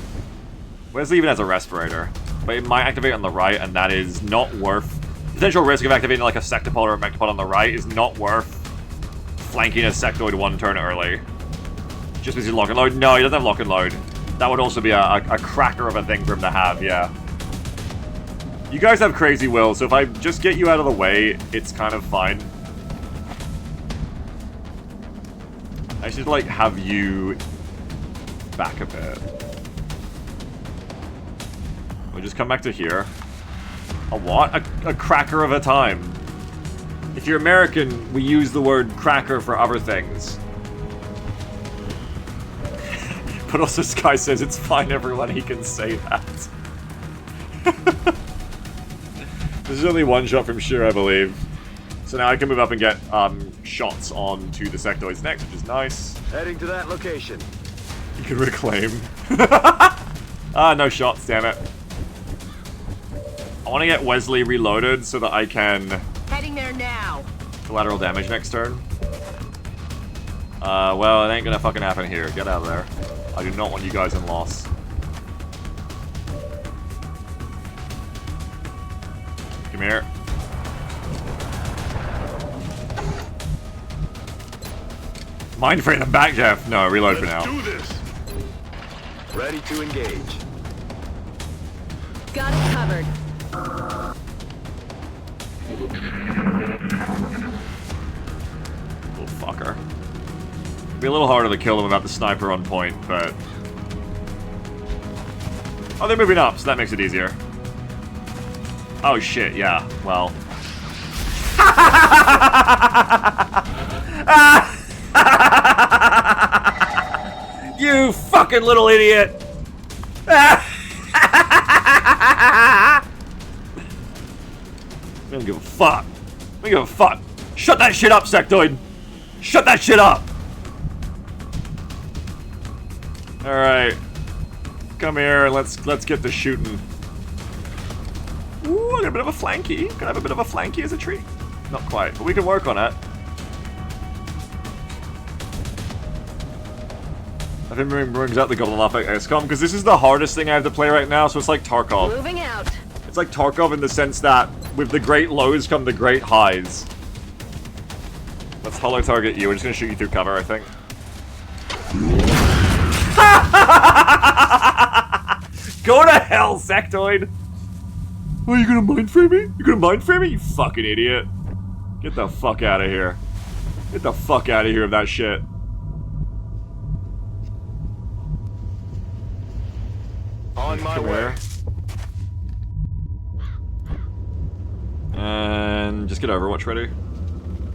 Wesley even has a respirator. But it might activate on the right, and that is not worth... Potential risk of activating like a sectopod or a mectopod on the right is not worth flanking a sectoid one turn early. Just because he's lock and load? No, he doesn't have lock and load. That would also be a cracker of a thing for him to have, yeah. You guys have crazy will, so if I just get you out of the way, it's kind of fine. I should, like, have you back a bit. We'll just come back to here. A what? A cracker of a time. If you're American, we use the word cracker for other things. But also Sky says it's fine everyone, he can say that. There's only one shot from Sheer, I believe. So now I can move up and get shots onto the sectoids next, which is nice. Heading to that location. You can reclaim. No shots, damn it. I want to get Wesley reloaded so that I can... Heading there now. Collateral damage next turn. Well, it ain't gonna fucking happen here. Get out of there. I do not want you guys in loss. Come here. Mind frame, I'm back, Jeff. No, reload for now. Let's do this. Ready to engage. Got it covered. Little fucker. Be a little harder to kill them without the sniper on point, but... Oh, they're moving up, so that makes it easier. Oh shit, yeah, well... You fucking little idiot! I don't give a fuck. I don't give a fuck. Shut that shit up, sectoid! Shut that shit up! Alright. Come here, let's get to shooting. Ooh, I got a bit of a flanky. Can I have a bit of a flanky as a treat? Not quite, but we can work on it. I think brings out the Golden Laugh at XCOM, because this is the hardest thing I have to play right now, so it's like Tarkov. Moving out. It's like Tarkov in the sense that with the great lows come the great highs. Let's holo target you. We're just gonna shoot you through cover, I think. Go to hell, sectoid! Oh, you gonna mind frame me? You gonna mind frame me? You fucking idiot. Get the fuck out of here. Get the fuck out of here with that shit. On my way. And just get Overwatch ready.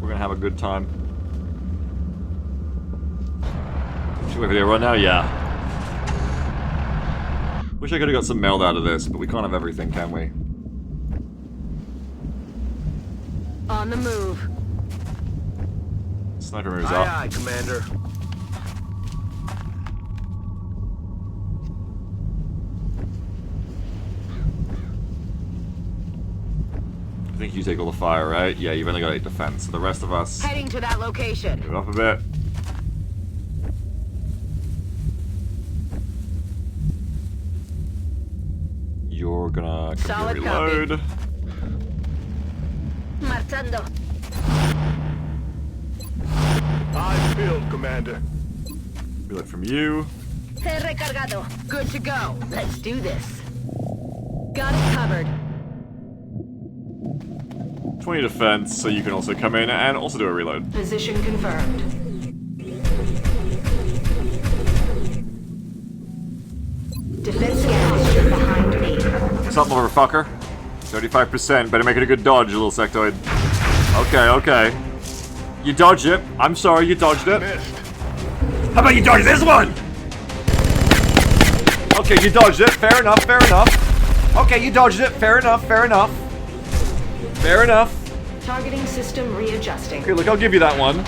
We're gonna have a good time. Should we wait for the run now? Yeah. Wish I could have got some meld out of this, but we can't have everything, can we? On the move. Sniper moves up. Aye, aye, Commander. I think you take all the fire, right? Yeah, you've only got 8 defense, so the rest of us... Heading to that location. Move up a bit. You're gonna come Solid here, reload. Marchando. Eyes peeled, Commander. Reload from you. Recargado. Good to go. Let's do this. Got it covered. 20 defense, so you can also come in and also do a reload. Position confirmed. Defense gas behind me. What's up, motherfucker? 35%. Better make it a good dodge, you little sectoid. Okay, okay. You dodged it. I'm sorry, you dodged it. Missed. How about you dodge this one? Okay, you dodged it. Fair enough, fair enough. Okay, you dodged it. Fair enough, fair enough. Fair enough. Targeting system readjusting. Okay, look, I'll give you that one.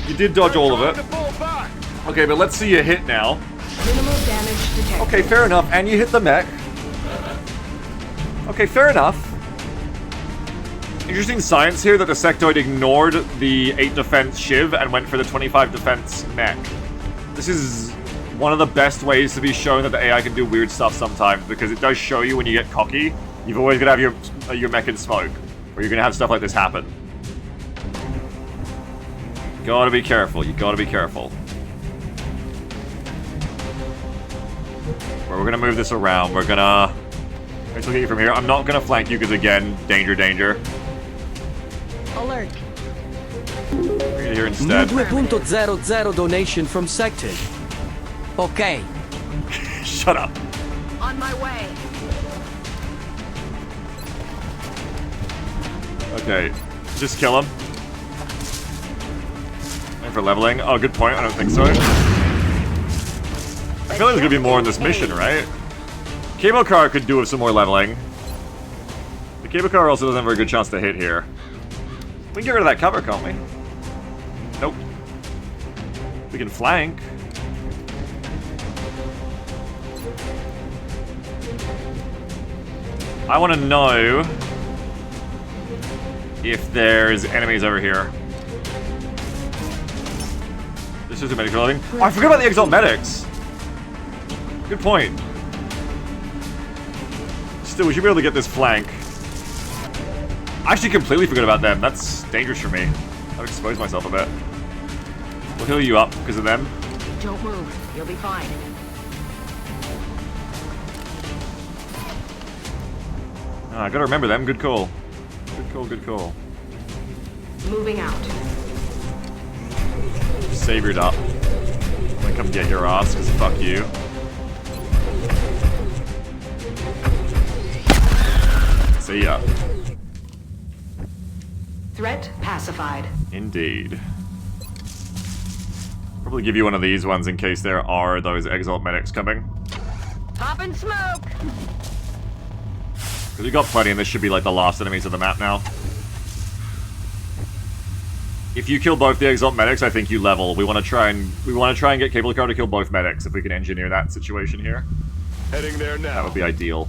You did dodge all of To it. pull back. Okay, but let's see you hit now. Minimal damage detected. Okay, fair enough. And you hit the mech. Okay, fair enough. Interesting science here that the sectoid ignored the 8 defense Shiv and went for the 25 defense mech. This is one of the best ways to be shown that the AI can do weird stuff sometimes, because it does show you when you get cocky, you've always got to have your mech in smoke, or you're going to have stuff like this happen. Gotta be careful, you gotta be careful. We're gonna move this around, we're gonna... Let's look at you from here. I'm not gonna flank you because, again, danger, danger. Alert. We're gonna here New instead. 2.00 donation from Sected. Okay. Shut up. On my way. Okay, just kill him. And for leveling. Oh, good point. I don't think so. I feel like there's gonna be more in this mission, right? Cable car could do with some more leveling. The cable car also doesn't have a very good chance to hit here. We can get rid of that cover, can't we? Nope. We can flank. I want to know if there's enemies over here. This is a medic loading. Oh, I forgot about the Exalt medics. Good point. Still, we should be able to get this flank. I actually completely forgot about them. That's dangerous for me. I've exposed myself a bit. We'll heal you up because of them. Don't move. You'll be fine. I gotta remember them. Good call. Good call, good call. Moving out. Saviored up. I'm gonna come get your ass, because fuck you. See ya. Threat pacified. Indeed. Probably give you one of these ones in case there are those Exalt medics coming. Poppin' smoke! Because we got plenty, and this should be like the last enemies of the map now. If you kill both the Exalt medics, I think you level. We want to try and get Cable Car to kill both medics if we can engineer that situation here. Heading there now. That would be ideal.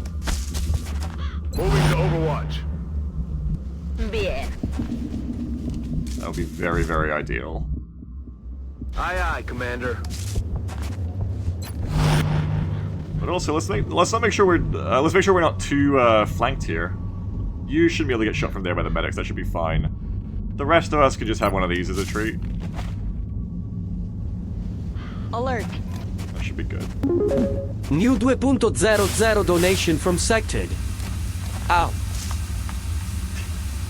Moving to Overwatch. Bien. That would be very, very ideal. Aye, aye, Commander. But also, let's not make sure we're not too flanked here. You shouldn't be able to get shot from there by the medics. That should be fine. The rest of us could just have one of these as a treat. Alert. That should be good. New 2.00 donation from Sected. Ow.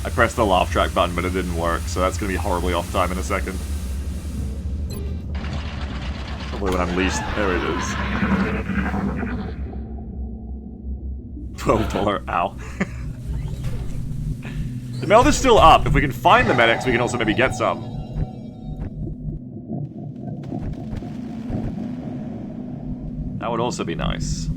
I pressed the laugh track button, but it didn't work, so that's going to be horribly off time in a second. Probably when I'm least... There it is. $12. Ow. The meld is still up. If we can find the medics, we can also maybe get some. That would also be nice.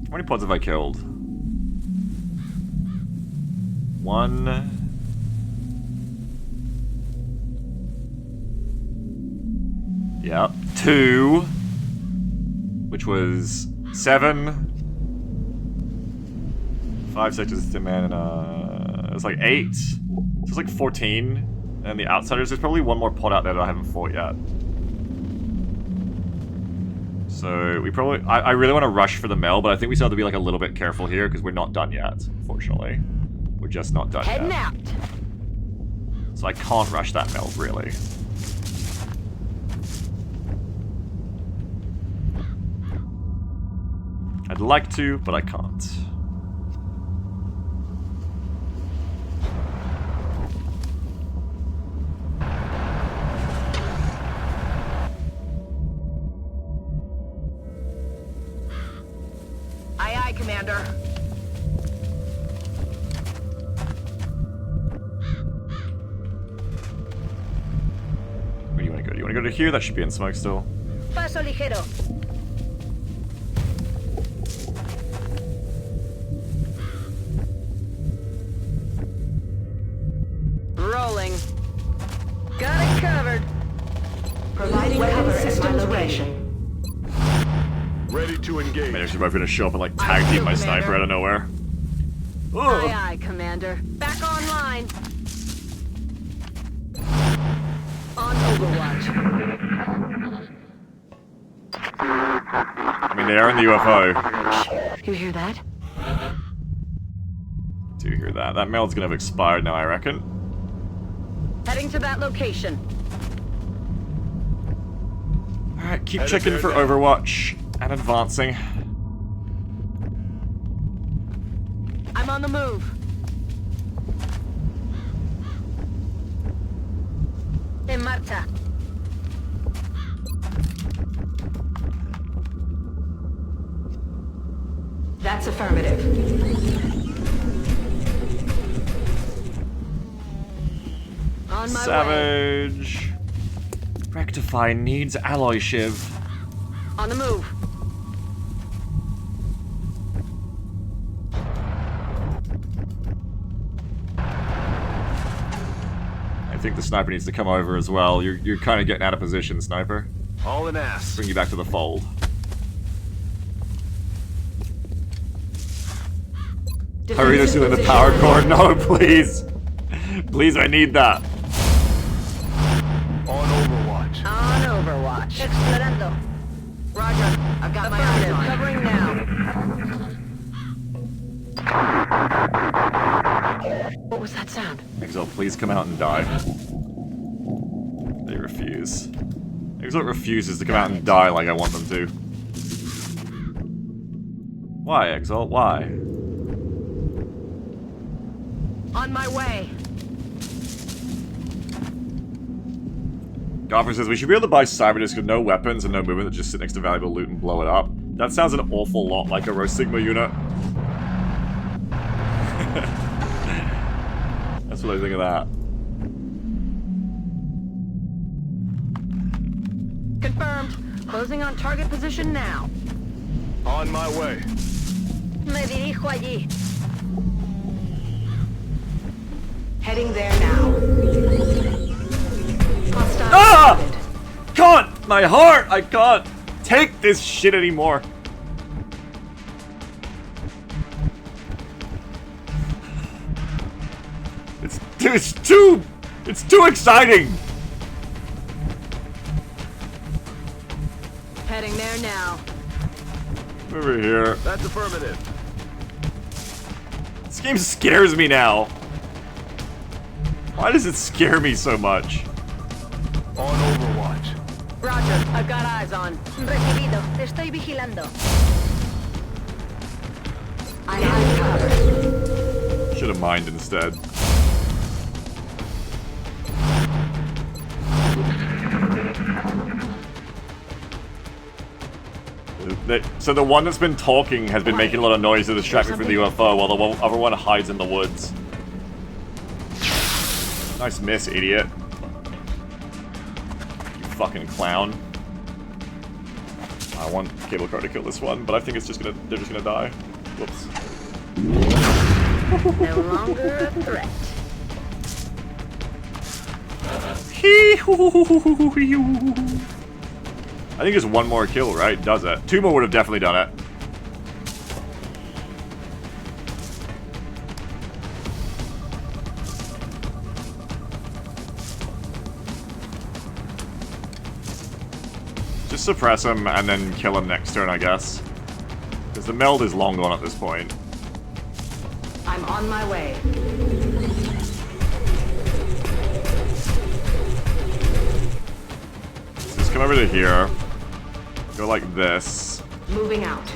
How many pods have I killed? 1. Yep. 2. Which was 7. 5 sectors to man and it was like 8. So it's like 14. And the outsiders, there's probably one more pod out there that I haven't fought yet. So we probably, I really want to rush for the mill, but I think we still have to be like a little bit careful here because we're not done yet, unfortunately. We're just not done Heading yet. out. So I can't rush that mill, really. I'd like to, but I can't. Aye, aye, Commander. Where do you want to go? Do you want to go to here? That should be in smoke still. Paso ligero. Rolling. Got it covered. Providing cover at my location. Ready to engage. Man, they're both gonna show up and like tag team my sniper out of nowhere. Aye, aye, Commander. Back online. On Overwatch. I mean, they are in the UFO. You hear that? Do you hear that? That mail's gonna have expired now, I reckon. Heading to that location. Alright, keep Headed checking there for now. Overwatch and advancing. I'm on the move. En marcha. That's affirmative. On my way. Savage. Rectify needs alloy shiv. On the move. I think the sniper needs to come over as well. You're kind of getting out of position, sniper. All an ass. Bring you back to the fold. Hurry to in the power core. No, please. Please, I need that. On Overwatch. On Overwatch. Explorando. Roger. I've got my eyes on. Covering now. What was that sound? Exalt, please come out and die. They refuse. Exalt refuses to come out and die like I want them to. Why, Exalt? Why? On my way. Gopher says, we should be able to buy Cyberdisc with no weapons and no movement that just sit next to valuable loot and blow it up. That sounds an awful lot like a Rho Sigma unit. That's what I think of that. Confirmed. Closing on target position now. On my way. Me dirijo allí. Heading there now. Hostile Ah! spotted. Can't! My heart! I can't take this shit anymore. It's too exciting! Heading there now. Over here. That's affirmative. This game scares me now. Why does it scare me so much? On Overwatch. Roger. I've got eyes on. Recibido. Estoy vigilando. I have cover. Should have mined instead. So the one that's been talking has been making a lot of noise to distract me from the UFO, while the other one hides in the woods. Nice miss, idiot. You fucking clown. I want Cable Car to kill this one, but I think it's just gonna, they're just gonna die. Whoops. No longer a threat. I think just one more kill, right? Does it. 2 more would have definitely done it. Just suppress him and then kill him next turn, I guess. Because the meld is long gone at this point. I'm on my way. Just come over to here. Go like this. Moving out.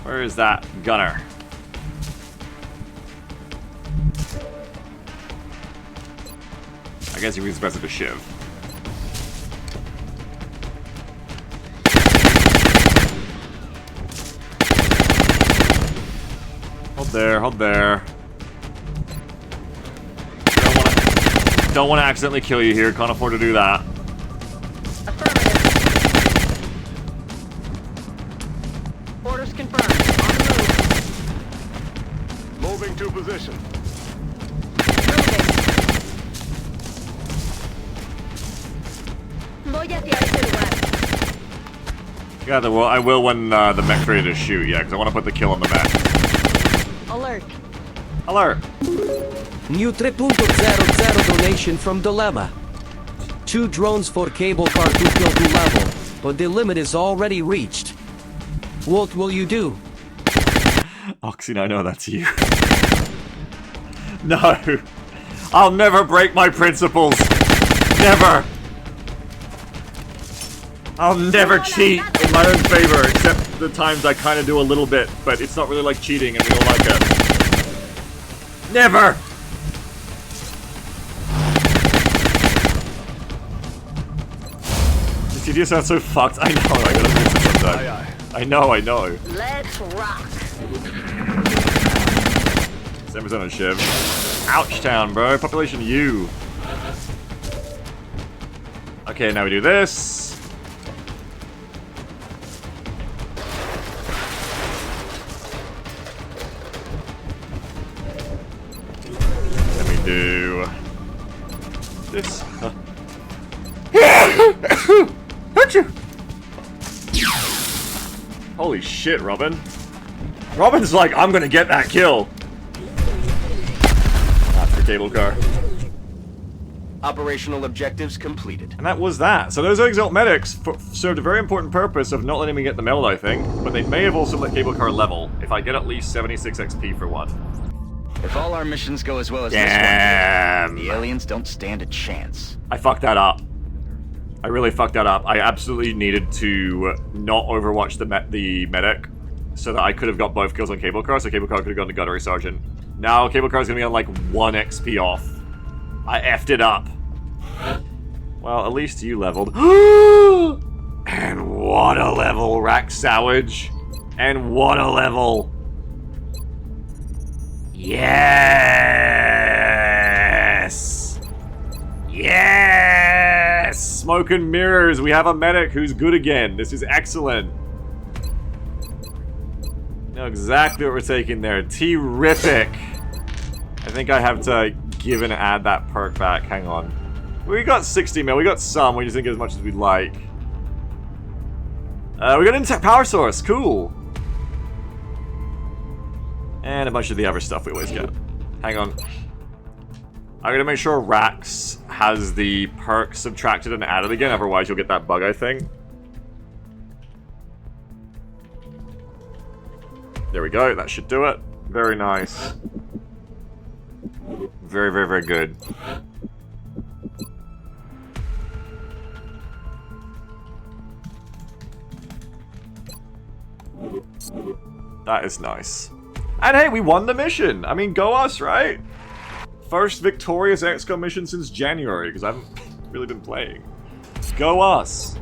Where is that gunner? I guess he was supposed to shiv. Hold there, hold there. Don't want to accidentally kill you here. Can't afford to do that. Affirmative. Orders confirmed. On the move. Moving to position. Voy hacia ese lugar. Yeah, well, I will when the mech's ready to shoot, yeah, because I want to put the kill on the mech. Alert. Alert! New 3.00 donation from Dilemma. 2 drones for cable car to kill to level, but the limit is already reached. What will you do? Oxine, I know that's you. No! I'll never break my principles! Never! I'll never cheat in my own favor, except the times I kind of do a little bit, but it's not really like cheating and we don't like it. Never! This idiot sounds so fucked. I know, I gotta fix it sometime. I know. Let's rock. 7% on Shiv. Ouch town, bro. Population U. Okay, now we do this. Then we do this. Holy shit, Robin. Robin's like, I'm gonna get that kill. Not for cable car. Operational objectives completed. And that was that. So those exalt medics served a very important purpose of not letting me get the meld, I think. But they may have also let cable car level, if I get at least 76 XP for one. If all our missions go as well as Damn. this one, the aliens don't stand a chance. I fucked that up. I really fucked that up. I absolutely needed to not overwatch the medic so that I could have got both kills on cable car, so cable car could have gone to gunnery sergeant. Now cable car is gonna be on like 1 XP off. I effed it up. Well, at least you leveled. And what a level, Rack Sowage. And what a level. Yes! Yes! Smoke and mirrors. We have a medic who's good again. This is excellent. Know exactly what we're taking there. Terrific. I think I have to give and add that perk back. Hang on. We got 60 mil. We got some. We just didn't get as much as we'd like. We got intact power source. Cool. And a bunch of the other stuff we always get. Hang on. I'm gonna make sure Rax has the perk subtracted and added again, otherwise you'll get that bug, I think. There we go, that should do it. Very nice. Very, very, very good. That is nice. And hey, we won the mission! I mean, go us, right? First victorious XCOM mission since January, because I haven't really been playing. Go us!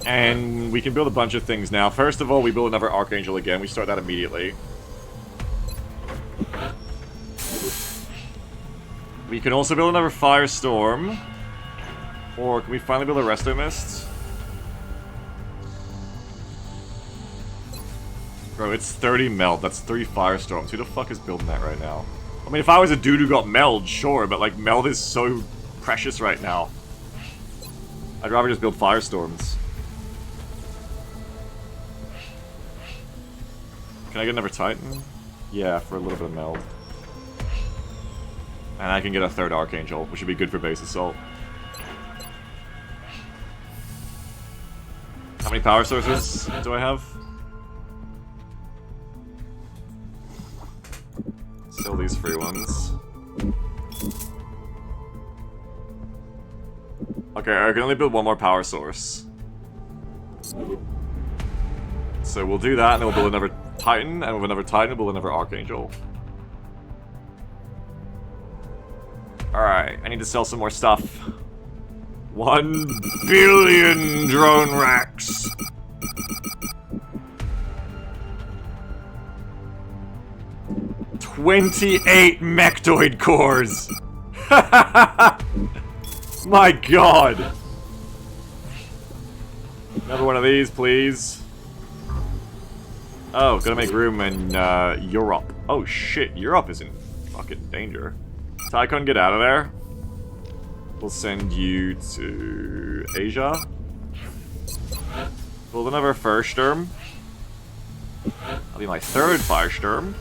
And we can build a bunch of things now. First of all, we build another Archangel again. We start that immediately. We can also build another Firestorm. Or can we finally build a resto mist? Bro, it's 30 meld. That's 3 firestorms. Who the fuck is building that right now? I mean, if I was a dude who got meld, sure, but like meld is so precious right now. I'd rather just build firestorms. Can I get another Titan? Yeah, for a little bit of meld. And I can get a 3rd Archangel, which would be good for base assault. How many power sources do I have? Still these free ones. Okay, I can only build 1 more power source. So we'll do that, and then we'll build another Titan, and with another Titan, we'll build another Archangel. Alright, I need to sell some more stuff. 1 billion drone racks! $28 mechtoid cores! My god! Another one of these, please. Oh, gotta make room in Europe. Oh shit, Europe is in fucking danger. Tycon, get out of there. We'll send you to Asia. Build another Firestorm. That'll be my 3rd Firestorm.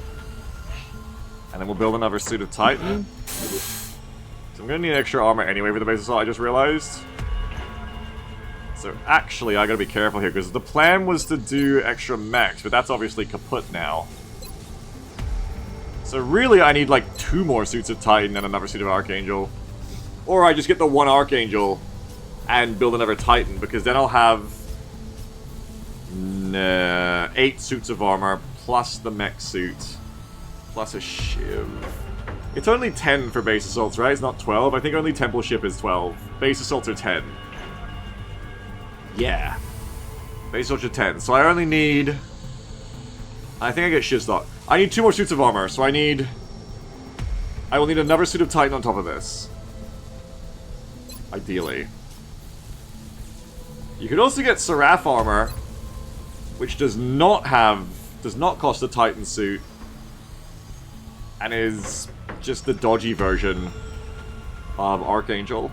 And then we'll build another suit of Titan. So I'm gonna need extra armor anyway for the base assault, I just realized. So actually, I gotta be careful here, because the plan was to do extra mechs, but that's obviously kaput now. So really, I need like 2 more suits of Titan and another suit of Archangel. Or I just get the 1 Archangel and build another Titan, because then I'll have 8 suits of armor, plus the mech suit, plus a shiv. It's only 10 for base assaults, right? It's not 12. I think only Temple Ship is 12. Base assaults are 10. Yeah. Base assaults are 10. So I only need... I think I get Shivstock. I need 2 more suits of armor, so I will need another suit of Titan on top of this. Ideally. You could also get Seraph armor, which does not cost a Titan suit, and is just the dodgy version of Archangel.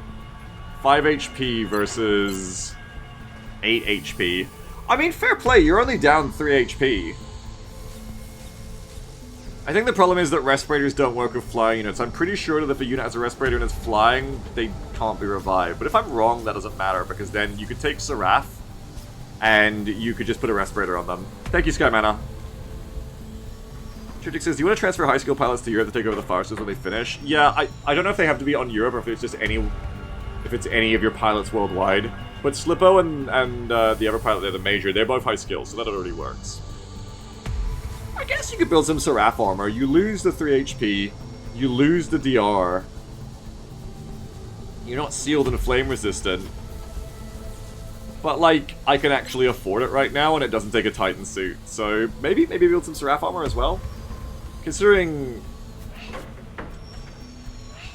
5 HP versus 8 HP. I mean, fair play, you're only down 3 HP. I think the problem is that respirators don't work with flying units. I'm pretty sure that if a unit has a respirator and is flying, they can't be revived. But if I'm wrong, that doesn't matter, because then you could take Seraph, and you could just put a respirator on them. Thank you, Sky Mana. Tritic says, do you want to transfer high skill pilots to Europe to take over the Farsters when they finish? Yeah, I don't know if they have to be on Europe, or if it's just any of your pilots worldwide. But Slippo and the other pilot there, the Major, they're both high skill, so that already works. I guess you could build some Seraph armor. You lose the 3 HP, you lose the DR. You're not sealed and flame resistant. But, like, I can actually afford it right now, and it doesn't take a Titan suit. So, maybe build some Seraph armor as well. Considering...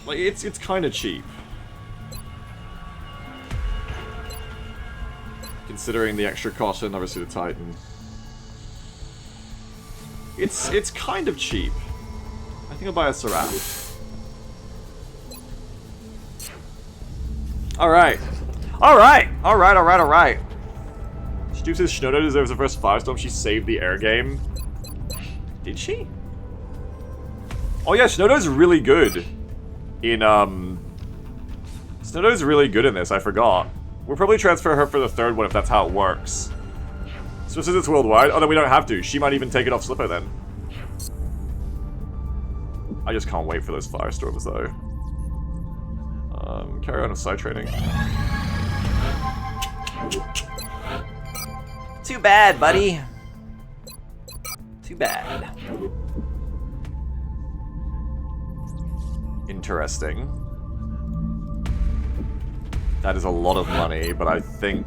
like, it's kind of cheap. Considering the extra cost of another suit of Titan. It's kind of cheap. I think I'll buy a Seraph. Alright. Alright. Stu says Shinoda deserves the first Firestorm. She saved the air game. Did she? Oh yeah, Shinoda's really good in, Shinoda's really good in this, I forgot. We'll probably transfer her for the 3rd one if that's how it works. So since it's worldwide, oh no, we don't have to. She might even take it off Slipper then. I just can't wait for those Firestorms though. Carry on with side training. Too bad, buddy. Too bad. Interesting. That is a lot of money, but I think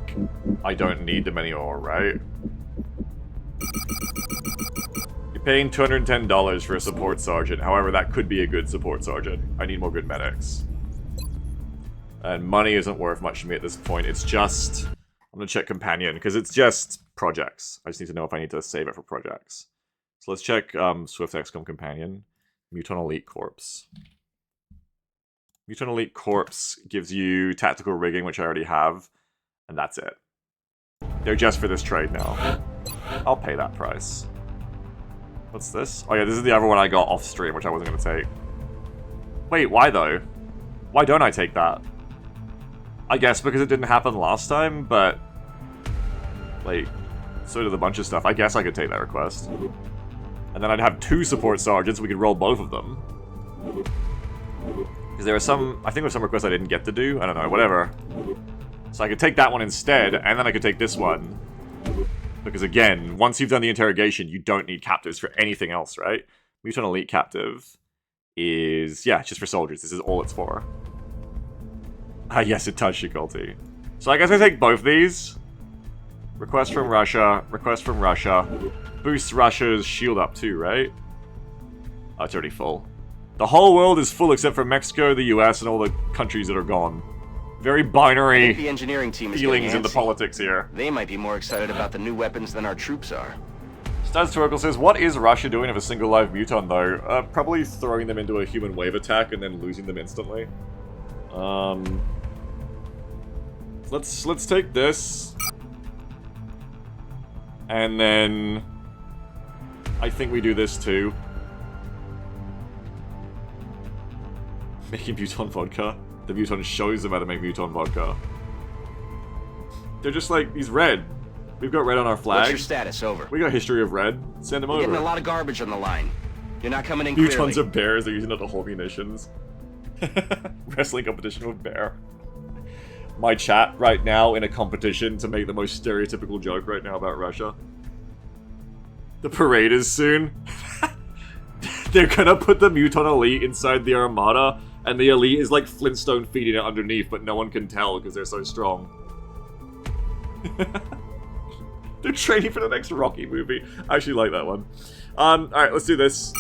I don't need them anymore, right? You're paying $210 for a support sergeant. However, that could be a good support sergeant. I need more good medics. And money isn't worth much to me at this point. It's just... I'm gonna check companion, because it's just projects. I just need to know if I need to save it for projects. So let's check Swift XCOM companion. Muton Elite Corps. Muton Elite Corps gives you tactical rigging, which I already have. And that's it. They're just for this trade now. I'll pay that price. What's this? Oh yeah, this is the other one I got off stream, which I wasn't going to take. Wait, why though? Why don't I take that? I guess because it didn't happen last time, but... like, so did a bunch of stuff. I guess I could take that request. And then I'd have 2 support sergeants, we could roll both of them. Because there were some... I think there were some requests I didn't get to do. I don't know, whatever. So I could take that one instead, and then I could take this one. Because again, once you've done the interrogation, you don't need captives for anything else, right? Mutant Elite Captive is... yeah, just for soldiers. This is all it's for. Ah, yes, it does, Shikulti. So I guess I take both these. Request from Russia. Request from Russia. Boosts Russia's shield up too, right? Oh, it's already full. The whole world is full except for Mexico, the US, and all the countries that are gone. Very binary the engineering team is feelings in the politics here. They might be more excited about the new weapons than our troops are. Stats Torkel says, what is Russia doing with a single live muton though? Probably throwing them into a human wave attack and then losing them instantly. Let's take this. And then I think we do this too. Making Muton vodka. The Muton shows them how to make Muton vodka. They're just like, he's red. We've got red on our flag. What's your status? Over. We got history of red. Send him over. Getting a lot of garbage on the line. You're not coming in Mutons clearly. are bears. They're using up the whole munitions. Wrestling competition with bear. My chat right now in a competition to make the most stereotypical joke right now about Russia. The parade is soon. They're gonna put the Muton Elite inside the Armada, and the Elite is like Flintstone feeding it underneath, but no one can tell because they're so strong. They're training for the next Rocky movie. I actually like that one. Alright, let's do this.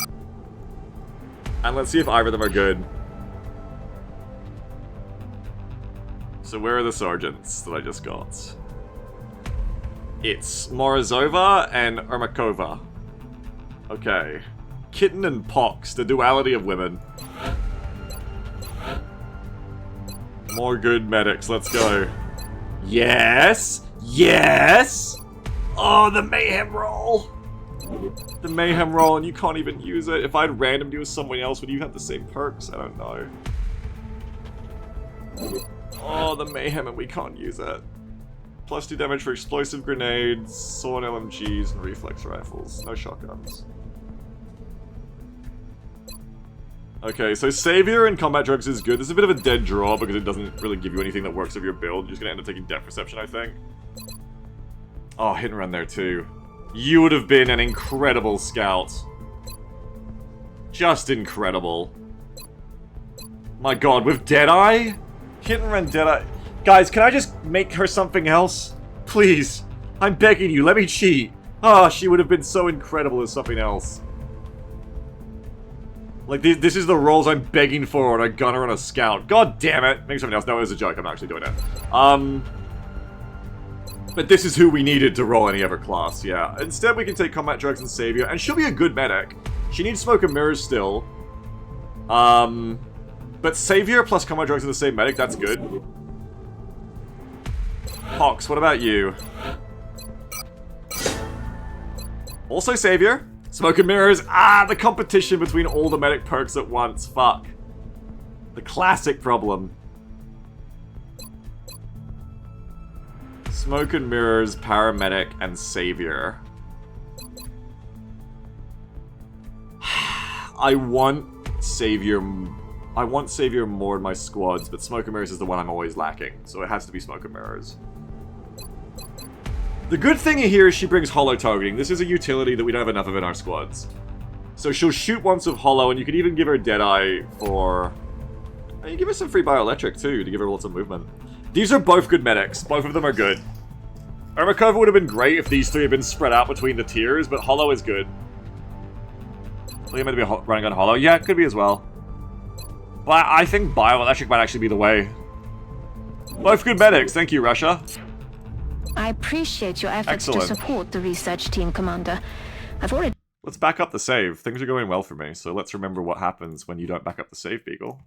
And let's see if either of them are good. So where are the sergeants that I just got? It's Morozova and Ermakova. Okay. Kitten and Pox, the duality of women. More good medics, let's go. Yes! Yes! Oh, the Mayhem roll! The Mayhem roll, and you can't even use it. If I'd randomed you with someone else, would you have the same perks? I don't know. Oh, the Mayhem, and we can't use it. +2 damage for explosive grenades, sword LMGs, and reflex rifles. No shotguns. Okay, so Savior and Combat Drugs is good. This is a bit of a dead draw because it doesn't really give you anything that works with your build. You're just gonna end up taking Depth Perception, I think. Oh, hit and run there too. You would have been an incredible scout. Just incredible. My god, with Deadeye? Hit and run Deadeye. Guys, can I just make her something else? Please. I'm begging you, let me cheat. Oh, she would have been so incredible as something else. Like, this is the roles I'm begging for on a gunner and a scout. God damn it. Make something else. No, it was a joke. I'm not actually doing it. But this is who we needed to roll any other class, yeah. Instead, we can take Combat Drugs and Savior, and she'll be a good medic. She needs Smoke and Mirrors still. But Savior plus Combat Drugs are the same medic. That's good. Pox, what about you? Also Savior. Smoke and Mirrors. Ah, the competition between all the medic perks at once. Fuck. The classic problem. Smoke and Mirrors, Paramedic, and Savior. I want Savior more in my squads, but Smoke and Mirrors is the one I'm always lacking, so it has to be Smoke and Mirrors. The good thing here is she brings holo targeting. This is a utility that we don't have enough of in our squads. So she'll shoot once of holo, and you could even give her Deadeye for... And you give her some free bioelectric too, to give her lots of movement. These are both good medics. Both of them are good. Ermakova would have been great if these three had been spread out between the tiers, but holo is good. So you're meant to be running on holo? Yeah, it could be as well. But I think bioelectric might actually be the way. Both good medics, thank you, Russia. I appreciate your efforts Excellent. to support the research team, Commander. I've already... Let's back up the save. Things are going well for me, so let's remember what happens when you don't back up the save, Beagle.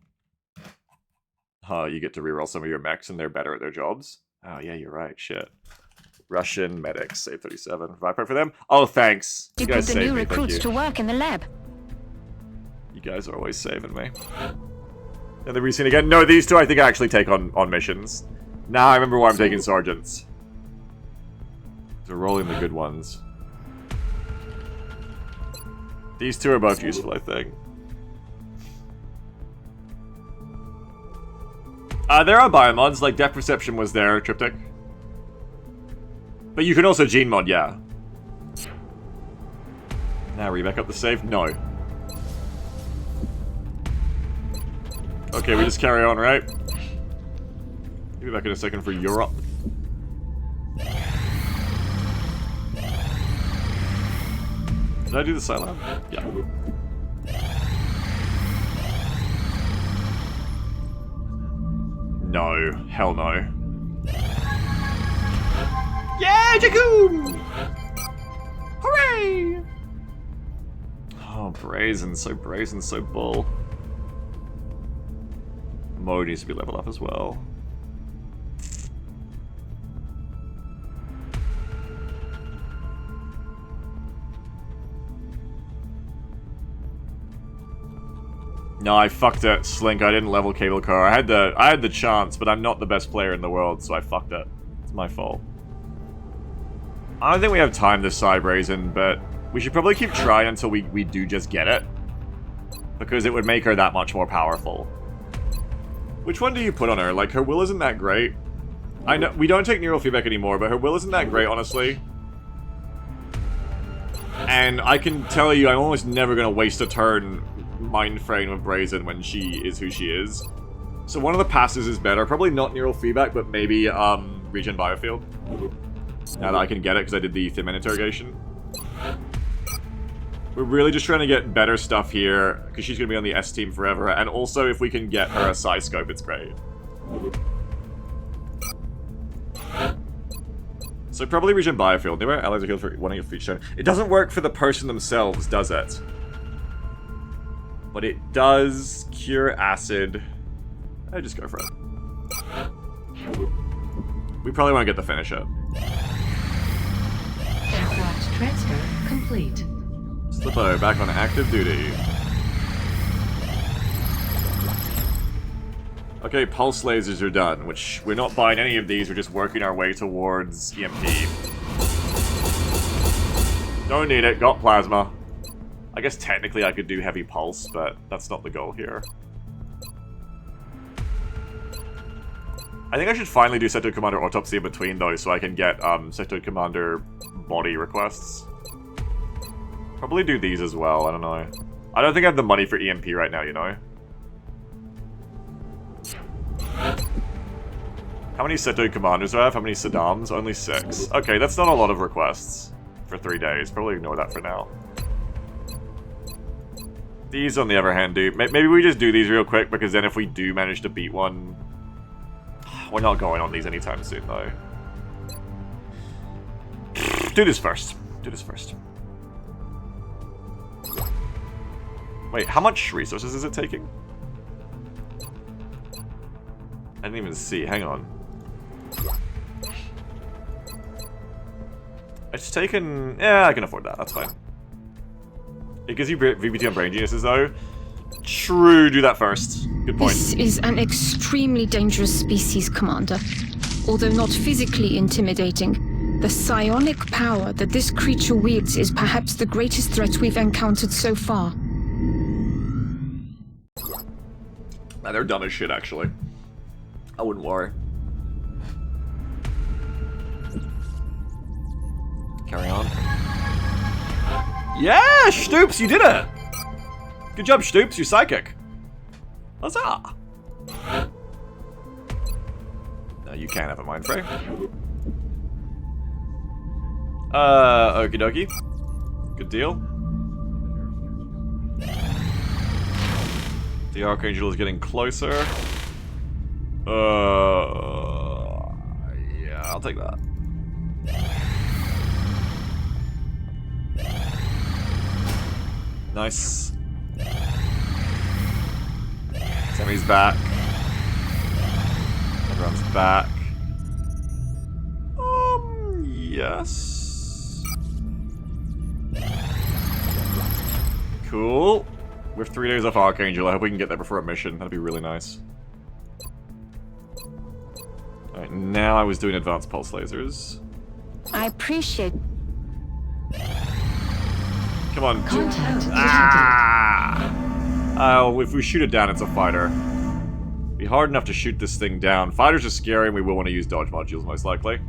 You get to reroll some of your mechs and they're better at their jobs. Oh yeah, you're right, shit. Russian medics, save 37. Viper for them? Oh, thanks. You guys put the saved new me, recruits thank to you. work in the lab. You guys are always saving me. And the rescene again? No, these two I think I actually take on missions. Now I remember why I'm taking sergeants. They're rolling the good ones. These two are both useful, I think. There are biomods, like Depth Perception was there, Triptych. But you can also gene mod, yeah. Now, re-back up the save? No. Okay, we just carry on, right? I'll be back in a second for Europe. Did I do the silo? Yeah. No. Hell no. Yeah, Jacoom! Hooray! Oh, brazen, so bull. Mode needs to be leveled up as well. No, I fucked it, Slink. I didn't level Cable Car. I had the chance, but I'm not the best player in the world, so I fucked it. It's my fault. I don't think we have time this side brazen, but we should probably keep trying until we do just get it. Because it would make her that much more powerful. Which one do you put on her? Like, her will isn't that great. I know we don't take neural feedback anymore, but her will isn't that great, honestly. And I can tell you, I'm almost never gonna waste a turn mind frame of Brazen when she is who she is. So one of the passes is better. Probably not neural feedback, but maybe regen biofield. Now that I can get it because I did the Thin Man interrogation. We're really just trying to get better stuff here because she's going to be on the S team forever. And also if we can get her a psi scope, it's great. So probably regen biofield. They were allies are healed for wanting a feature. It doesn't work for the person themselves, does it? But it does cure acid. I just go for it. We probably won't get the finisher. Aircraft transfer complete. Slippo back on active duty. Okay, pulse lasers are done, which we're not buying any of these, we're just working our way towards EMP. Don't need it, got plasma. I guess technically I could do heavy pulse, but that's not the goal here. I think I should finally do Sector Commander Autopsy in between those so I can get Sector Commander body requests. Probably do these as well, I don't know. I don't think I have the money for EMP right now, you know? How many Sector Commanders do I have? How many Saddams? Only 6. Okay, that's not a lot of requests for 3 days. Probably ignore that for now. These, on the other hand, do... Maybe we just do these real quick, because then if we do manage to beat one... We're not going on these anytime soon, though. Do this first. Do this first. Wait, how much resources is it taking? I didn't even see. Hang on. It's taken... Yeah, I can afford that. That's fine. It gives you VBT on Brain Geniuses, though. True, do that first. Good point. This is an extremely dangerous species, Commander. Although not physically intimidating, the psionic power that this creature wields is perhaps the greatest threat we've encountered so far. Man, they're dumb as shit, actually. I wouldn't worry. Carry on. Yeah, Stoops, you did it! Good job, Stoops, you're psychic. Huzzah! No, you can't have a mind frame. Okie dokie. Good deal. The Archangel is getting closer. I'll take that. Nice. Sammy's back. Everyone's back. Yes. Cool. We're 3 days off Archangel. I hope we can get there before a mission. That'd be really nice. Alright, now I was doing advanced pulse lasers. I appreciate. Come on. Contact Oh, if we shoot it down, it's a fighter. Be hard enough to shoot this thing down. Fighters are scary, and we will want to use dodge modules, most likely.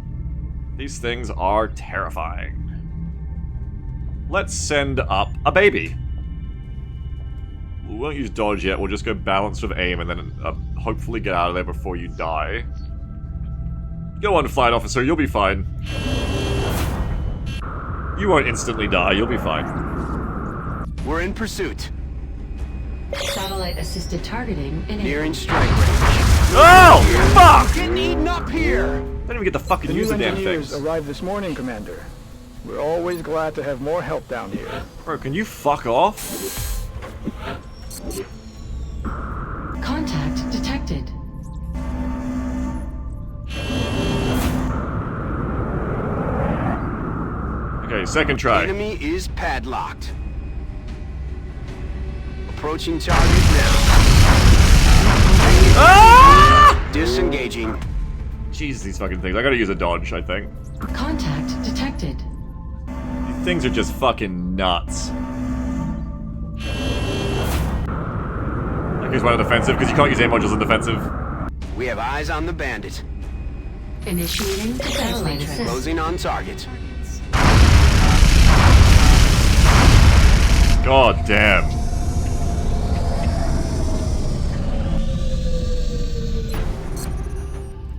These things are terrifying. Let's send up a baby. We won't use dodge yet. We'll just go balanced with aim, and then hopefully get out of there before you die. Go on, flight officer. You'll be fine. You won't instantly die. You'll be fine. We're in pursuit. Satellite-assisted targeting enabled. Nearing strike range. Oh! Fuck! Getting eaten up here! Don't even get to fucking The use new the damn engineers things. arrived this morning, Commander. We're always glad to have more help down here. Bro, can you fuck off? Contact detected. Okay, second try. Enemy is padlocked. Approaching target now. Ah! Disengaging. Jeez, these fucking things. I gotta use a dodge, I think. Contact detected. These things are just fucking nuts. Like, here's one on defensive, because you can't use aim modules on defensive. We have eyes on the bandit. Initiating satellite assist. Closing on target. God damn.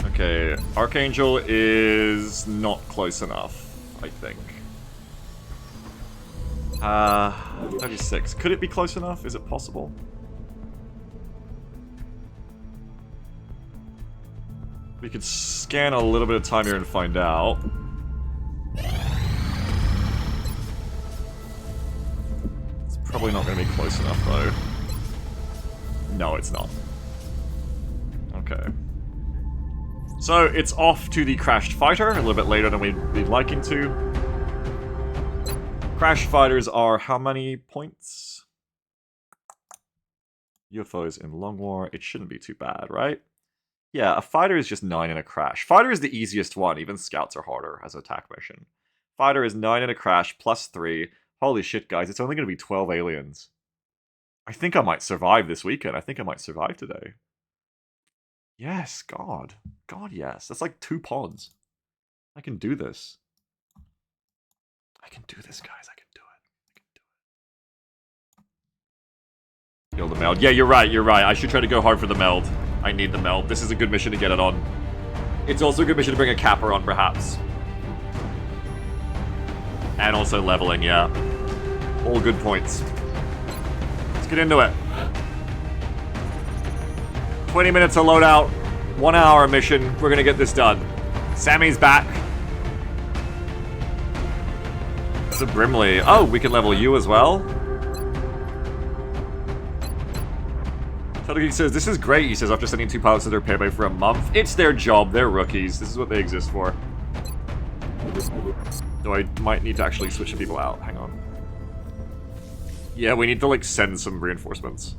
Okay, Archangel is not close enough, I think. 36. Could it be close enough? Is it possible? We could scan a little bit of time here and find out. It's probably not going to be close enough, though. No, it's not. Okay. So, it's off to the crashed fighter, a little bit later than we'd be liking to. Crashed fighters are how many points? UFOs in Long War, it shouldn't be too bad, right? Yeah, a fighter is just 9 in a crash. Fighter is the easiest one, even scouts are harder as an attack mission. Fighter is 9 in a crash, plus 3. Holy shit, guys, it's only going to be 12 aliens. I think I might survive this weekend. I think I might survive today. Yes, God. God, yes. That's like 2 pods. I can do this. I can do this, guys. I can do it. Kill the meld. Yeah, you're right. You're right. I should try to go hard for the meld. I need the meld. This is a good mission to get it on. It's also a good mission to bring a capper on, perhaps. And also leveling, yeah. All good points. Let's get into it. 20 minutes of loadout. 1 hour mission. We're gonna get this done. Sammy's back. It's a Brimley. Oh, we can level you as well. Total Geek says, this is great, he says, after sending 2 pilots to their pay bay for a month. It's their job, they're rookies. This is what they exist for. Though I might need to actually switch some people out. Hang on. Yeah, we need to, like, send some reinforcements.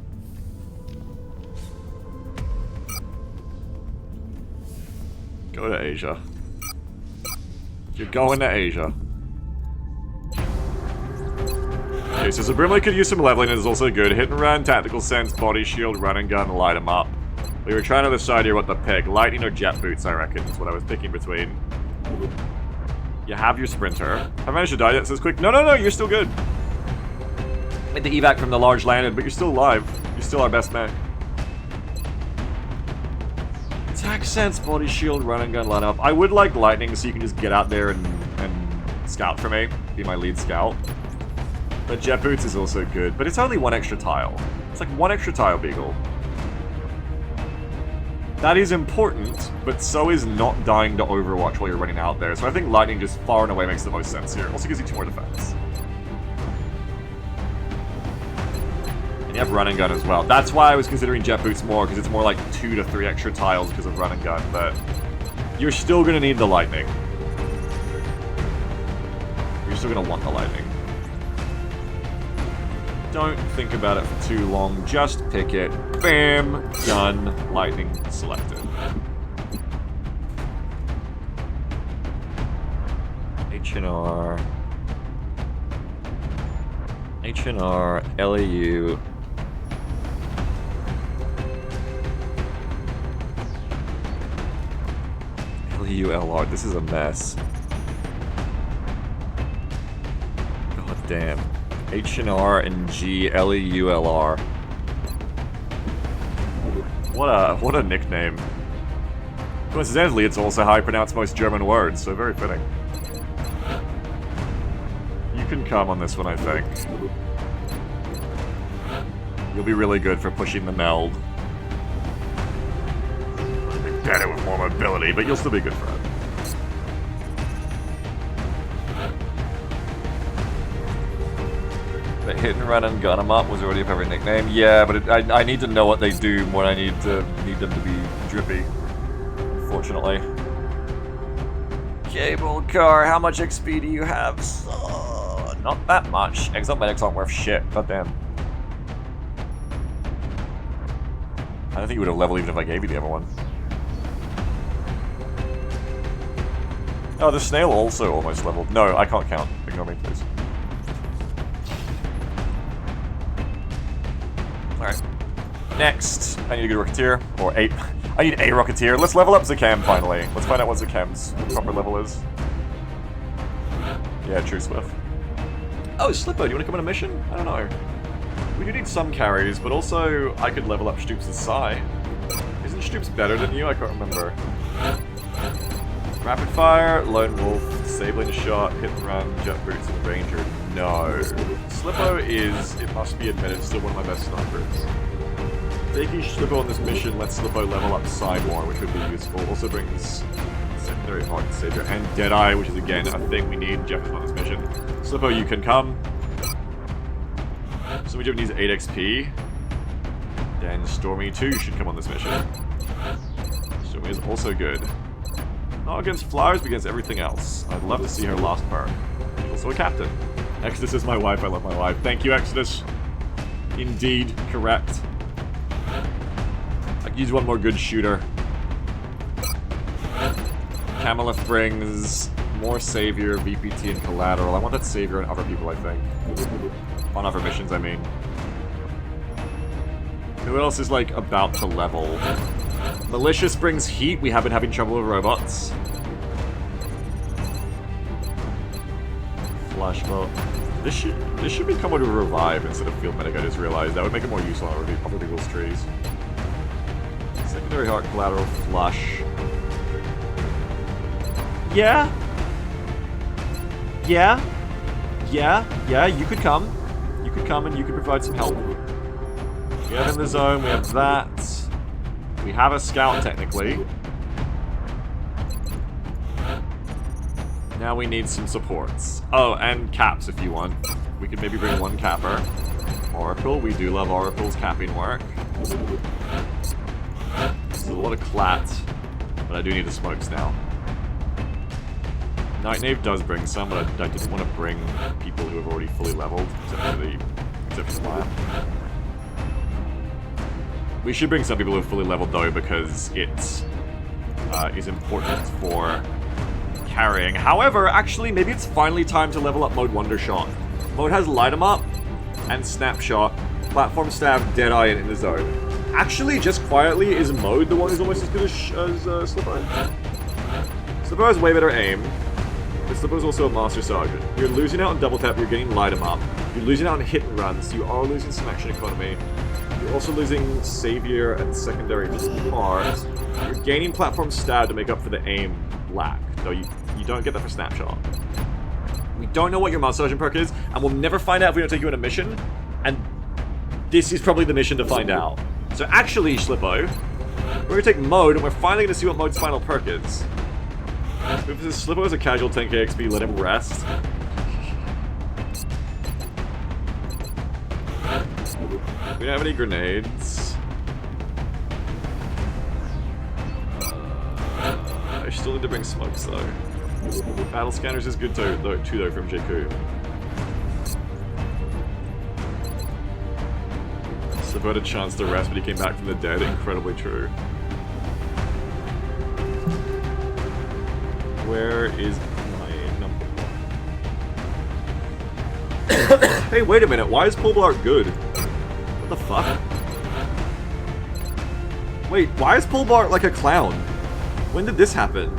Go to Asia. You're going to Asia. Okay, so Brimley could use some leveling, and is also good. Hit and run, tactical sense, body shield, run and gun, light him up. We were trying to decide here what to pick. Lightning or jet boots, I reckon, is what I was picking between. You have your sprinter. I managed to die yet, says Quick. No, no, no, you're still good. Made the evac from the large landed, but you're still alive. You're still our best mech. Attack sense, body shield, run and gun, light up. I would like lightning so you can just get out there and scout for me. Be my lead scout. But jet boots is also good, but it's only 1 extra tile. It's like 1 extra tile, Beagle. That is important, but so is not dying to Overwatch while you're running out there. So I think lightning just far and away makes the most sense here. Also gives you 2 more defense. And you have run and gun as well. That's why I was considering jet boots more, because it's more like 2 to 3 extra tiles because of run and gun, but you're still going to need the lightning. You're still going to want the lightning. Don't think about it for too long, just pick it. Bam! Done. Lightning selected. H&R, LAU. LULR, this is a mess. God damn. H&R and G, LEULR. What a nickname. Coincidentally, it's also how I pronounce most German words, so very fitting. You can come on this one, I think. You'll be really good for pushing the meld. I'll be better with more mobility, but you'll still be good for it. But hit and run and gun 'em up was already a favorite nickname. Yeah, but I need to know what they do more than I need them to be drippy. Unfortunately. Cable car, how much XP do you have? Not that much. Exalt medics aren't worth shit. God damn. I don't think you would have leveled even if I gave you the other one. Oh, the snail also almost leveled. No, I can't count. Ignore me, please. Alright. Next, I need a good Rocketeer. Or I need a Rocketeer. Let's level up Zakam finally. Let's find out what Zakam's proper level is. Yeah, true, Swift. Oh, Slipper, do you want to come on a mission? I don't know. We do need some carries, but also I could level up Stoops' Psy. Isn't Stoops better than you? I can't remember. Rapid Fire, Lone Wolf, Disabling Shot, Hit and Run, Jet Boots, and Ranger. No. Slippo is, it must be admitted, still one of my best snipers. Taking Slippo on this mission lets Slippo level up Psy more, which would be useful. Also brings Secondary Heart Savior and Deadeye, which is again a thing we need. Jeff is on this mission. Slippo, you can come. So we do needs 8 XP. Then Stormy 2 should come on this mission. Stormy is also good. Not against Flowers, but against everything else. I'd love to see her last perk. She's also a captain. Exodus is my wife, I love my wife. Thank you, Exodus. Indeed, correct. I could use one more good shooter. Camelith brings more Savior, VPT, and Collateral. I want that Savior on other people, I think. On other missions, I mean. Who else is, like, about to level? Malicious brings Heat. We have been having trouble with robots. Flashbolt. This should become a revive instead of field medic, I just realized. That would make it more useful on other people's trees. Secondary Heart, Collateral, Flush. Yeah? Yeah? Yeah, you could come. You could come and you could provide some help. We have in the zone, we have that. We have a scout, technically. Now we need some supports. Oh, and caps if you want. We could maybe bring one capper. Oracle, we do love Oracle's capping work. There's a lot of clat, but I do need the smokes now. Night Knave does bring some, but I didn't want to bring people who have already fully leveled, except for the lab. We should bring some people who are fully leveled though, because it is important for carrying. However, actually, maybe it's finally time to level up Mode Wondershot. Mode has Light 'em Up and Snapshot, Platform Stab, Deadeye, and In the Zone. Actually, just quietly, is Mode the one who's almost as good as Slippo? Slippo has way better aim, but Slippo's also a Master Sergeant. You're losing out on Double Tap, you're getting Light 'em Up. You're losing out on Hit and Run, so you are losing some action economy. You're also losing Savior and Secondary Heart. You're gaining Platform Stab to make up for the aim lack, though you don't get that for Snapshot. We don't know what your Master Sergeant perk is, and we'll never find out if we don't take you on a mission, and this is probably the mission to find out. So actually, Slippo, We're gonna take mode, and we're finally gonna see what mode's final perk is. If Slippo has a casual 10k XP, let him rest. We don't have any grenades. I still need to bring smokes though. Battle scanners is good too though from Jakku. Slippo had a chance to rest, but he came back from the dead. Incredibly true. Where is my number one? Hey, wait a minute. Why is Paul Blart good? What the fuck? Wait, why is Paul Blart like a clown? When did this happen?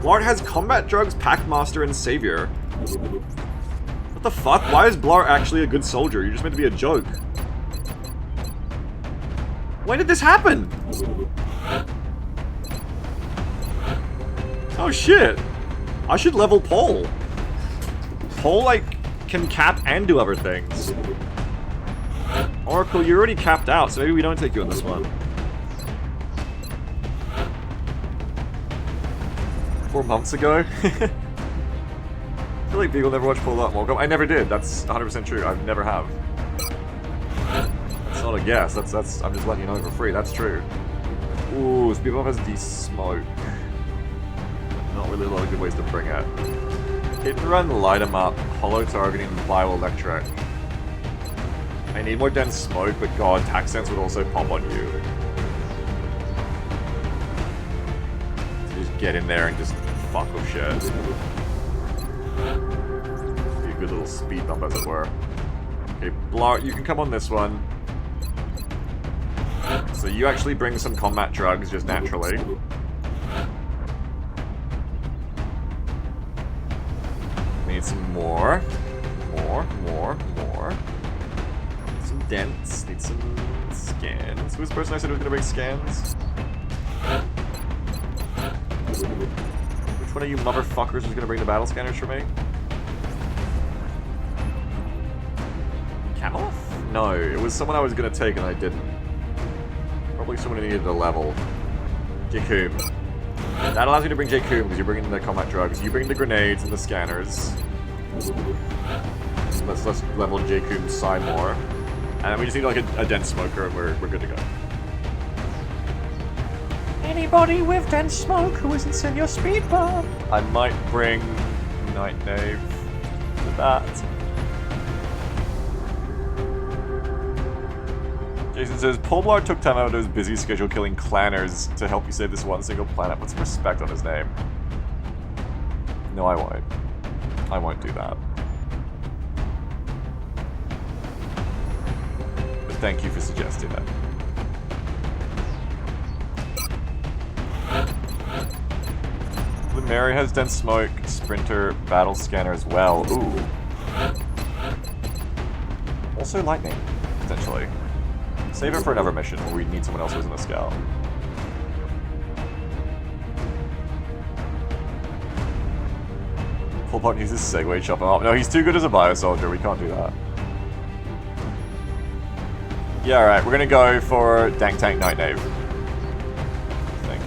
Blart has combat drugs, Packmaster, and Savior. What the fuck? Why is Blart actually a good soldier? You're just meant to be a joke. When did this happen? Oh shit! I should level Paul. Paul, like, can cap and do other things. Oracle, you're already capped out, so maybe we don't take you on this one. 4 months ago? I feel like people never watched Paul Blart Morcom. I never did, that's 100% true, I never have. That's not a guess, that's I'm just letting you know for free, that's true. Ooh, Speedbump has de-smoke. Not really a lot of good ways to bring it. Hit and run, light him up, hollow targeting, bioelectric. I need more dense smoke, but god, tax sense would also pop on you. So just get in there and just fuck with shit. Be a good little speed bump, as it were. Okay, Blart, you can come on this one. So you actually bring some combat drugs, just naturally. Need some more. More. Some dents. Need some scans. Who's the person I said was going to bring scans? Which one of you motherfuckers was going to bring the battle scanners for me? Camelot? No, it was someone I was going to take and I didn't. Probably someone who needed a level. Jakku. That allows you to bring Jakku because you're bringing the combat drugs. You bring the grenades and the scanners. Let's level Jakku Psy more. And then we just need like a dense smoker and we're good to go. Anybody with dense smoke who isn't Senior Speed Bump? I might bring Night Knave to that. Jason says, Paul Blart took time out of his busy schedule killing clanners to help you save this one single planet. Put some respect on his name. No, I won't. I won't do that. But thank you for suggesting it. The Mary has dense smoke, sprinter, battle scanner as well. Ooh. Also lightning, potentially. Save it for another mission where we need someone else who's in the scout. Full part uses Segway, chop him up. No, he's too good as a bio soldier, we can't do that. Yeah, alright, we're gonna go for Dank Tank Night Knave. I think.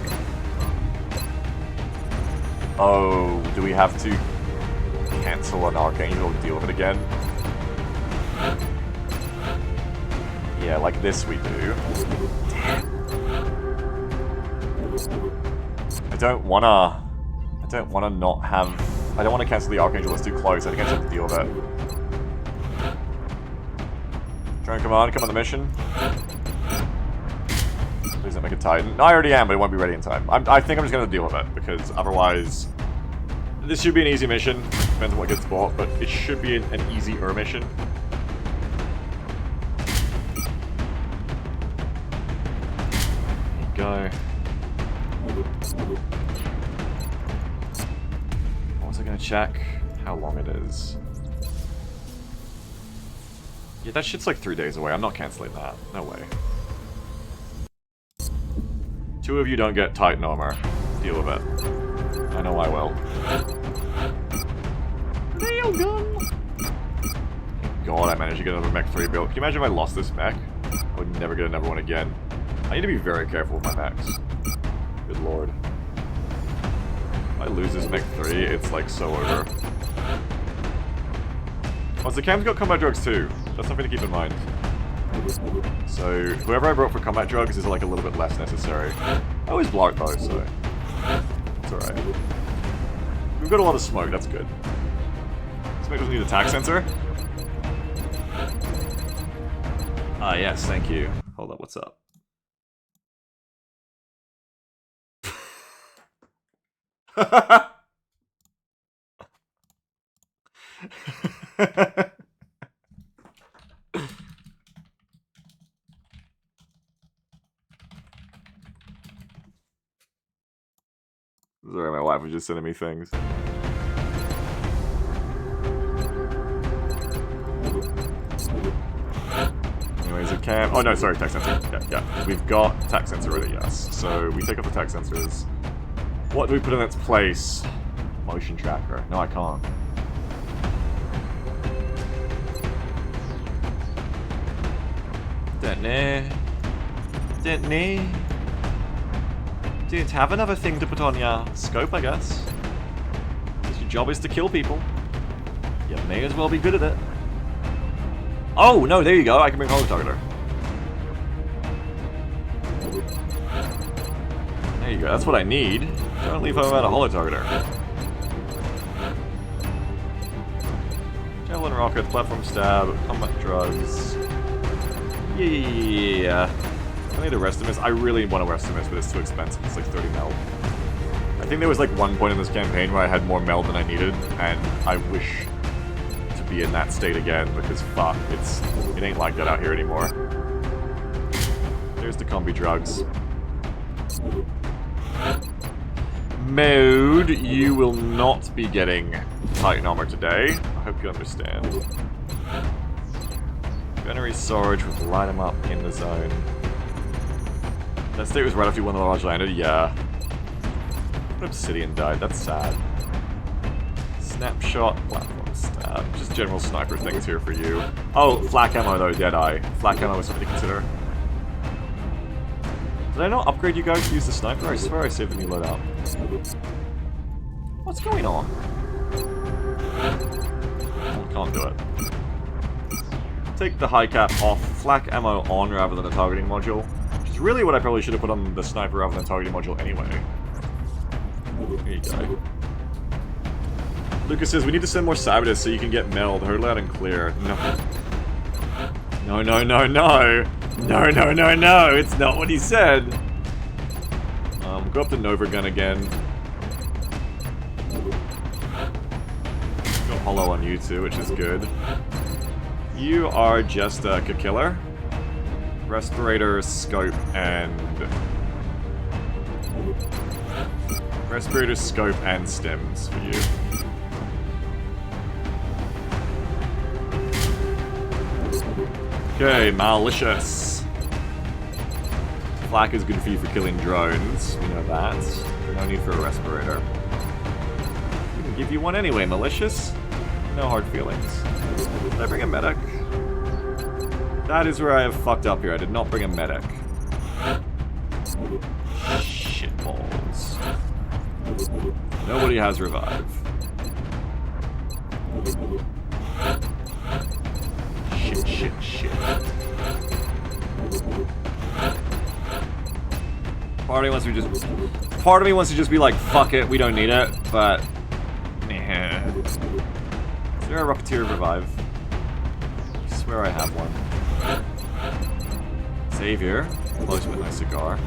Oh, do we have to cancel an Archangel to deal with it again? Yeah, like this we do. Damn. I don't wanna not have... I don't want to cancel the Archangel, it's too close. I think I just have to deal with it. Drone Command, come on the mission. Please don't make a Titan. No, I already am, but it won't be ready in time. I think I'm just going to deal with it, because otherwise... This should be an easy mission. Depends on what gets bought, but it should be an easier mission. Go. What was I gonna check? How long it is. Yeah, that shit's like 3 days away. I'm not canceling that. No way. 2 of you don't get Titan armor. Deal with it. I know I will. Railgun! God, I managed to get another mech 3 build. Can you imagine if I lost this mech? I would never get another one again. I need to be very careful with my mechs. Good lord. If I lose this mech 3, it's like so over. Oh, so the cam's got combat drugs too. That's something to keep in mind. So, whoever I brought for combat drugs is like a little bit less necessary. I always block though, so it's alright. We've got a lot of smoke, that's good. This mech doesn't need attack sensor. Ah, yes, thank you. Hold up, what's up? Sorry, my wife was just sending me things. Anyways, it can... Oh no, sorry, attack sensor. Yeah. We've got attack sensor already, yes. So we take off the attack sensors. What do we put in its place? Motion tracker. No, I can't. Don't know. Don't have another thing to put on your scope, I guess. Because your job is to kill people. You may as well be good at it. Oh, no, there you go. I can bring holo targeter. There you go. That's what I need. Don't leave home without a holo targeter. Javelin rockets, platform stab, combat drugs. Yeah. I need a Restimus. I really want a Restimus, but it's too expensive. It's like 30 mel. I think there was like one point in this campaign where I had more mel than I needed, and I wish to be in that state again, because fuck, it ain't like that out here anymore. There's the combi drugs. Mode, you will not be getting Titan armor today. I hope you understand. Gunnery Sarge with light him up in the zone. That state was right after one of the large landed, yeah. Obsidian died, that's sad. Snapshot, platform stab. Just general sniper things here for you. Oh, flak ammo though, Deadeye. Flak ammo was something to consider. Did I not upgrade you guys to use the sniper? I swear I saved the new loadout. What's going on? Can't do it. Take the high cap off, flak ammo on rather than a targeting module. Which is really what I probably should have put on the sniper rather than targeting module anyway. There you go. Lucas says, we need to send more Sabatists so you can get meld. Heard loud and clear. No. No, no, no, no. No, no, no, no. It's not what he said. Go up to Nova Gun again. Got Hollow on you too, which is good. You are just a killer. Respirator, scope, and... Respirator, scope, and stems for you. Okay, malicious. Flak is good for you for killing drones. We know that. No need for a respirator. We can give you one anyway, malicious. No hard feelings. Did I bring a medic? That is where I have fucked up here. I did not bring a medic. Shitballs. Nobody has revive. Shit. Part of me wants to just be like, fuck it, we don't need it, but... Nah. Is there a Rocketeer revive? I swear I have one. Savior. Close but nice cigar.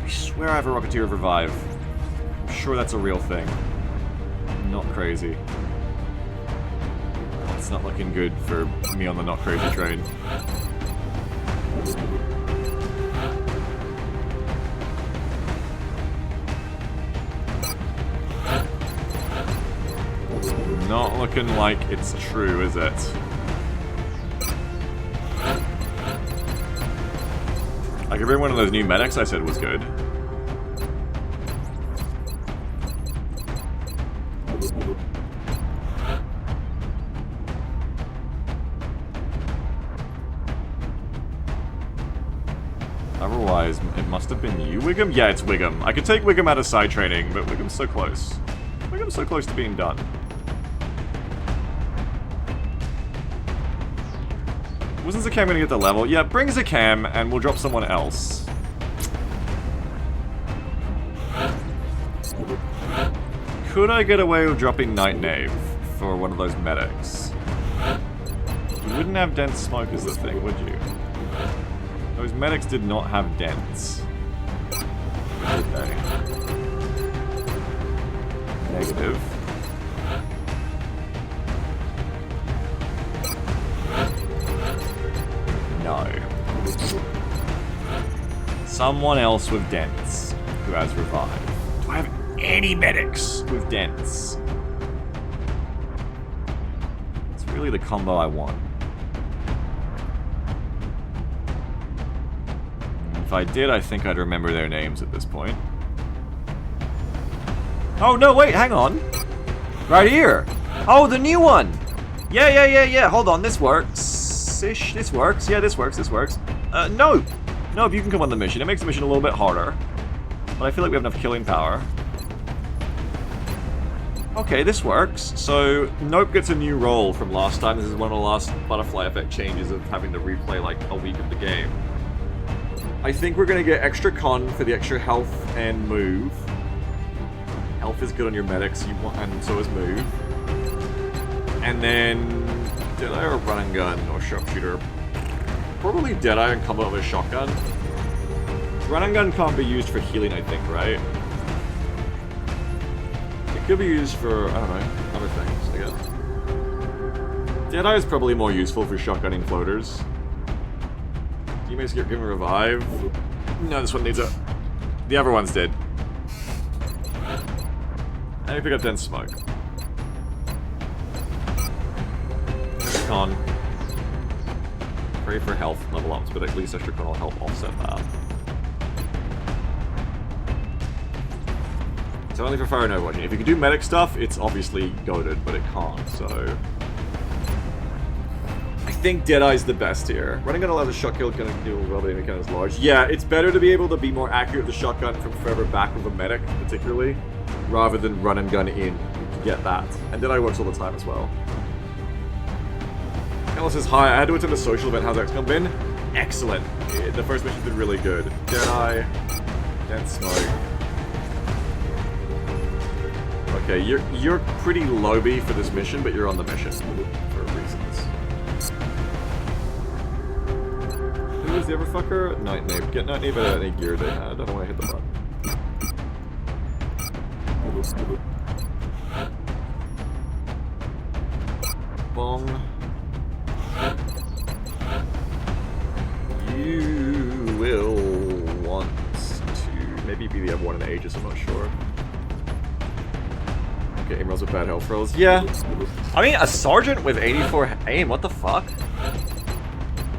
I swear I have a Rocketeer revive. I'm sure that's a real thing. I'm not crazy. It's not looking good for me on the not crazy train. Not looking like it's true, is it? I could bring one of those new medics I said was good. Otherwise, it must have been you, Wiggum? Yeah, it's Wiggum. I could take Wiggum out of side training, but Wiggum's so close. Wiggum's so close to being done. Wasn't Zakam gonna get the level? Yeah, bring Zakam, and we'll drop someone else. Could I get away with dropping Night Knave for one of those medics? You wouldn't have dense smoke as the thing, would you? Those medics did not have dents. Did they? Negative. No. Someone else with dents who has revived. Do I have any medics with dents? It's really the combo I want. If I did, I think I'd remember their names at this point. Oh, no, wait, hang on. Right here. Oh, the new one. Yeah. Hold on, this works-ish. This works. Yeah, this works. No. Nope, you can come on the mission. It makes the mission a little bit harder. But I feel like we have enough killing power. Okay, this works. So, Nope gets a new role from last time. This is one of the last butterfly effect changes of having to replay like a week of the game. I think we're gonna get extra con for the extra health and move. Health is good on your medics, and so is move. And then Deadeye or run and gun or sharpshooter. Probably Deadeye and combo with a shotgun. Run and gun can't be used for healing, I think, right? It could be used for, I don't know, other things, I guess. Deadeye is probably more useful for shotgunning floaters. Teammates get given revive. No, this one needs a... The other ones did. And we pick up dense smoke. Extra con. Pray for health level ups, but at least extra con will help offset that. So only for fire and overwatching. If you can do medic stuff, it's obviously goated, but it can't, so... I think Deadeye's the best here. Running gun allows a shotgun to deal well being the count is large. Yeah, it's better to be able to be more accurate with the shotgun from further back with a medic, particularly, rather than run and gun in to get that. And Deadeye works all the time as well. Alice says, hi, I had to attend a social event. How's XCOM been? Excellent. Yeah, the first mission's been really good. Deadeye, dense smoke. Okay, you're pretty lowby for this mission, but you're on the mission for reasons. Who was the other fucker? Night Knave. Get Night Knave out of any gear they had. I don't want to hit the button. Bong. You will want to maybe be the other one in Aegis, I'm not sure. Okay, aim rolls with bad health rolls. Yeah. I mean, a sergeant with 84 aim, what the fuck?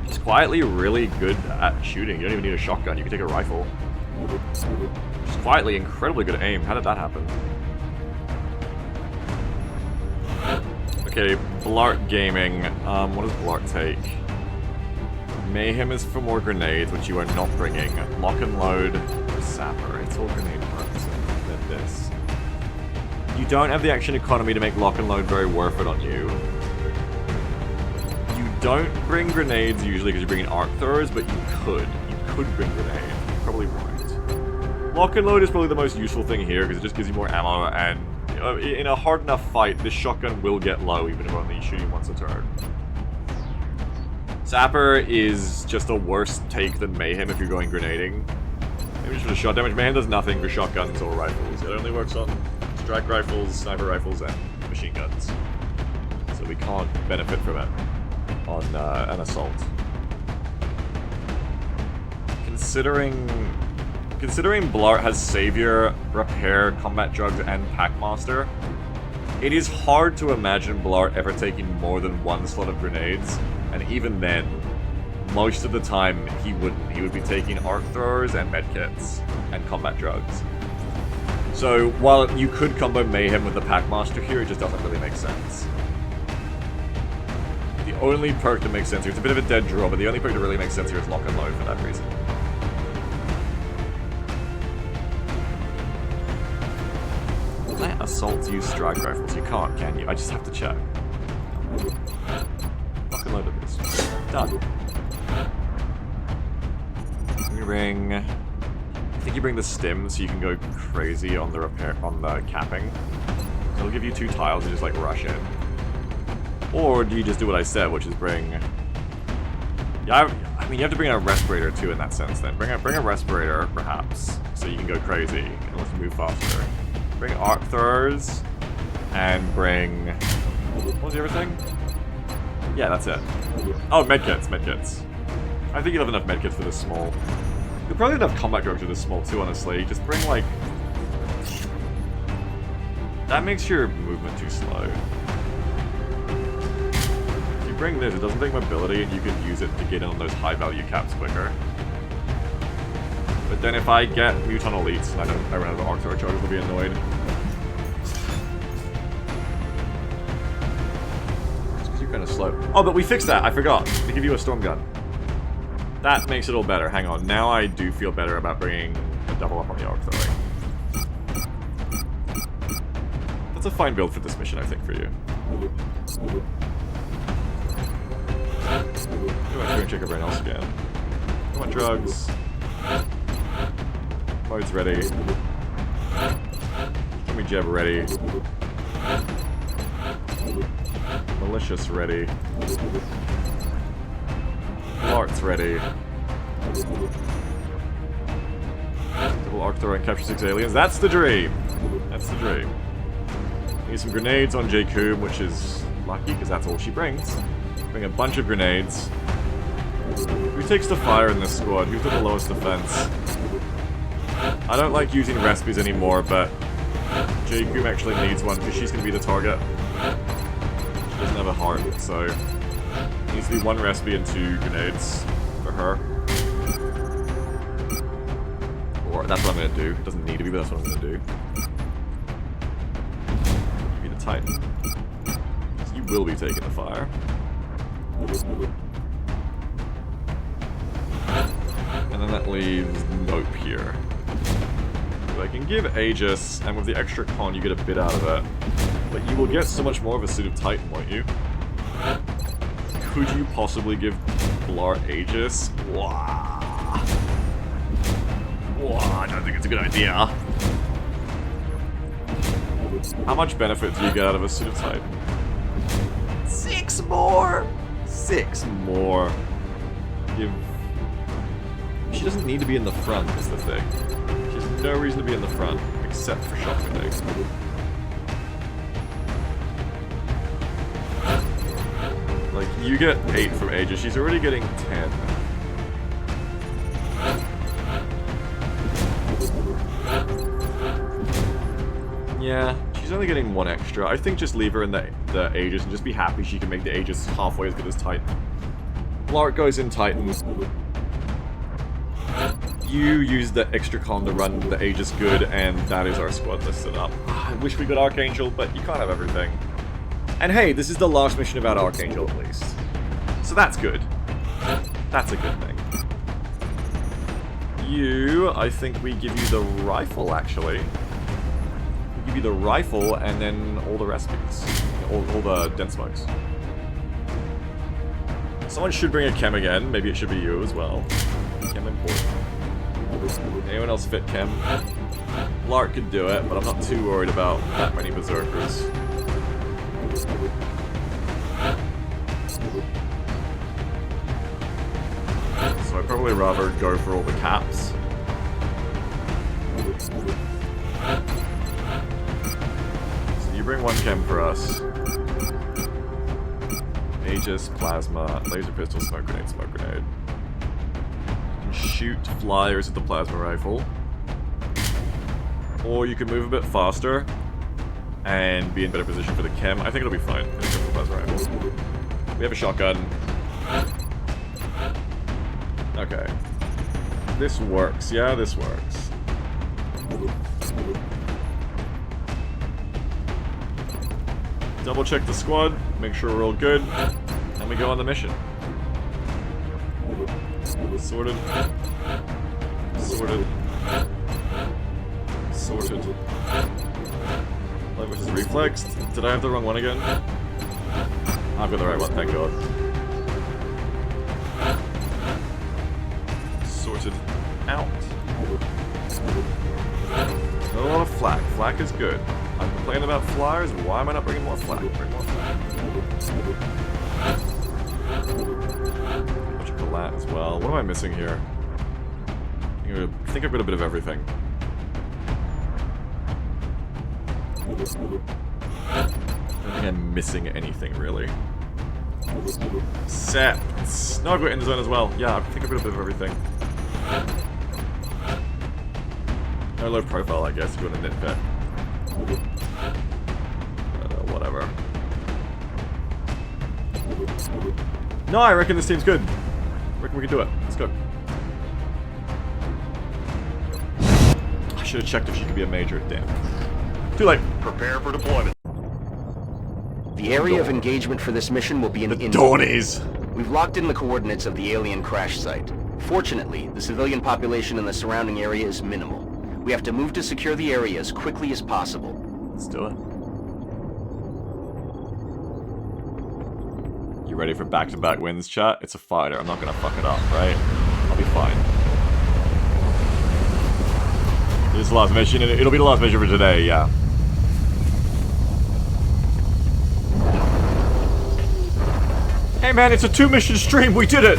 He's quietly really good at shooting. You don't even need a shotgun, you can take a rifle. He's quietly incredibly good at aim. How did that happen? Okay, Blart Gaming. What does Blart take? Mayhem is for more grenades, which you are not bringing. Lock and load or Sapper. It's all grenade parts. Then this. You don't have the action economy to make lock and load very worth it on you. You don't bring grenades usually because you're bringing arc throwers, but you could. You could bring grenades. You probably won't. Lock and load is probably the most useful thing here because it just gives you more ammo, and you know, in a hard enough fight, this shotgun will get low even if only shooting once a turn. Sapper is just a worse take than Mayhem if you're going grenading. Maybe just for the shot damage. Mayhem does nothing for shotguns or rifles. It only works on strike rifles, sniper rifles, and machine guns. So we can't benefit from it on an assault. Considering Blart has Savior, Repair, Combat Drugs, and Packmaster, it is hard to imagine Blart ever taking more than one slot of grenades, and even then, most of the time he wouldn't. He would be taking arc throwers and medkits and combat drugs. So while you could combo Mayhem with the Packmaster here, it just doesn't really make sense. The only perk that makes sense here, it's a bit of a dead draw, but the only perk that really makes sense here is Lock and Load for that reason. assaults use strike rifles? You can't, can you? I just have to check. Fucking load of this. Done. You bring... I think you bring the stim so you can go crazy on the capping. So it'll give you 2 tiles and just like rush in. Or do you just do what I said, which is bring... Yeah, I mean you have to bring a respirator too in that sense then. Bring a respirator perhaps, so you can go crazy and let's move faster. Bring arc throwers and bring... What was the other thing? Yeah, that's it. Oh, medkits. I think you'll have enough medkits for this small. You'll probably have enough combat drugs for this small too, honestly. Just bring like... That makes your movement too slow. If you bring this, it doesn't take mobility and you can use it to get in on those high value caps quicker. But then if I get Muton Elites and I run out of arc thrower charges, I'll be annoyed. It's because you're kind of slow. Oh, but we fixed that, I forgot. They give you a storm gun. That makes it all better. Hang on, now I do feel better about bringing a double up on the arc throwing. That's a fine build for this mission, I think, for you. Go back here and check everyone else again. Come on, drugs. Mode's ready. Give me Jeb ready. Malicious ready. Art's ready. Double arc throw and capture 6 aliens. That's the dream! That's the dream. Need some grenades on Jacob, which is lucky because that's all she brings. Bring a bunch of grenades. Who takes the fire in this squad? Who's got the lowest defense? I don't like using recipes anymore, but Jacob actually needs one because she's going to be the target. She doesn't have a heart, so it needs to be 1 recipe and 2 grenades for her. Or that's what I'm going to do. It doesn't need to be, but that's what I'm going to do. Be the Titan. So you will be taking the fire. And then that leaves Nope here. So I can give Aegis, and with the extra con you get a bit out of it. But you will get so much more of a suit of Titan, won't you? Could you possibly give Blar Aegis? Wow. Wow, I don't think it's a good idea. How much benefit do you get out of a suit of Titan? 6 more! 6 more. Give... She doesn't need to be in the front, is the thing. She has no reason to be in the front, except for shotgunning. Like, you get 8 from Aegis, she's already getting 10. Yeah, she's only getting 1 extra. I think just leave her in the Aegis and just be happy she can make the Aegis halfway as good as Titan. Lark goes in Titan. You use the extra con to run the Aegis good, and that is our squad listed up. I wish we got Archangel, but you can't have everything. And hey, this is the last mission about Archangel at least. So that's good. That's a good thing. You, I think we give you the rifle, actually. We give you the rifle, and then all the recipes. All the dense smokes. Someone should bring a chem again. Maybe it should be you as well. Chem important. Anyone else fit chem? Lark could do it, but I'm not too worried about that many berserkers. So I'd probably rather go for all the caps. So you bring 1 chem for us. Aegis, plasma, laser pistol, smoke grenade, smoke grenade. You can shoot flyers with the plasma rifle. Or you can move a bit faster and be in better position for the chem. I think it'll be fine. For the plasma rifle. We have a shotgun. Okay. This works. Yeah, this works. Double check the squad, make sure we're all good, and we go on the mission. Sorted. Sorted. Sorted. Which is reflexed. Did I have the wrong one again? I've got the right one, thank God. Sorted out. Not a lot of flak. Flak is good. I'm complaining about flyers. Why am I not bringing more flak? Bring more flak. Bunch of Galat as well. What am I missing here? I think I've got a bit of everything. I don't think I'm missing anything, really. Sets. No, I've got End Zone as well. Yeah, I think I've got a bit of everything. No low profile, I guess, if you want to nitpick. Whatever. No, I reckon this team's good. I reckon we can do it. Let's go. I should have checked if she could be a major. Damn. Too late. Prepare for deployment. The area of engagement for this mission will be in India. Dornies! We've locked in the coordinates of the alien crash site. Fortunately, the civilian population in the surrounding area is minimal. We have to move to secure the area as quickly as possible. Let's do it. You ready for back-to-back wins, chat? It's a fighter. I'm not gonna fuck it up, right? I'll be fine. This is the last mission, and it'll be the last mission for today, yeah. Hey man, it's a 2-mission stream, we did it!